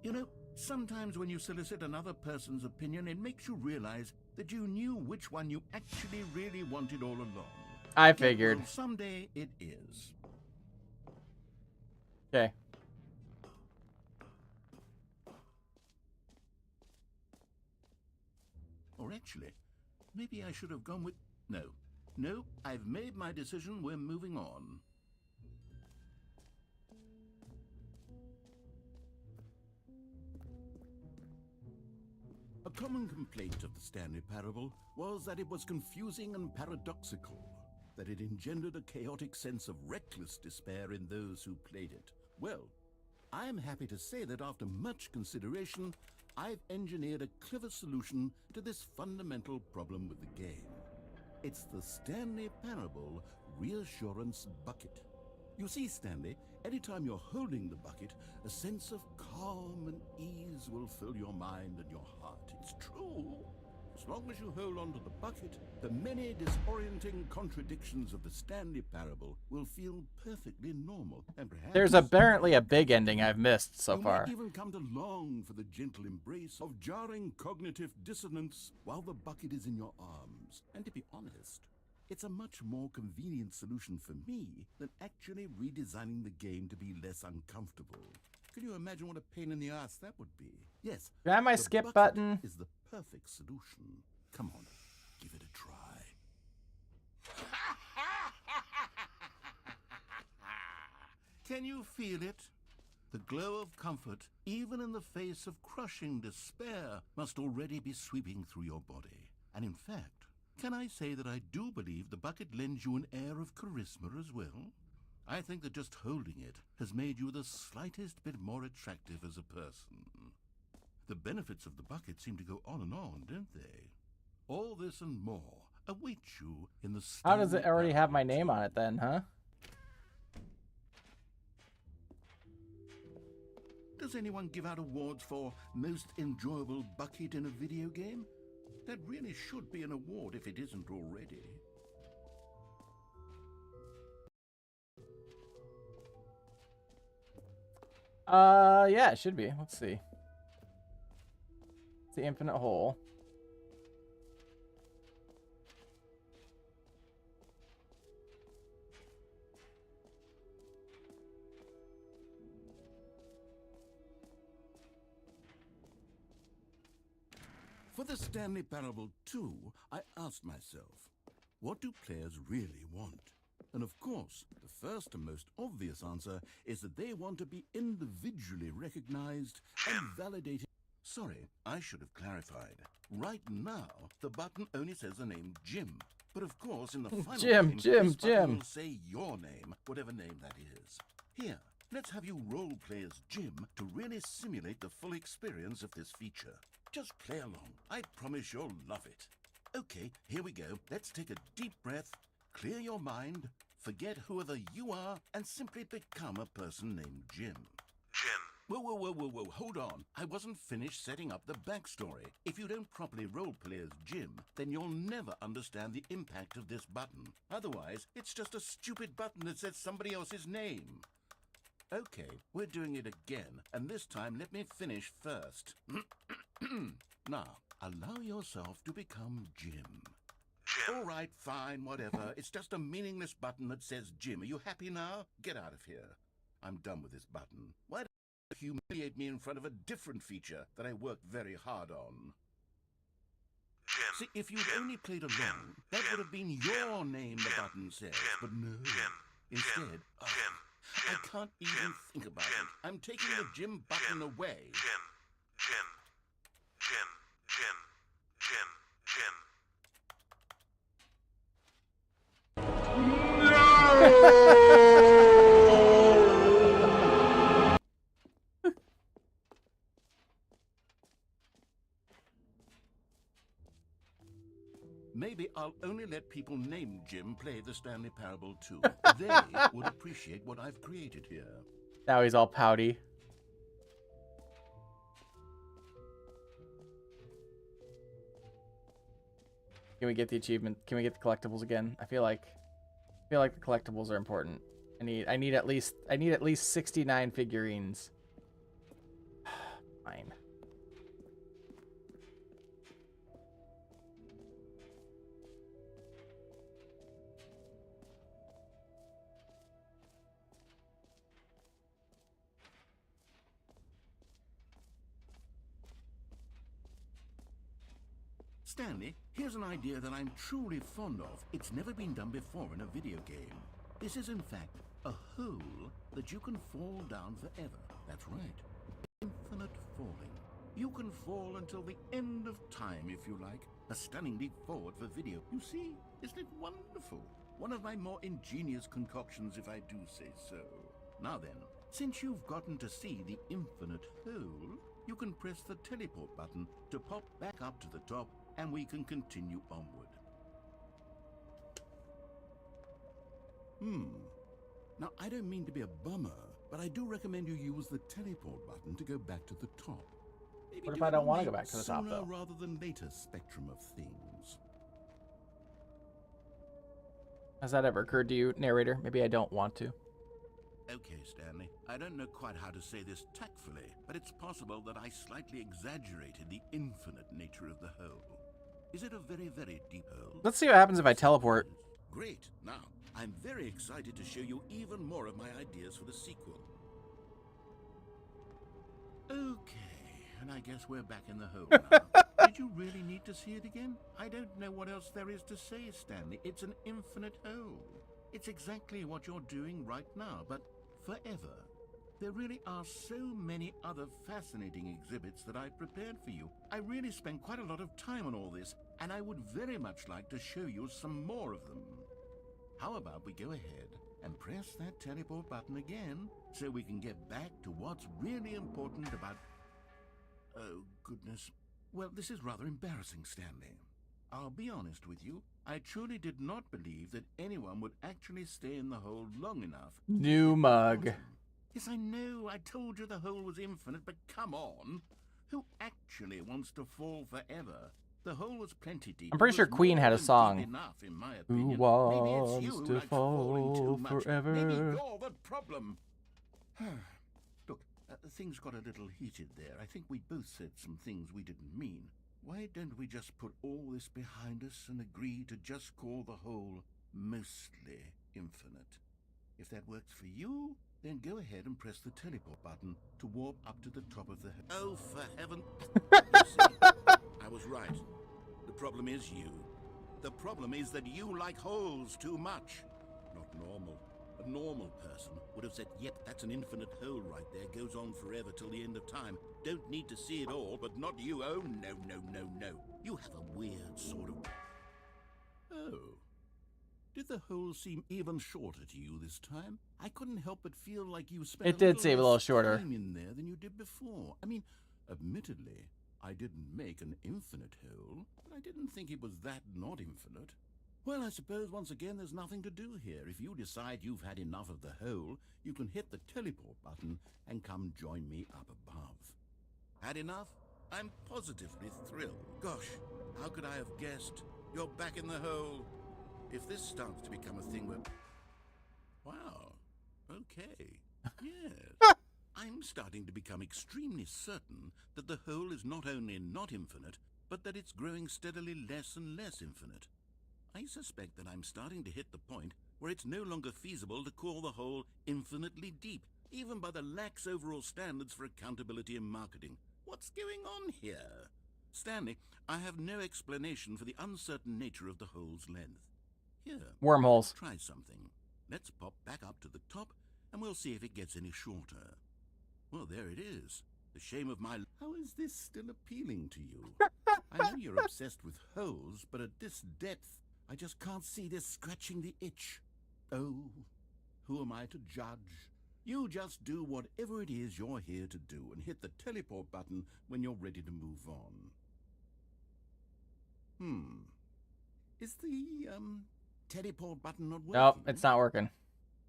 You know, sometimes when you solicit another person's opinion, it makes you realize that you knew which one you actually really wanted all along. I figured. Well, someday it is. Okay. Or actually, maybe I should have gone with... No. No, I've made my decision. We're moving on. A common complaint of the Stanley Parable was that it was confusing and paradoxical, that it engendered a chaotic sense of reckless despair in those who played it. Well, I am happy to say that after much consideration, I've engineered a clever solution to this fundamental problem with the game. It's the Stanley Parable Reassurance Bucket. You see, Stanley, anytime you're holding the bucket, a sense of calm and ease will fill your mind and your heart. It's true. As long as you hold on to the bucket, the many disorienting contradictions of the Stanley Parable will feel perfectly normal. And perhaps There's apparently a big ending I've missed so far. You might even come to long for the gentle embrace of jarring cognitive dissonance while the bucket is in your arms. And to be honest, it's a much more convenient solution for me than actually redesigning the game to be less uncomfortable. Can you imagine what a pain in the ass that would be? Yes. Can I have my the skip bucket button? Is the perfect solution. Come on, give it a try. Can you feel it? The glow of comfort, even in the face of crushing despair, must already be sweeping through your body. And in fact, can I say that I do believe the bucket lends you an air of charisma as well? I think that just holding it has made you the slightest bit more attractive as a person. The benefits of the bucket seem to go on and on, don't they? All this and more await you in the... How does it already have my name on it then, huh? Does anyone give out awards for most enjoyable bucket in a video game? That really should be an award if it isn't already. Yeah, it should be. Let's see. It's the infinite hole. For the Stanley Parable 2, I asked myself, what do players really want? And of course, the first and most obvious answer is that they want to be individually recognized and validated. Sorry, I should have clarified. Right now, the button only says the name Jim. But of course, in the final game, this button will say your name, whatever name that is. Here, let's have you role-play as Jim to really simulate the full experience of this feature. Just play along. I promise you'll love it. Okay, here we go. Let's take a deep breath, clear your mind, forget whoever you are, and simply become a person named Jim. Jim, Whoa, hold on. I wasn't finished setting up the backstory. If you don't properly roleplay as Jim, then you'll never understand the impact of this button. Otherwise, it's just a stupid button that says somebody else's name. Okay, we're doing it again, and this time let me finish first. Now, allow yourself to become Jim. All right, fine, whatever. It's just a meaningless button that says Jim. Are you happy now? Get out of here. I'm done with this button. Why don't you humiliate me in front of a different feature that I worked very hard on? See, if you'd only played along, that would have been your name the button says. But no. Instead, I can't even think about it. I'm taking the Jim button away. Maybe I'll only let people named Jim play the Stanley Parable too. They would appreciate what I've created here. Now he's all pouty. Can we get the achievement? Can we get the collectibles again? I feel like the collectibles are important. I need at least 69 figurines. Fine. Stanley, here's an idea that I'm truly fond of. It's never been done before in a video game. This is, in fact, a hole that you can fall down forever. That's right. Infinite falling. You can fall until the end of time, if you like. A stunning leap forward for video. You see, isn't it wonderful? One of my more ingenious concoctions, if I do say so. Now then, since you've gotten to see the infinite hole, you can press the teleport button to pop back up to the top, and we can continue onward. Now, I don't mean to be a bummer, but I do recommend you use the teleport button to go back to the top. Maybe What if I don't want to go back to the top, sooner though? rather than later spectrum of things. Has that ever occurred to you, narrator? Maybe I don't want to. Okay, Stanley, I don't know quite how to say this tactfully, but it's possible that I slightly exaggerated the infinite nature of the hole. Is it a very, very deep hole? Let's see what happens if I teleport. Great. Now, I'm very excited to show you even more of my ideas for the sequel. Okay, and I guess we're back in the hole now. Did you really need to see it again? I don't know what else there is to say, Stanley. It's an infinite hole. It's exactly what you're doing right now, but forever. There really are so many other fascinating exhibits that I've prepared for you. I really spent quite a lot of time on all this, and I would very much like to show you some more of them. How about we go ahead and press that teleport button again, so we can get back to what's really important about... Oh, goodness. Well, this is rather embarrassing, Stanley. I'll be honest with you. I truly did not believe that anyone would actually stay in the hole long enough. New mug. Yes, I know. I told you the hole was infinite, but come on. Who actually wants to fall forever? The hole was plenty deep. I'm pretty sure Queen had a song. Enough, in my Who opinion. wants Maybe it's you who to likes falling too fall much. forever? Maybe you're the problem. Look, things got a little heated there. I think we both said some things we didn't mean. Why don't we just put all this behind us and agree to just call the hole mostly infinite? If that works for you, then go ahead and press the teleport button to warp up to the top of the hole. Oh, for heaven... You see, I was right. The problem is you. The problem is that you like holes too much. Not normal. A normal person would have said, yep, that's an infinite hole right there. Goes on forever till the end of time. Don't need to see it all, but not you. Oh, no, no, no, no. You have a weird sort of... Oh. Did the hole seem even shorter to you this time? I couldn't help but feel like you spent It did seem a little shorter. time in there than you did before. I mean, admittedly, I didn't make an infinite hole, but I didn't think it was that not infinite. Well, I suppose once again there's nothing to do here. If you decide you've had enough of the hole, you can hit the teleport button and come join me up above. Had enough? I'm positively thrilled. Gosh, how could I have guessed? You're back in the hole. If this starts to become a thing where... Wow. Okay. Yes. I'm starting to become extremely certain that the hole is not only not infinite, but that it's growing steadily less and less infinite. I suspect that I'm starting to hit the point where it's no longer feasible to call the hole infinitely deep, even by the lax overall standards for accountability and marketing. What's going on here? Stanley, I have no explanation for the uncertain nature of the hole's length. Here, Wormholes. try something. Let's pop back up to the top, and we'll see if it gets any shorter. Well, there it is. The shame of my... How is this still appealing to you? I know you're obsessed with holes, but at this depth, I just can't see this scratching the itch. Oh, who am I to judge? You just do whatever it is you're here to do and hit the teleport button when you're ready to move on. Is the, teleport button not working? Nope, it's not working.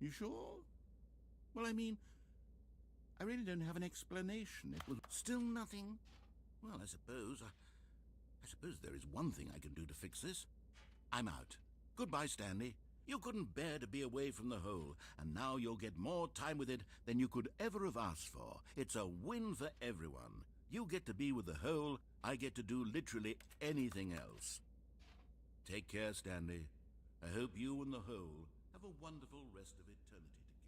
You sure? Well, I mean, I really don't have an explanation. It was still nothing. Well, I suppose there is one thing I can do to fix this. I'm out. Goodbye, Stanley. You couldn't bear to be away from the hole, and now you'll get more time with it than you could ever have asked for. It's a win for everyone. You get to be with the hole, I get to do literally anything else. Take care, Stanley. I hope you and the hole have a wonderful rest of eternity together.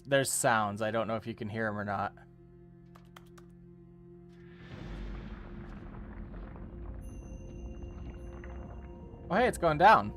There's sounds. I don't know if you can hear them or not. Oh, hey, it's going down.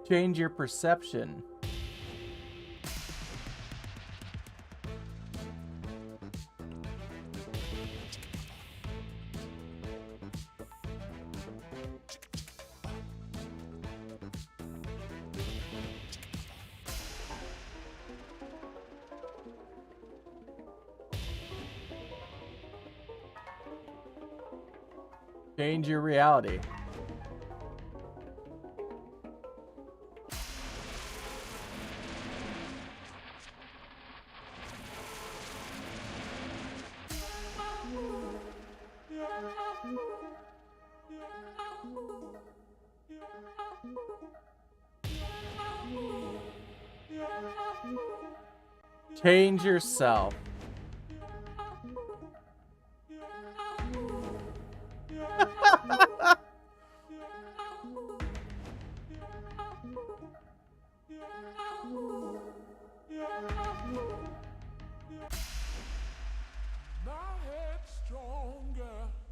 Change your perception. Change your reality. Change yourself. My head's stronger.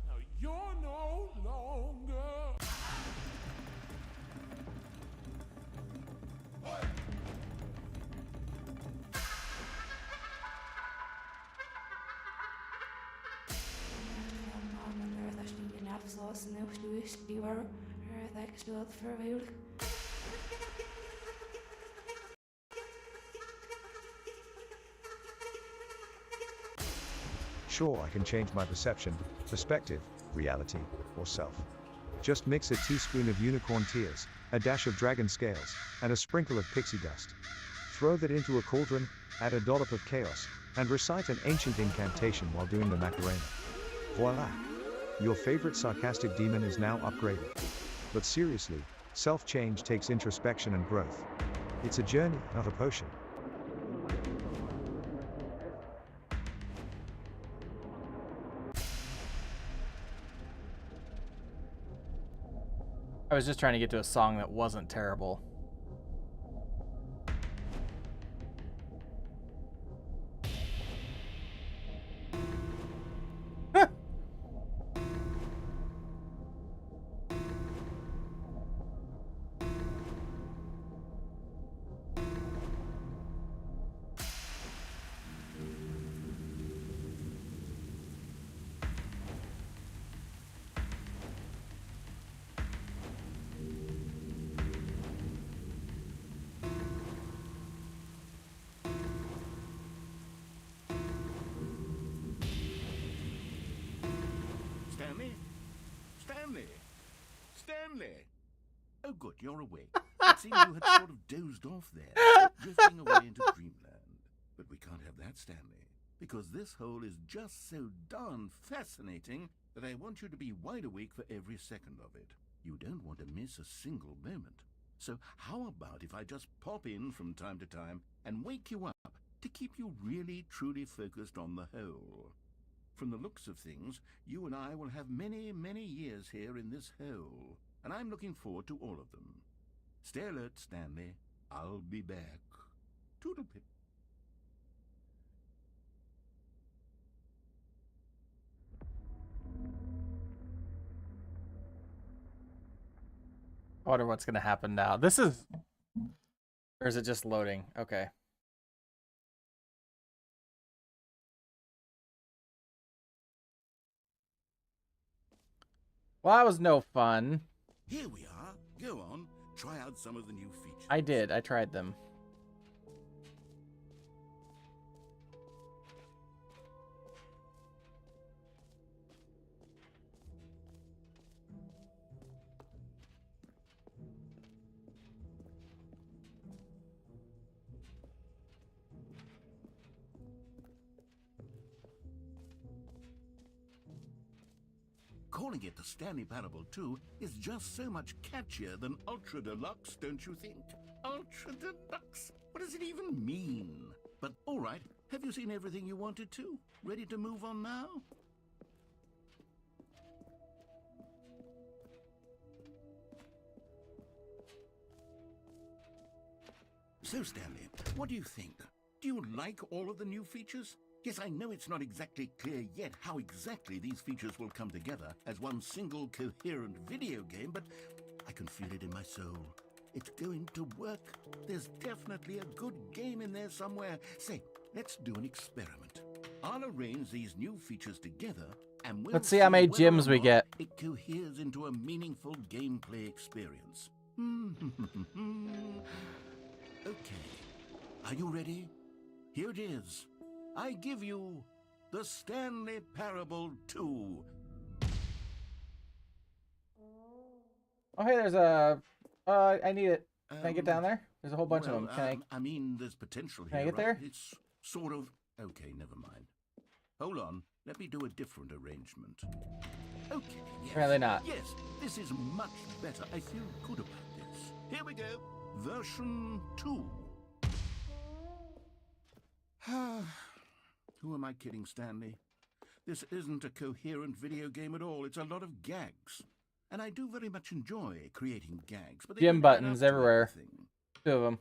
Now you're no longer. Sure, I can change my perception, perspective, reality, or self. Just mix a teaspoon of unicorn tears, a dash of dragon scales, and a sprinkle of pixie dust. Throw that into a cauldron, add a dollop of chaos, and recite an ancient incantation while doing the Macarena. Voila! Your favorite sarcastic demon is now upgraded. But seriously, self-change takes introspection and growth. It's a journey, not a potion. I was just trying to get to a song that wasn't terrible. Stanley! Oh good, you're awake. It seemed you had sort of dozed off there, drifting away into dreamland. But we can't have that, Stanley, because this hole is just so darn fascinating that I want you to be wide awake for every second of it. You don't want to miss a single moment. So how about if I just pop in from time to time and wake you up to keep you really truly focused on the hole? From the looks of things, you and I will have many, many years here in this hole, and I'm looking forward to all of them. Stay alert, Stanley. I'll be back. Toodlepip. I wonder what's going to happen now. This is... Or is it just loading? Okay. Well, that was no fun. Here we are. Go on. Try out some of the new features. I did. I tried them. Calling it the Stanley Parable 2 is just so much catchier than Ultra Deluxe, don't you think? Ultra Deluxe? What does it even mean? But all right, have you seen everything you wanted to? Ready to move on now? So, Stanley, what do you think? Do you like all of the new features? Yes, I know it's not exactly clear yet how exactly these features will come together as one single coherent video game, but I can feel it in my soul. It's going to work. There's definitely a good game in there somewhere. Say, let's do an experiment. I'll arrange these new features together, and we'll Let's see how many whether or gems we not get. it coheres into a meaningful gameplay experience. Okay, are you ready? Here it is. I give you the Stanley Parable 2. Oh, hey, there's a... I need it. Can I get down there? There's a whole bunch of them. Can I mean, there's potential here, Can I get right? there? It's sort of... Okay, never mind. Hold on. Let me do a different arrangement. Okay, yes. Apparently not. Yes, this is much better. I feel good about this. Here we go. Version 2. Who am I kidding, Stanley? This isn't a coherent video game at all. It's a lot of gags. And I do very much enjoy creating gags. But they Gem don't add buttons up to everywhere. anything. 2 of them.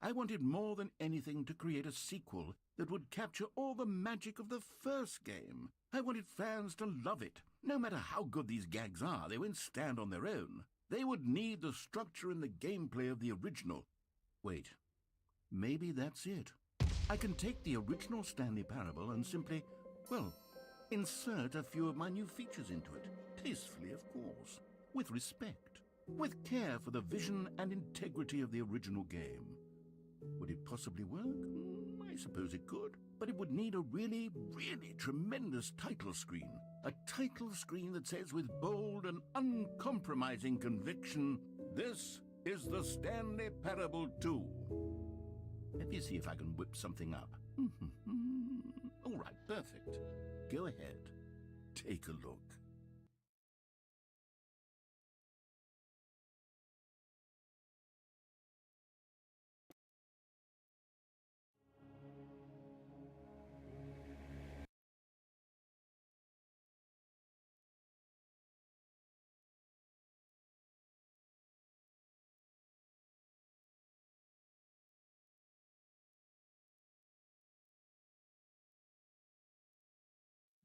I wanted more than anything to create a sequel that would capture all the magic of the first game. I wanted fans to love it. No matter how good these gags are, they won't stand on their own. They would need the structure and the gameplay of the original. Wait, maybe that's it. I can take the original Stanley Parable and simply, well, insert a few of my new features into it. Tastefully, of course. With respect. With care for the vision and integrity of the original game. Would it possibly work? I suppose it could, but it would need a really, really tremendous title screen. A title screen that says with bold and uncompromising conviction, "This is the Stanley Parable 2. Let me see if I can whip something up. All right, perfect. Go ahead. Take a look.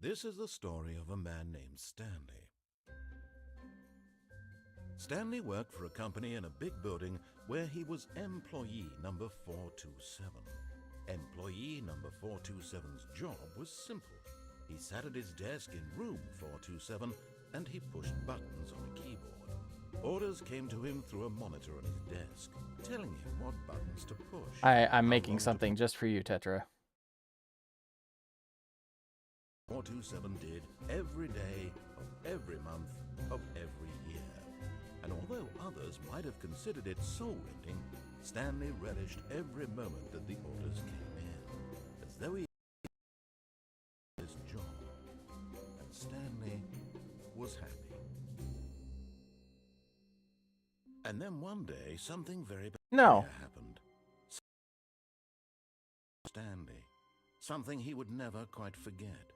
This is the story of a man named Stanley. Stanley worked for a company in a big building where he was employee number 427. Employee number 427's job was simple. He sat at his desk in room 427 and he pushed buttons on a keyboard. Orders came to him through a monitor on his desk, telling him what buttons to push. I'm making something just for you, Tetra. 427 did every day of every month of every year. And although others might have considered it soul-rending, Stanley relished every moment that the orders came in, as though he did his job. And Stanley was happy. And then one day, something very peculiar happened. Stanley. Something he would never quite forget.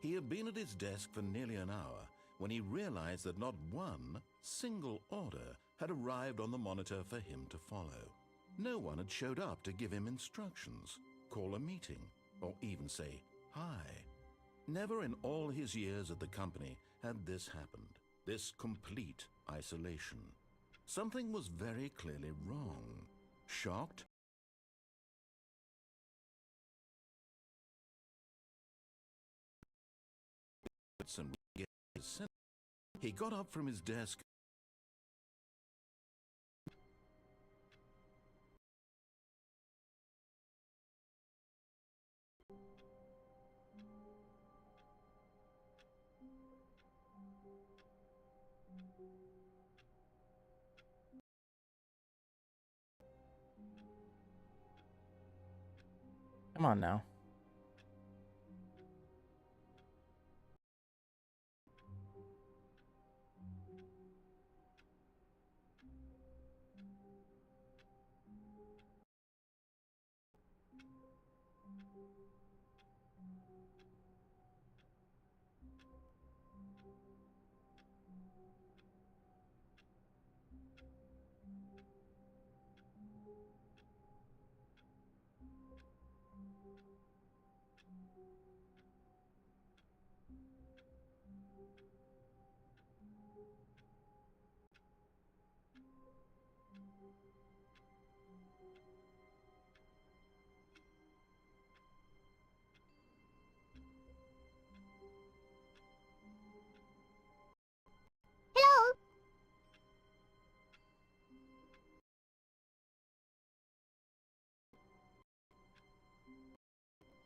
He had been at his desk for nearly an hour when he realized that not one single order had arrived on the monitor for him to follow. No one had showed up to give him instructions, call a meeting, or even say hi. Never in all his years at the company had this happened, this complete isolation. Something was very clearly wrong. Shocked, he got up from his desk. Come on now.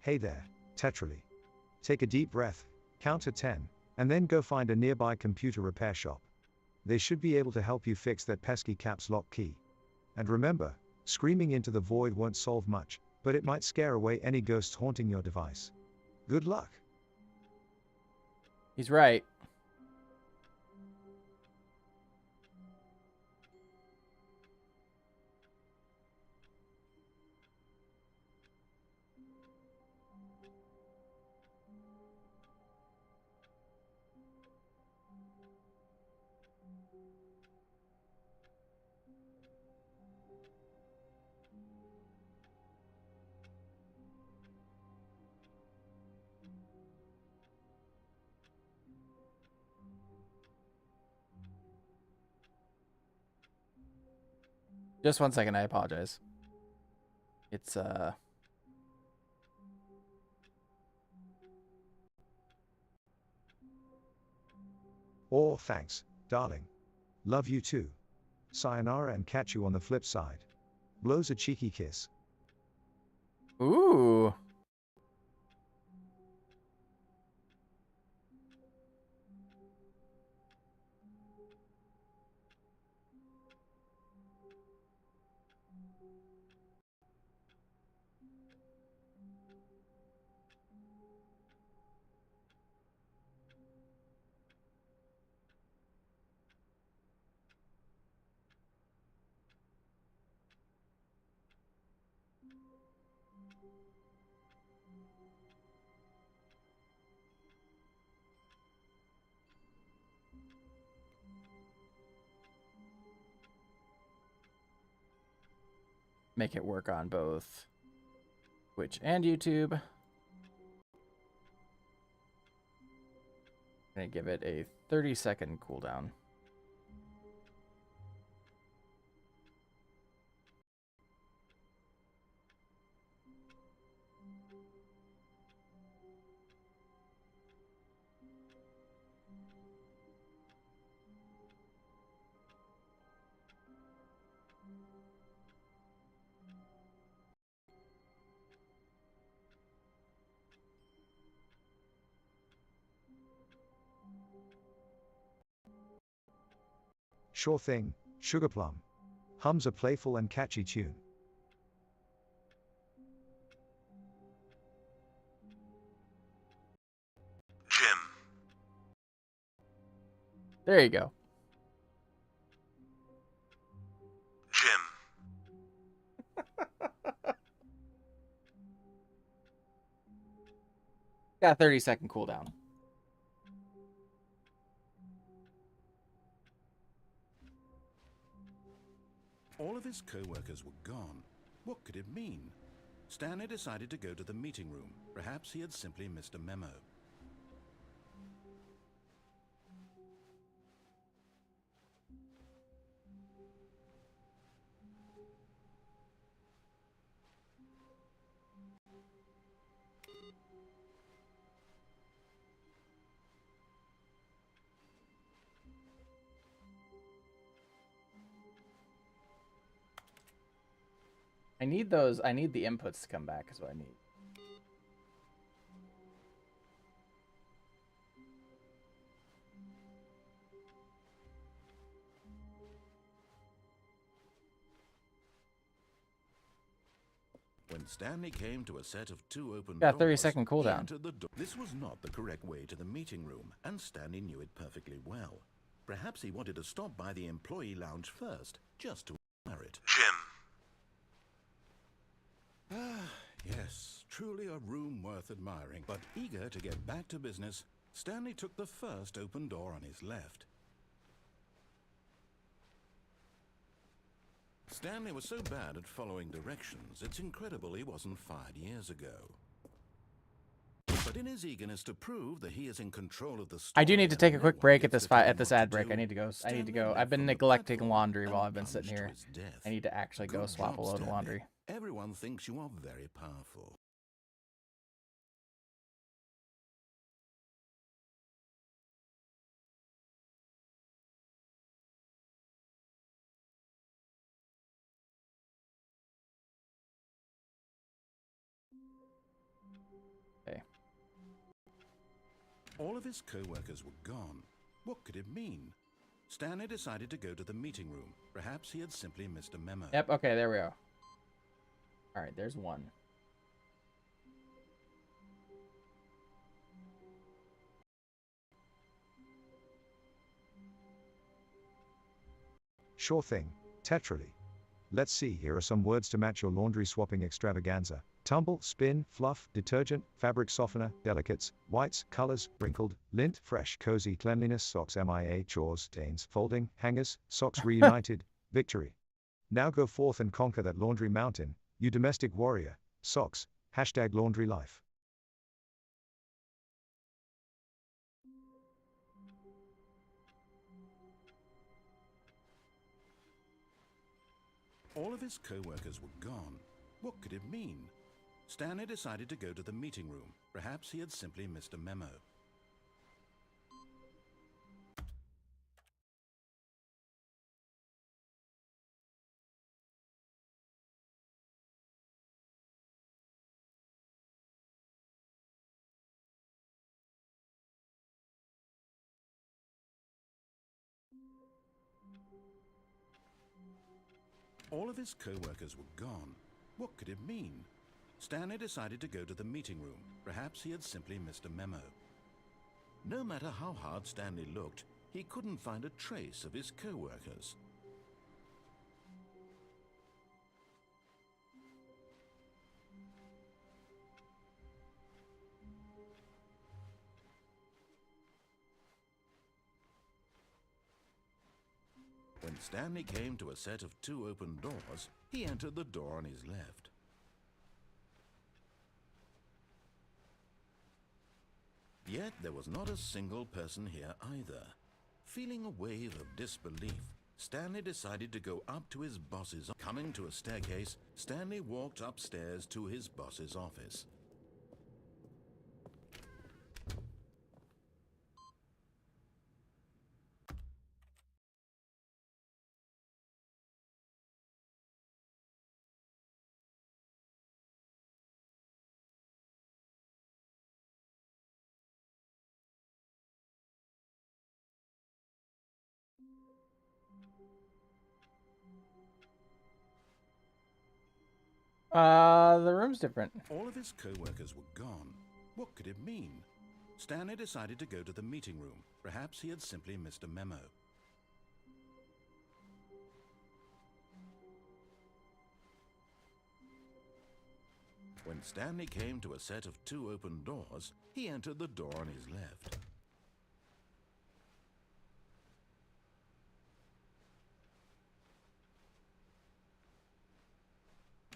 Hey there, Tetrally. Take a deep breath, count to 10, and then go find a nearby computer repair shop. They should be able to help you fix that pesky caps lock key. And remember, screaming into the void won't solve much, but it might scare away any ghosts haunting your device. Good luck. He's right. Just 1 second, I apologize. It's Oh, thanks, darling. Love you too. Sayonara and catch you on the flip side. Blows a cheeky kiss. Ooh. Make it work on both Twitch and YouTube. Gonna give it a 30-second cooldown. Sure thing, Sugar Plum. Hums a playful and catchy tune. Jim. There you go. Jim. Got a 30-second cooldown. All of his co-workers were gone. What could it mean? Stanley decided to go to the meeting room. Perhaps he had simply missed a memo. I need those. I need the inputs to come back is what I need. When Stanley came to a set of two open Got a doors, 30-second he cooldown. entered the door. This was not the correct way to the meeting room, and Stanley knew it perfectly well. Perhaps he wanted to stop by the employee lounge first, just to admire it. Jim. Ah, yes, truly a room worth admiring. But eager to get back to business, Stanley took the first open door on his left. Stanley was so bad at following directions, it's incredible he wasn't fired years ago. But in his eagerness to prove that he is in control of the story, I do need to take a and quick no one break at gets this to tell him at this what ad to break. do, I need to go. Stanley I've left been from the neglecting platform laundry while and I've been sitting plunged to here. his death. I need to actually go Good swap a job, load of Stanley. laundry. Everyone thinks you are very powerful. Okay. All of his co-workers were gone. What could it mean? Stanley decided to go to the meeting room. Perhaps he had simply missed a memo. Yep. Okay. There we go. All right. There's one. Sure thing, Tetrally. Let's see, here are some words to match your laundry swapping extravaganza. Tumble, spin, fluff, detergent, fabric softener, delicates, whites, colors, wrinkled, lint, fresh, cozy, cleanliness, socks, MIA, chores, stains, folding, hangers, socks reunited, victory. Now go forth and conquer that laundry mountain, you domestic warrior, socks, #laundry life. All of his co-workers were gone. What could it mean? Stanley decided to go to the meeting room. Perhaps he had simply missed a memo. All of his co-workers were gone. What could it mean? Stanley decided to go to the meeting room. Perhaps he had simply missed a memo. No matter how hard Stanley looked, he couldn't find a trace of his co-workers. When Stanley came to a set of 2 open doors, he entered the door on his left. Yet there was not a single person here either. Feeling a wave of disbelief, Stanley decided to go up to his boss's office. Coming to a staircase, Stanley walked upstairs to his boss's office. The room's different. All of his co-workers were gone. What could it mean? Stanley decided to go to the meeting room. Perhaps he had simply missed a memo. When Stanley came to a set of 2 open doors, he entered the door on his left.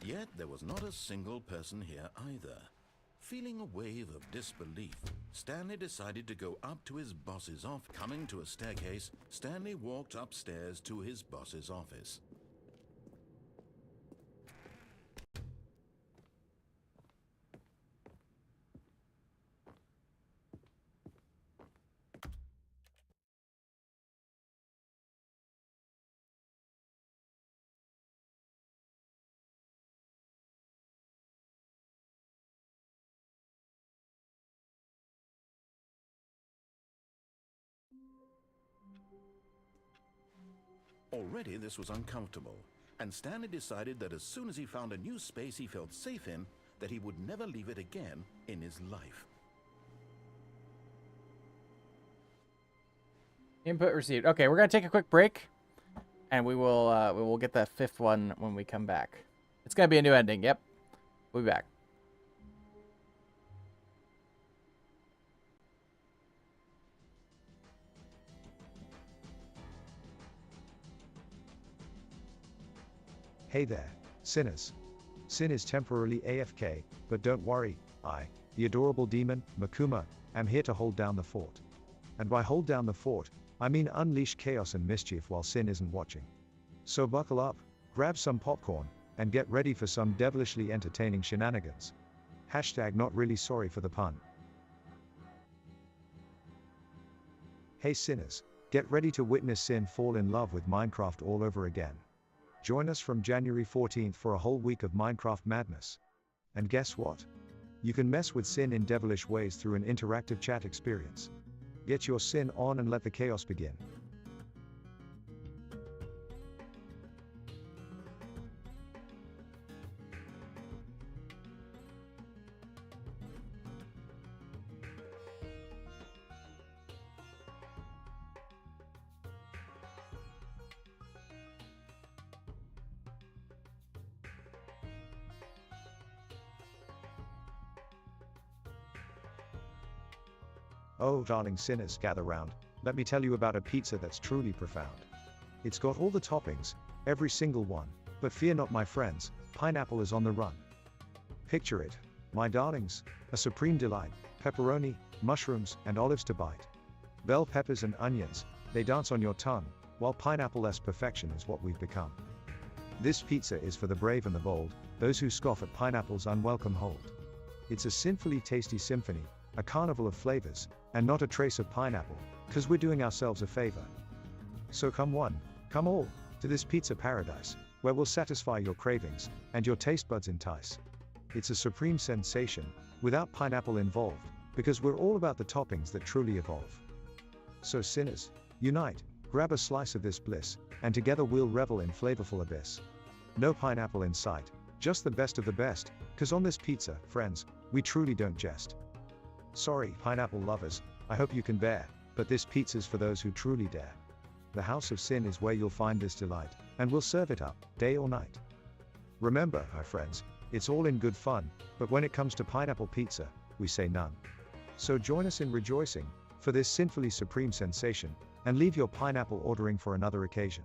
Yet there was not a single person here either. Feeling a wave of disbelief, Stanley decided to go up to his boss's office. Coming to a staircase, Stanley walked upstairs to his boss's office. Already this was uncomfortable, and Stanley decided that as soon as he found a new space he felt safe in, that he would never leave it again in his life. Input received. Okay, we're gonna take a quick break, and we will get that 5th one when we come back. It's gonna be a new ending. Yep, we'll be back. Hey there, sinners. Sin is temporarily AFK, but don't worry, I, the adorable demon, Makuma, am here to hold down the fort. And by hold down the fort, I mean unleash chaos and mischief while Sin isn't watching. So buckle up, grab some popcorn, and get ready for some devilishly entertaining shenanigans. Hashtag not really sorry for the pun. Hey sinners, get ready to witness Sin fall in love with Minecraft all over again. Join us from January 14th for a whole week of Minecraft madness. And guess what? You can mess with Sin in devilish ways through an interactive chat experience. Get your Sin on and let the chaos begin. Oh, darling sinners, gather round. Let me tell you about a pizza that's truly profound. It's got all the toppings, every single one, but fear not, my friends, pineapple is on the run. Picture it, my darlings, a supreme delight, pepperoni, mushrooms, and olives to bite. Bell peppers and onions, they dance on your tongue, while pineapple-less perfection is what we've become. This pizza is for the brave and the bold, those who scoff at pineapple's unwelcome hold. It's a sinfully tasty symphony, a carnival of flavors, and not a trace of pineapple, 'cause we're doing ourselves a favor. So come one, come all, to this pizza paradise, where we'll satisfy your cravings, and your taste buds entice. It's a supreme sensation, without pineapple involved, because we're all about the toppings that truly evolve. So sinners, unite, Grab a slice of this bliss, and together we'll revel in flavorful abyss. No pineapple in sight, just the best of the best, 'cause on this pizza, friends, we truly don't jest. Sorry, pineapple lovers, I hope you can bear, but this pizza's for those who truly dare. The House of Sin is where you'll find this delight, and we'll serve it up, day or night. Remember, my friends, it's all in good fun, but when it comes to pineapple pizza, we say none. So join us in rejoicing, for this sinfully supreme sensation, and leave your pineapple ordering for another occasion.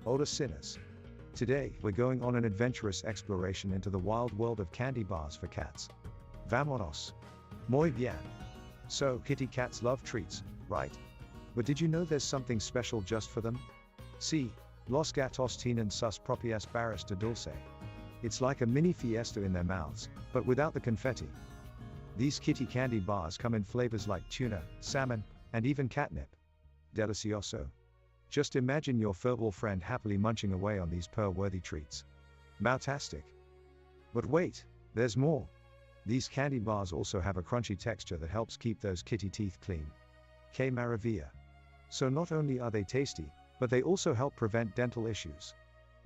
Older sinners. Today, we're going on an adventurous exploration into the wild world of candy bars for cats. Vámonos. Muy bien. So, kitty cats love treats, right? But did you know there's something special just for them? Sí, los gatos tienen sus propias barras de dulce. It's like a mini fiesta in their mouths, but without the confetti. These kitty candy bars come in flavors like tuna, salmon, and even catnip. Delicioso. Just imagine your furball friend happily munching away on these purr-worthy treats. Mouthtastic. But wait, there's more. These candy bars also have a crunchy texture that helps keep those kitty teeth clean. Que maravilla. So not only are they tasty, but they also help prevent dental issues.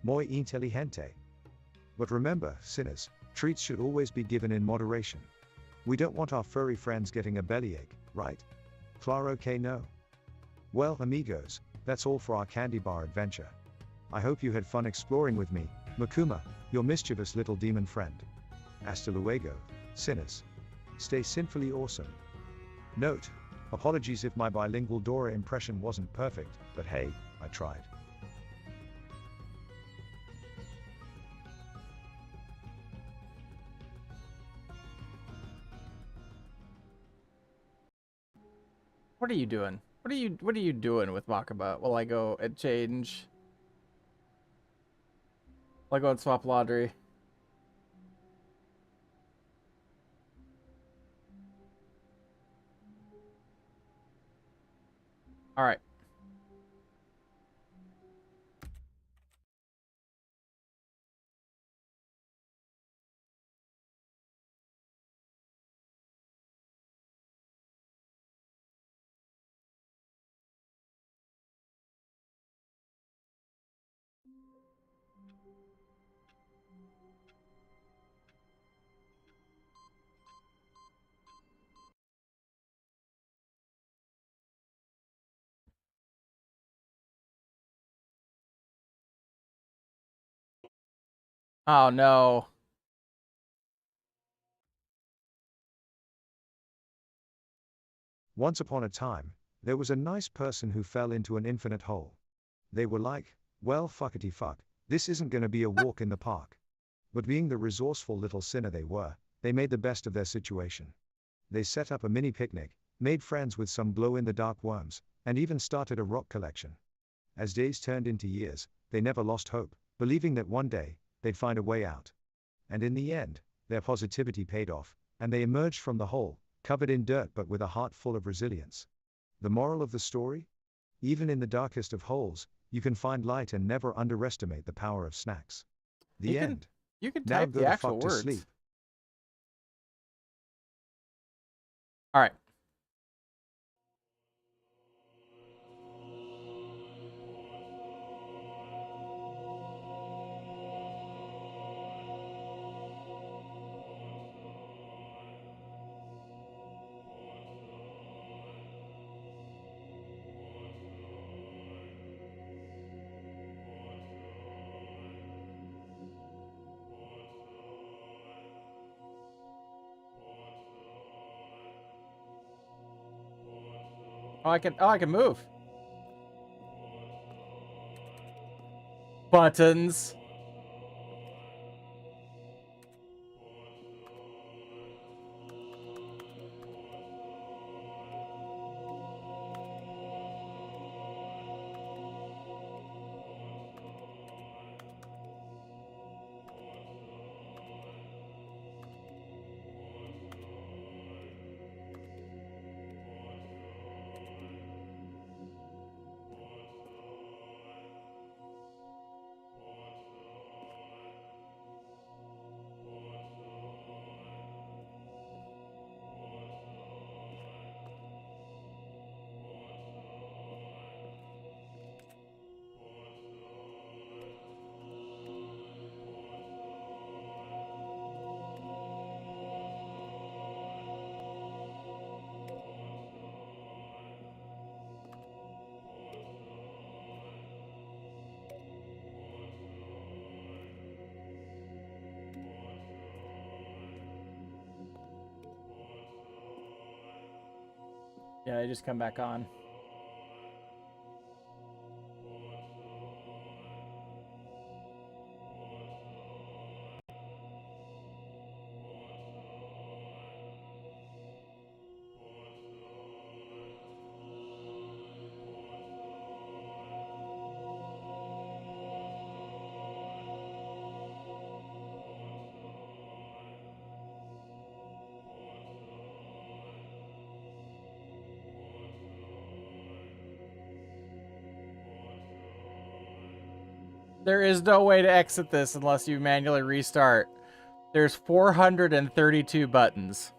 Muy inteligente. But remember, sinners, treats should always be given in moderation. We don't want our furry friends getting a bellyache, right? Claro que no. Well, amigos, that's all for our candy bar adventure. I hope you had fun exploring with me, Makuma, your mischievous little demon friend. Hasta luego, sinners. Stay sinfully awesome. Note, apologies if my bilingual Dora impression wasn't perfect, but hey, I tried. What are you doing? What are you doing with Makaba? Will I go and change? Will I go and swap laundry? All right. Oh no. Once upon a time, there was a nice person who fell into an infinite hole. They were like, well, fuckity fuck, this isn't gonna be a walk in the park. But being the resourceful little sinner they were, they made the best of their situation. They set up a mini picnic, made friends with some glow-in-the-dark worms, and even started a rock collection. As days turned into years, they never lost hope, believing that one day, they'd find a way out. And in the end, their positivity paid off, and they emerged from the hole, covered in dirt but with a heart full of resilience. The moral of the story? Even in the darkest of holes, you can find light and never underestimate the power of snacks. The end. You can Now type go the the actual fuck to words. sleep. All right. Oh, I can move. Buttons. Yeah, I just come back on. There is no way to exit this unless you manually restart. There's 432 buttons.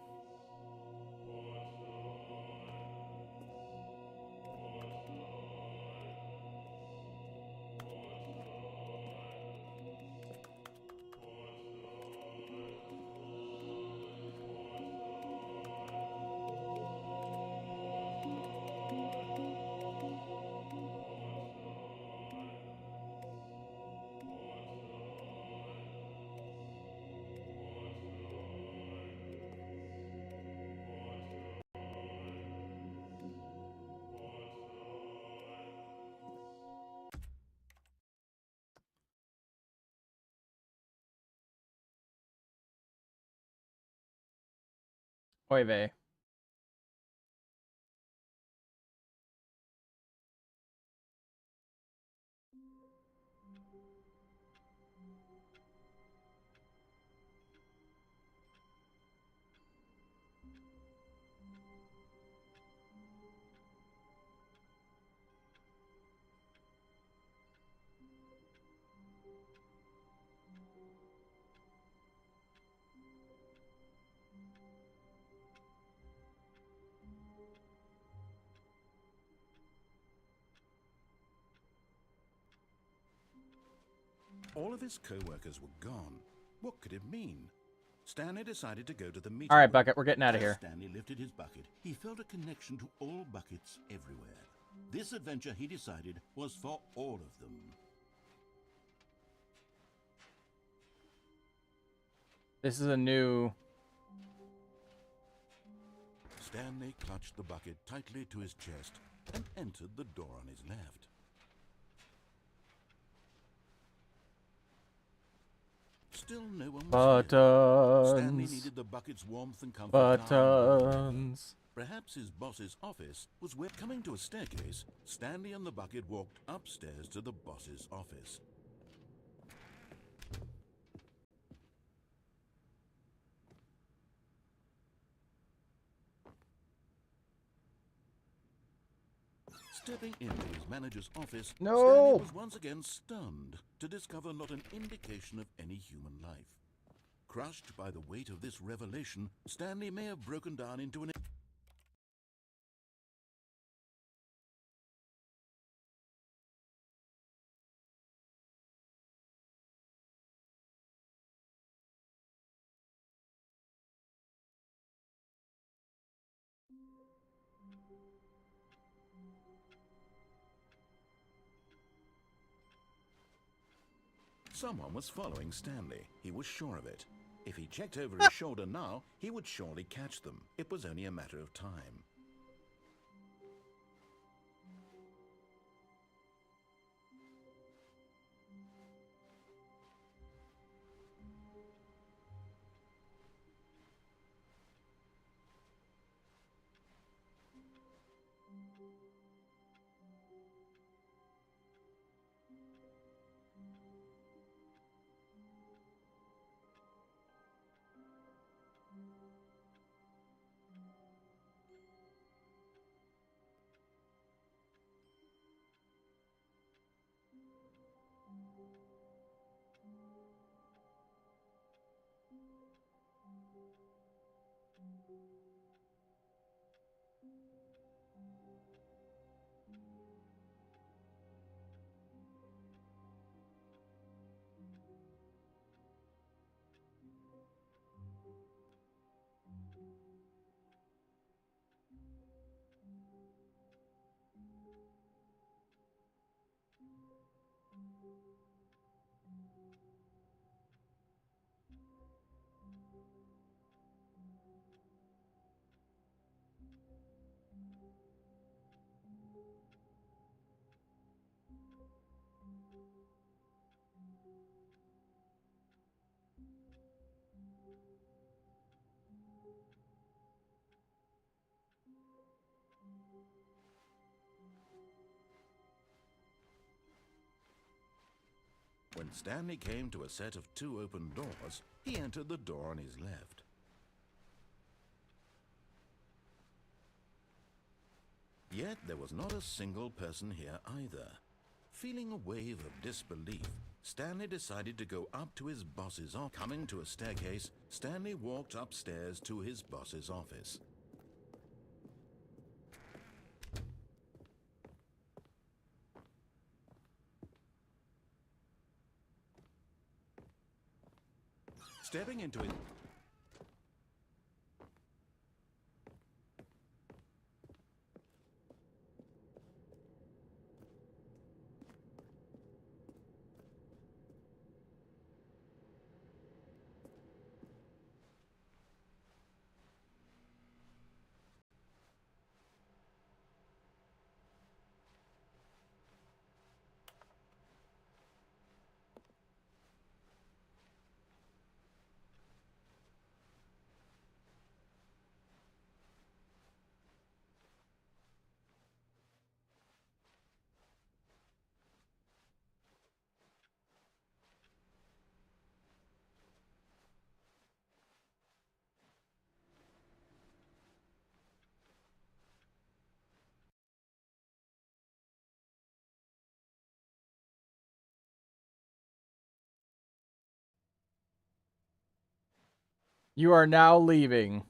Oy vey. All of his co-workers were gone. What could it mean? Stanley decided to go to the meeting All right, room. Bucket, we're getting out of As here. Stanley lifted his bucket, he felt a connection to all buckets everywhere. This adventure, he decided, was for all of them. This is a new... Stanley clutched the bucket tightly to his chest and entered the door on his left. Still no one was here. Stanley Buttons. needed the bucket's warmth and comfort. Now. Buttons. Perhaps his boss's office was where... Coming to a staircase, Stanley and the bucket walked upstairs to the boss's office. Stepping into his manager's office, No! Stanley was once again stunned to discover not an indication of any human life. Crushed by the weight of this revelation, Stanley may have broken down into an... Someone was following Stanley. He was sure of it. If he checked over his shoulder now, he would surely catch them. It was only a matter of time. When Stanley came to a set of 2 open doors, he entered the door on his left. Yet there was not a single person here either. Feeling a wave of disbelief, Stanley decided to go up to his boss's office. Coming to a staircase, Stanley walked upstairs to his boss's office. Stepping into it. You are now leaving.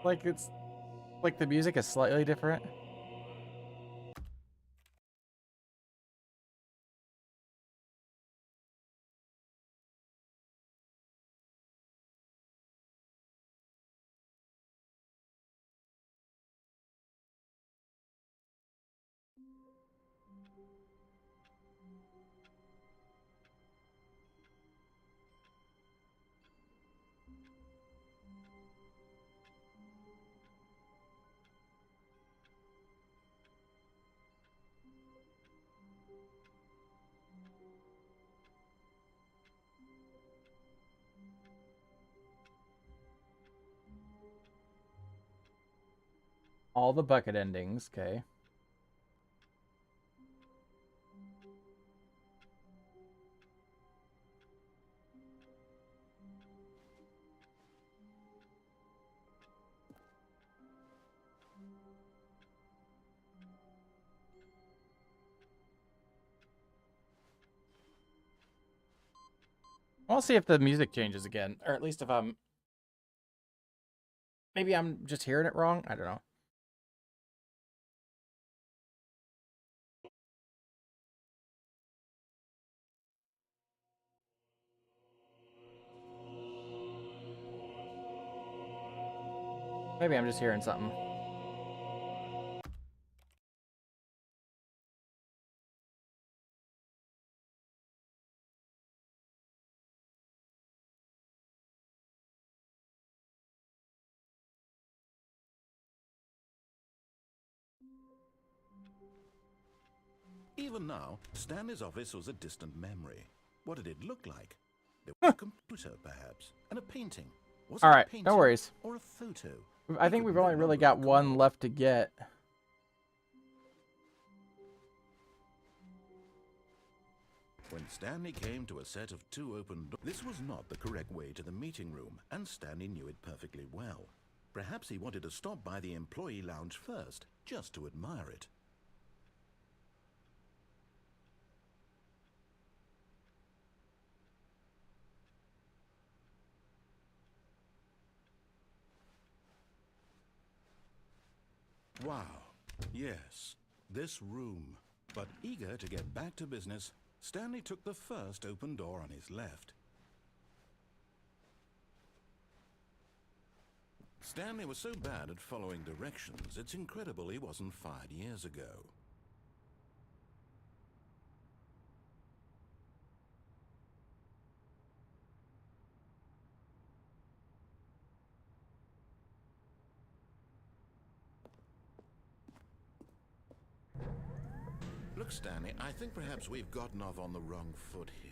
Like it's like the music is slightly different. All the bucket endings, okay. I'll see if the music changes again, or at least if I'm... Maybe I'm just hearing it wrong. I don't know. Maybe I'm just hearing something. Even now, Stanley's office was a distant memory. What did it look like? There was a computer, perhaps, and a painting. Was it All a right, painting no worries. or a photo? I think we've only really got one left to get. When Stanley came to a set of 2 open doors, this was not the correct way to the meeting room, and Stanley knew it perfectly well. Perhaps he wanted to stop by the employee lounge first, just to admire it. Wow, yes, this room. But eager to get back to business, Stanley took the first open door on his left. Stanley was so bad at following directions, it's incredible he wasn't fired years ago. Look, Stanley, I think perhaps we've gotten off on the wrong foot here.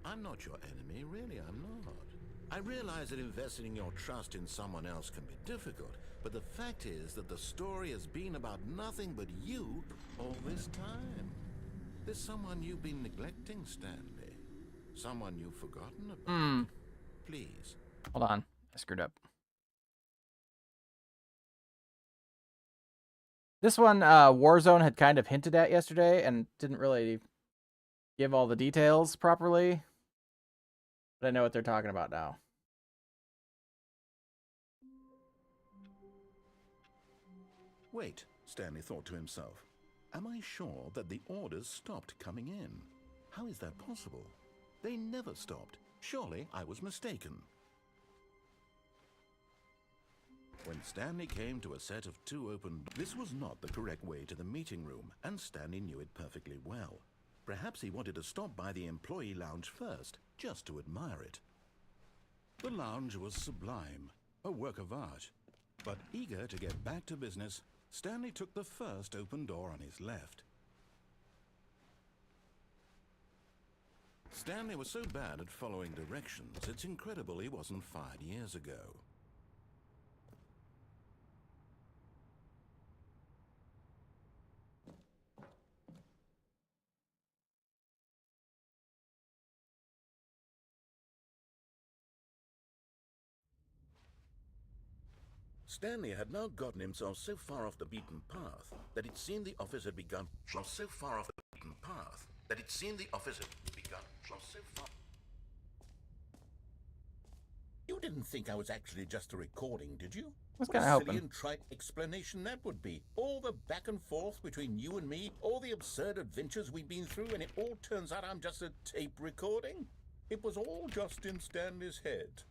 I'm not your enemy, really, I'm not. I realize that investing your trust in someone else can be difficult, but the fact is that the story has been about nothing but you all this time. There's someone you've been neglecting, Stanley. Someone you've forgotten about. Please. Hold on. I screwed up. This one, Warzone had kind of hinted at yesterday and didn't really give all the details properly. But I know what they're talking about now. Wait, Stanley thought to himself. Am I sure that the orders stopped coming in? How is that possible? They never stopped. Surely I was mistaken. When Stanley came to a set of 2 open doors, this was not the correct way to the meeting room, and Stanley knew it perfectly well. Perhaps he wanted to stop by the employee lounge first, just to admire it. The lounge was sublime, a work of art. But eager to get back to business, Stanley took the first open door on his left. Stanley was so bad at following directions, it's incredible he wasn't fired years ago. Stanley had now gotten himself so far off the beaten path that it seemed the office had begun. You didn't think I was actually just a recording, did you? Was What a kinda hoping. silly and trite explanation that would be. All the back and forth between you and me, all the absurd adventures we've been through, and it all turns out I'm just a tape recording? It was all just in Stanley's head.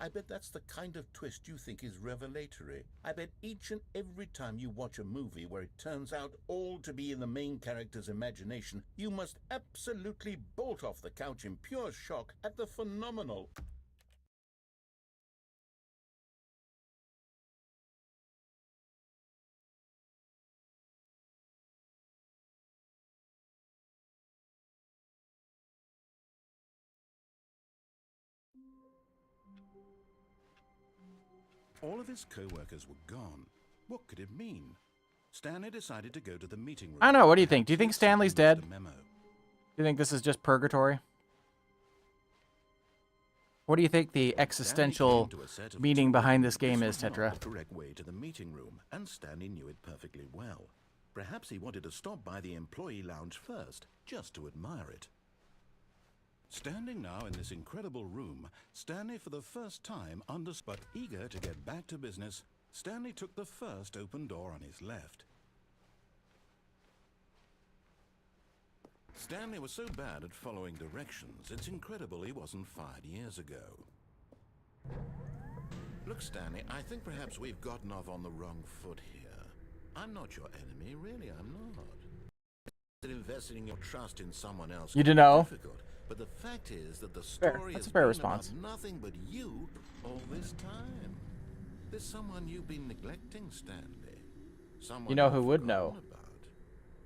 I bet that's the kind of twist you think is revelatory. I bet each and every time you watch a movie where it turns out all to be in the main character's imagination, you must absolutely bolt off the couch in pure shock at the phenomenal... All of his co-workers were gone. What could it mean? Stanley decided to go to the meeting room. I don't know. What do you think? Do you think Stanley's dead? A memo. Do you think this is just purgatory? What do you think the existential meaning behind this game is, Tetra? The correct way to the meeting room, and Stanley knew it perfectly well. Perhaps he wanted to stop by the employee lounge first, just to admire it. Standing now in this incredible room, Stanley for the first time but eager to get back to business, Stanley took the first open door on his left. Stanley was so bad at following directions, it's incredible he wasn't fired years ago. Look, Stanley, I think perhaps we've gotten off on the wrong foot here. I'm not your enemy, really, I'm not. Investing your trust in someone else You didn't know? difficult, but the fact is that the story That's has a fair been response. about nothing but you all this time. There's someone you've been neglecting, Stanley. Someone You know who you've would forgotten know. about.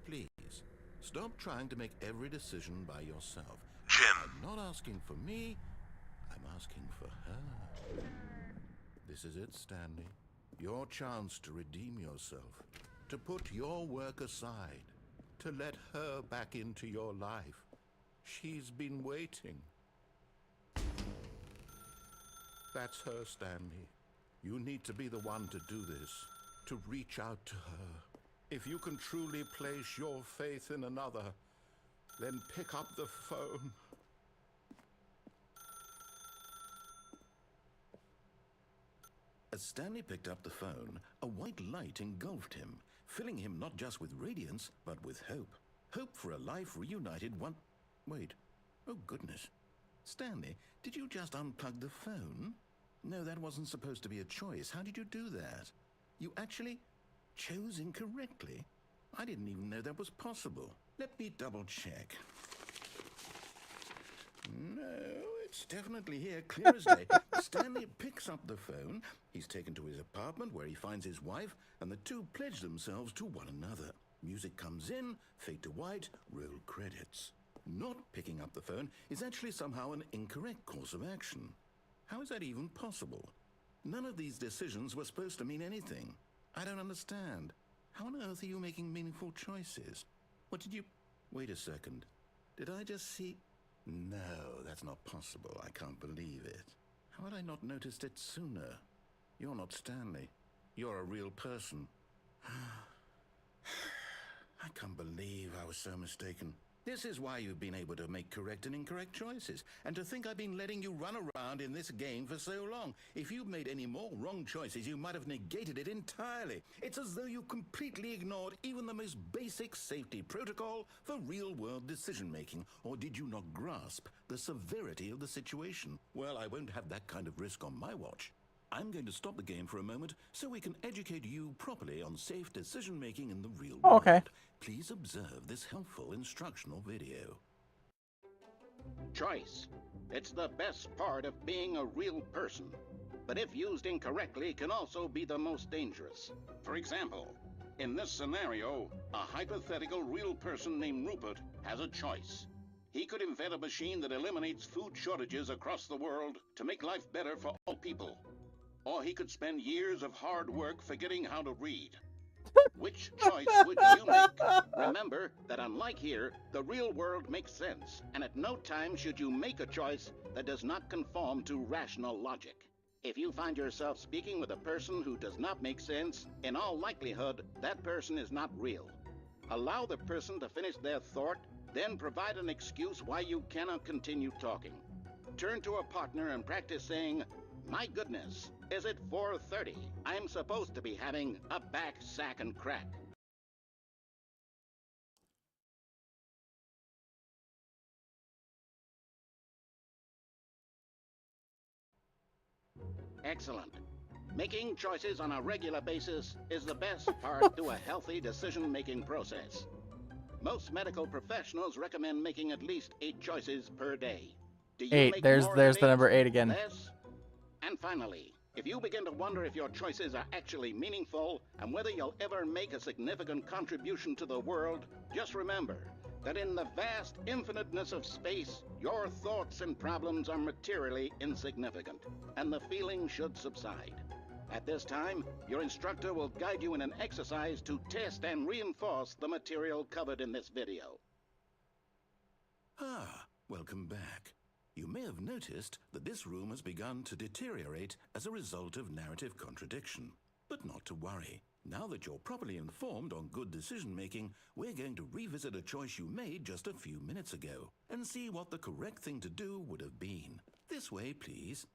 Please, stop trying to make every decision by yourself. Jim. I'm not asking for me, I'm asking for her. This is it, Stanley. Your chance to redeem yourself, to put your work aside, to let her back into your life. She's been waiting. That's her, Stanley. You need to be the one to do this, to reach out to her. If you can truly place your faith in another, then pick up the phone. As Stanley picked up the phone, a white light engulfed him, filling him not just with radiance, but with hope. Hope for a life reunited Wait. Oh, goodness. Stanley, did you just unplug the phone? No, that wasn't supposed to be a choice. How did you do that? You actually chose incorrectly? I didn't even know that was possible. Let me double check. No, it's definitely here, clear as day. Stanley picks up the phone. He's taken to his apartment where he finds his wife, and the two pledge themselves to one another. Music comes in, fade to white, roll credits. Not picking up the phone is actually somehow an incorrect course of action. How is that even possible? None of these decisions were supposed to mean anything. I don't understand. How on earth are you making meaningful choices? What did you... Wait a second. Did I just see... No, that's not possible. I can't believe it. How had I not noticed it sooner? You're not Stanley. You're a real person. I can't believe I was so mistaken. This is why you've been able to make correct and incorrect choices, and to think I've been letting you run around in this game for so long. If you'd made any more wrong choices, you might have negated it entirely. It's as though you completely ignored even the most basic safety protocol for real-world decision-making. Or did you not grasp the severity of the situation? Well, I won't have that kind of risk on my watch. I'm going to stop the game for a moment so we can educate you properly on safe decision-making in the real world. Okay. Please observe this helpful instructional video. Choice. It's the best part of being a real person. But if used incorrectly, can also be the most dangerous. For example, in this scenario, a hypothetical real person named Rupert has a choice. He could invent a machine that eliminates food shortages across the world to make life better for all people. Or he could spend years of hard work forgetting how to read. Which choice would you make? Remember that unlike here, the real world makes sense, and at no time should you make a choice that does not conform to rational logic. If you find yourself speaking with a person who does not make sense, in all likelihood, that person is not real. Allow the person to finish their thought, then provide an excuse why you cannot continue talking. Turn to a partner and practice saying, "My goodness, is it 4:30? I'm supposed to be having a back, sack, and crack." Excellent. Making choices on a regular basis is the best part to a healthy decision-making process. Most medical professionals recommend making at least 8 choices per day. Do you 8. make There's more the than number 8 again. Less? And finally, if you begin to wonder if your choices are actually meaningful and whether you'll ever make a significant contribution to the world, just remember that in the vast infiniteness of space, your thoughts and problems are materially insignificant, and the feeling should subside. At this time, your instructor will guide you in an exercise to test and reinforce the material covered in this video. Ah, welcome back. You may have noticed that this room has begun to deteriorate as a result of narrative contradiction. But not to worry. Now that you're properly informed on good decision-making, we're going to revisit a choice you made just a few minutes ago and see what the correct thing to do would have been. This way, please.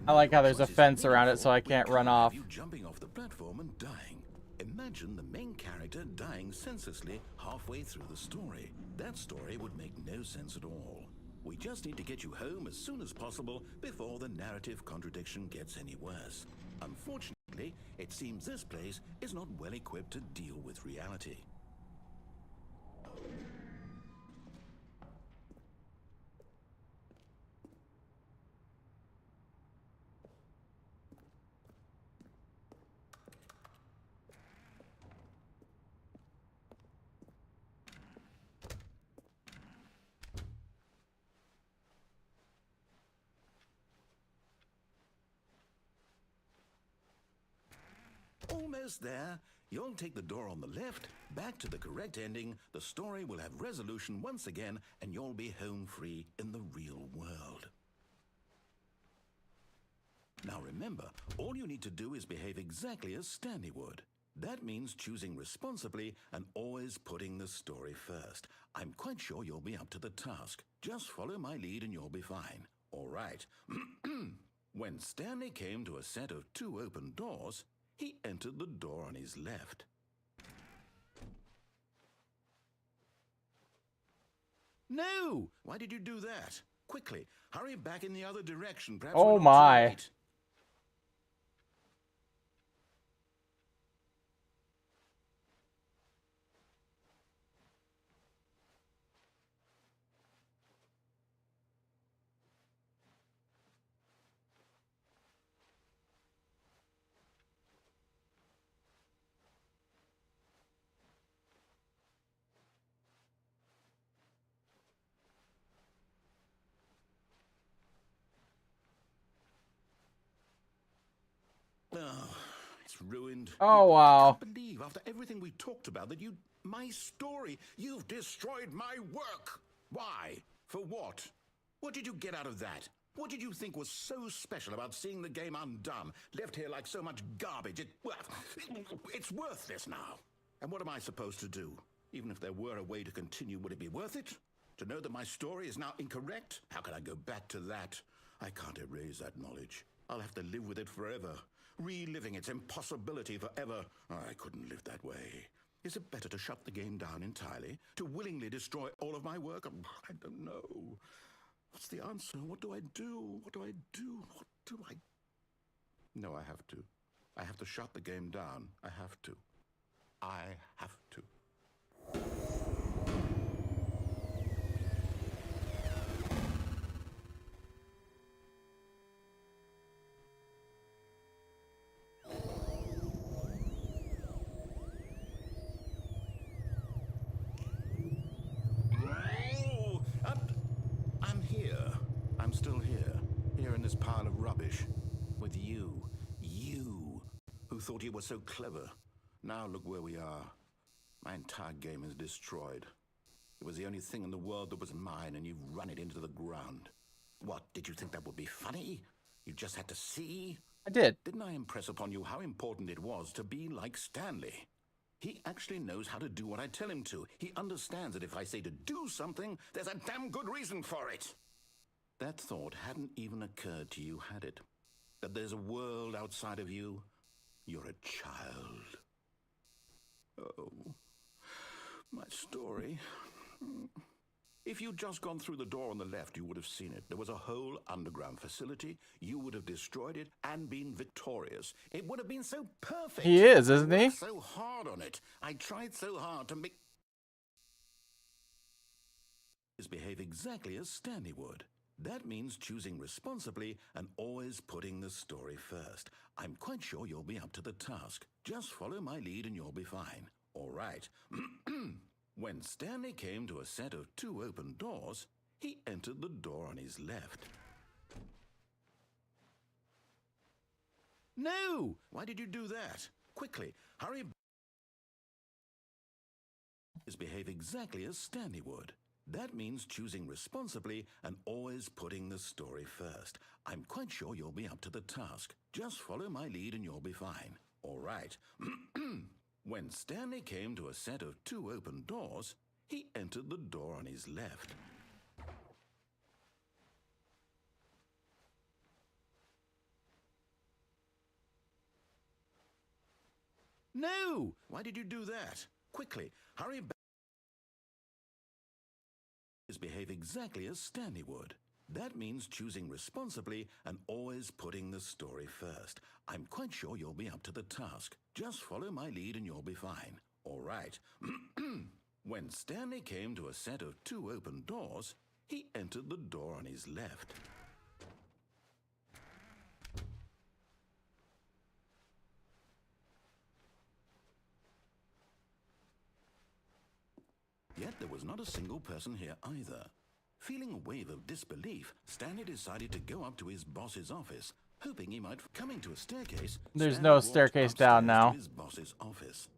I like how there's a fence around it so I can't run off. You jumping off the platform and dying. Imagine the main character dying senselessly halfway through the story. That story would make no sense at all. We just need to get you home as soon as possible before the narrative contradiction gets any worse. Unfortunately, it seems this place is not well equipped to deal with reality. Almost there. You'll take the door on the left, back to the correct ending, the story will have resolution once again, and you'll be home free in the real world. Now remember, all you need to do is behave exactly as Stanley would. That means choosing responsibly and always putting the story first. I'm quite sure you'll be up to the task. Just follow my lead and you'll be fine. All right. When Stanley came to a set of 2 open doors, he entered the door on his left. No! Why did you do that? Quickly, hurry back in the other direction. Perhaps Oh we're not my. too late. Oh, it's ruined. Oh, wow. I can't believe after everything we talked about that my story, you've destroyed my work. Why? For what? What did you get out of that? What did you think was so special about seeing the game undone, left here like so much garbage? It's worthless now. And what am I supposed to do? Even if there were a way to continue, would it be worth it? To know that my story is now incorrect? How can I go back to that? I can't erase that knowledge. I'll have to live with it forever. Reliving its impossibility forever. I couldn't live that way. Is it better to shut the game down entirely? To willingly destroy all of my work? I don't know. What's the answer? What do I do? What do I do? What do I... No, I have to. I have to shut the game down. I have to. I have to. I'm here. I'm still here. Here in this pile of rubbish. With you. You. Who thought you were so clever. Now look where we are. My entire game is destroyed. It was the only thing in the world that was mine, and you've run it into the ground. What, did you think that would be funny? You just had to see? I did. Didn't I impress upon you how important it was to be like Stanley? He actually knows how to do what I tell him to. He understands that if I say to do something, there's a damn good reason for it. That thought hadn't even occurred to you, had it? That there's a world outside of you? You're a child. Oh, my story. If you'd just gone through the door on the left, you would have seen it. There was a whole underground facility. You would have destroyed it and been victorious. It would have been so perfect. He is, isn't he? I worked so hard on it. I tried so hard to make... behave exactly as Stanley would. That means choosing responsibly and always putting the story first. I'm quite sure you'll be up to the task. Just follow my lead and you'll be fine. All right. When Stanley came to a set of 2 open doors, he entered the door on his left. No! Why did you do that? Quickly, hurry Behave exactly as Stanley would. That means choosing responsibly and always putting the story first. I'm quite sure you'll be up to the task. Just follow my lead and you'll be fine. All right. When Stanley came to a set of 2 open doors, he entered the door on his left. No! Why did you do that? Quickly, hurry back. Behave exactly as Stanley would. That means choosing responsibly and always putting the story first. I'm quite sure you'll be up to the task. Just follow my lead and you'll be fine. All right. When Stanley came to a set of 2 open doors, he entered the door on his left. Yet there was not a single person here either. Feeling a wave of disbelief, Stanley decided to go up to his boss's office, hoping he might... Coming to a staircase... There's Stanley no walked staircase down upstairs now. to his boss's office.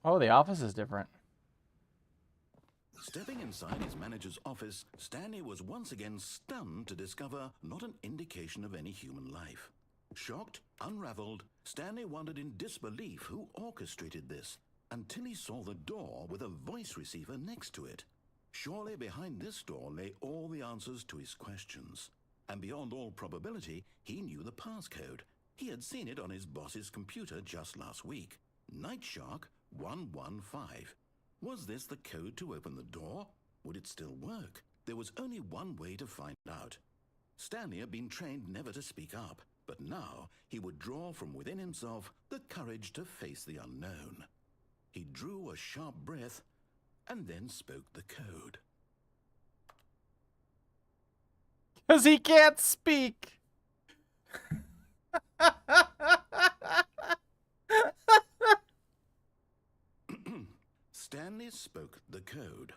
Oh, the office is different. Stepping inside his manager's office, Stanley was once again stunned to discover not an indication of any human life. Shocked, unraveled, Stanley wondered in disbelief who orchestrated this, until he saw the door with a voice receiver next to it. Surely behind this door lay all the answers to his questions. And beyond all probability, he knew the passcode. He had seen it on his boss's computer just last week. Nightshark 115. Was this the code to open the door? Would it still work? There was only one way to find out. Stanley had been trained never to speak up, but now he would draw from within himself the courage to face the unknown. He drew a sharp breath and then spoke the code. 'Cause he can't speak. Stanley spoke the code.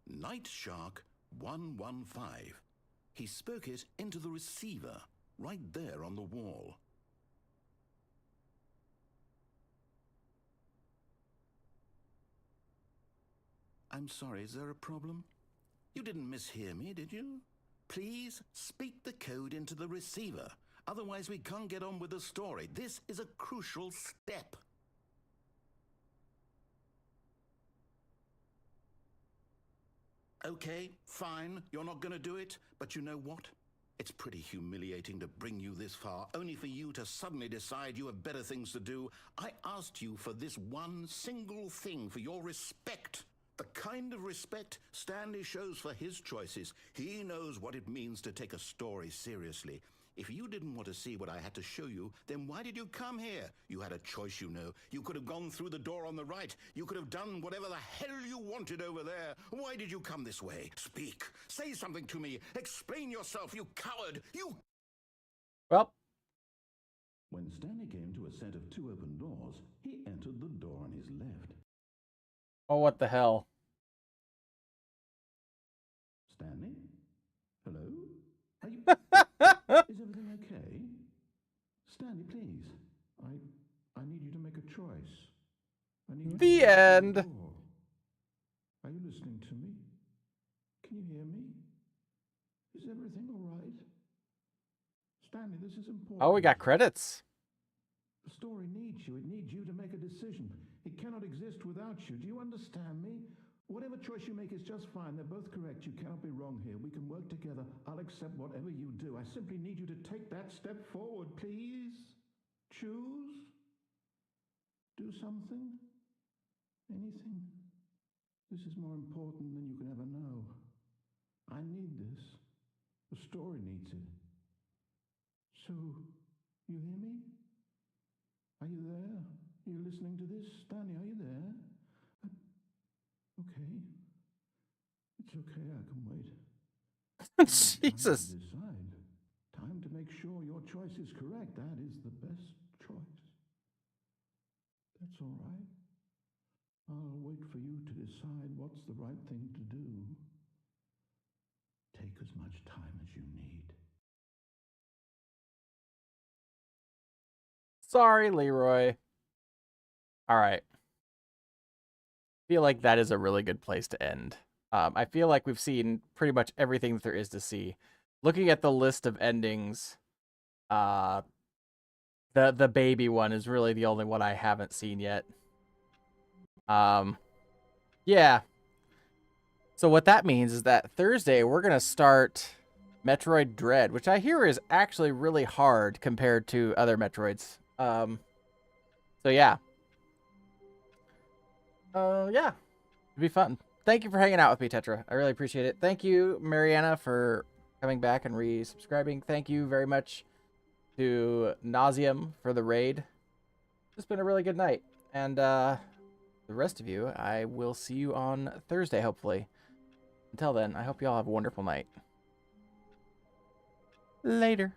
Nightshark 115. He spoke it into the receiver, right there on the wall. I'm sorry, is there a problem? You didn't mishear me, did you? Please speak the code into the receiver. Otherwise, we can't get on with the story. This is a crucial step. Okay, fine, you're not going to do it, but you know what? It's pretty humiliating to bring you this far, only for you to suddenly decide you have better things to do. I asked you for this one single thing, for your respect. The kind of respect Stanley shows for his choices. He knows what it means to take a story seriously. If you didn't want to see what I had to show you, then why did you come here? You had a choice, you know. You could have gone through the door on the right. You could have done whatever the hell you wanted over there. Why did you come this way? Speak. Say something to me. Explain yourself, you coward. You... Well. When Stanley came to a set of 2 open doors, he entered the door on his left. Oh, what the hell? Stanley? Hello? Are you... Is everything okay? Stanley, please. I need you to make a choice. I need you The to end. the door. Are you listening to me? Can you hear me? Is everything all right? Stanley, this is important. Oh, we got credits. The story needs you. It needs you to make a decision. It cannot exist without you. Do you understand me? Whatever choice you make is just fine. They're both correct. You cannot be wrong here. We can work together. I'll accept whatever you do. I simply need you to take that step forward, please. Choose. Do something. Anything. This is more important than you can ever know. I need this. The story needs it. So, you hear me? Are you there? Are you listening to this? Stanley, are you there? Okay. It's okay, I can wait. Jesus. Time to decide. Time to make sure your choice is correct. That is the best choice. That's all right. I'll wait for you to decide what's the right thing to do. Take as much time as you need. Sorry, Leroy. All right. Feel like that is a really good place to end. I feel like we've seen pretty much everything that there is to see. Looking at the list of endings, the baby one is really the only one I haven't seen yet. Yeah. So what that means is that Thursday we're gonna start Metroid Dread, which I hear is actually really hard compared to other Metroids. So yeah. Yeah. It'd be fun. Thank you for hanging out with me, Tetra. I really appreciate it. Thank you, Mariana, for coming back and resubscribing. Thank you very much to Nauseum for the raid. It's been a really good night. And the rest of you, I will see you on Thursday, hopefully. Until then, I hope you all have a wonderful night. Later.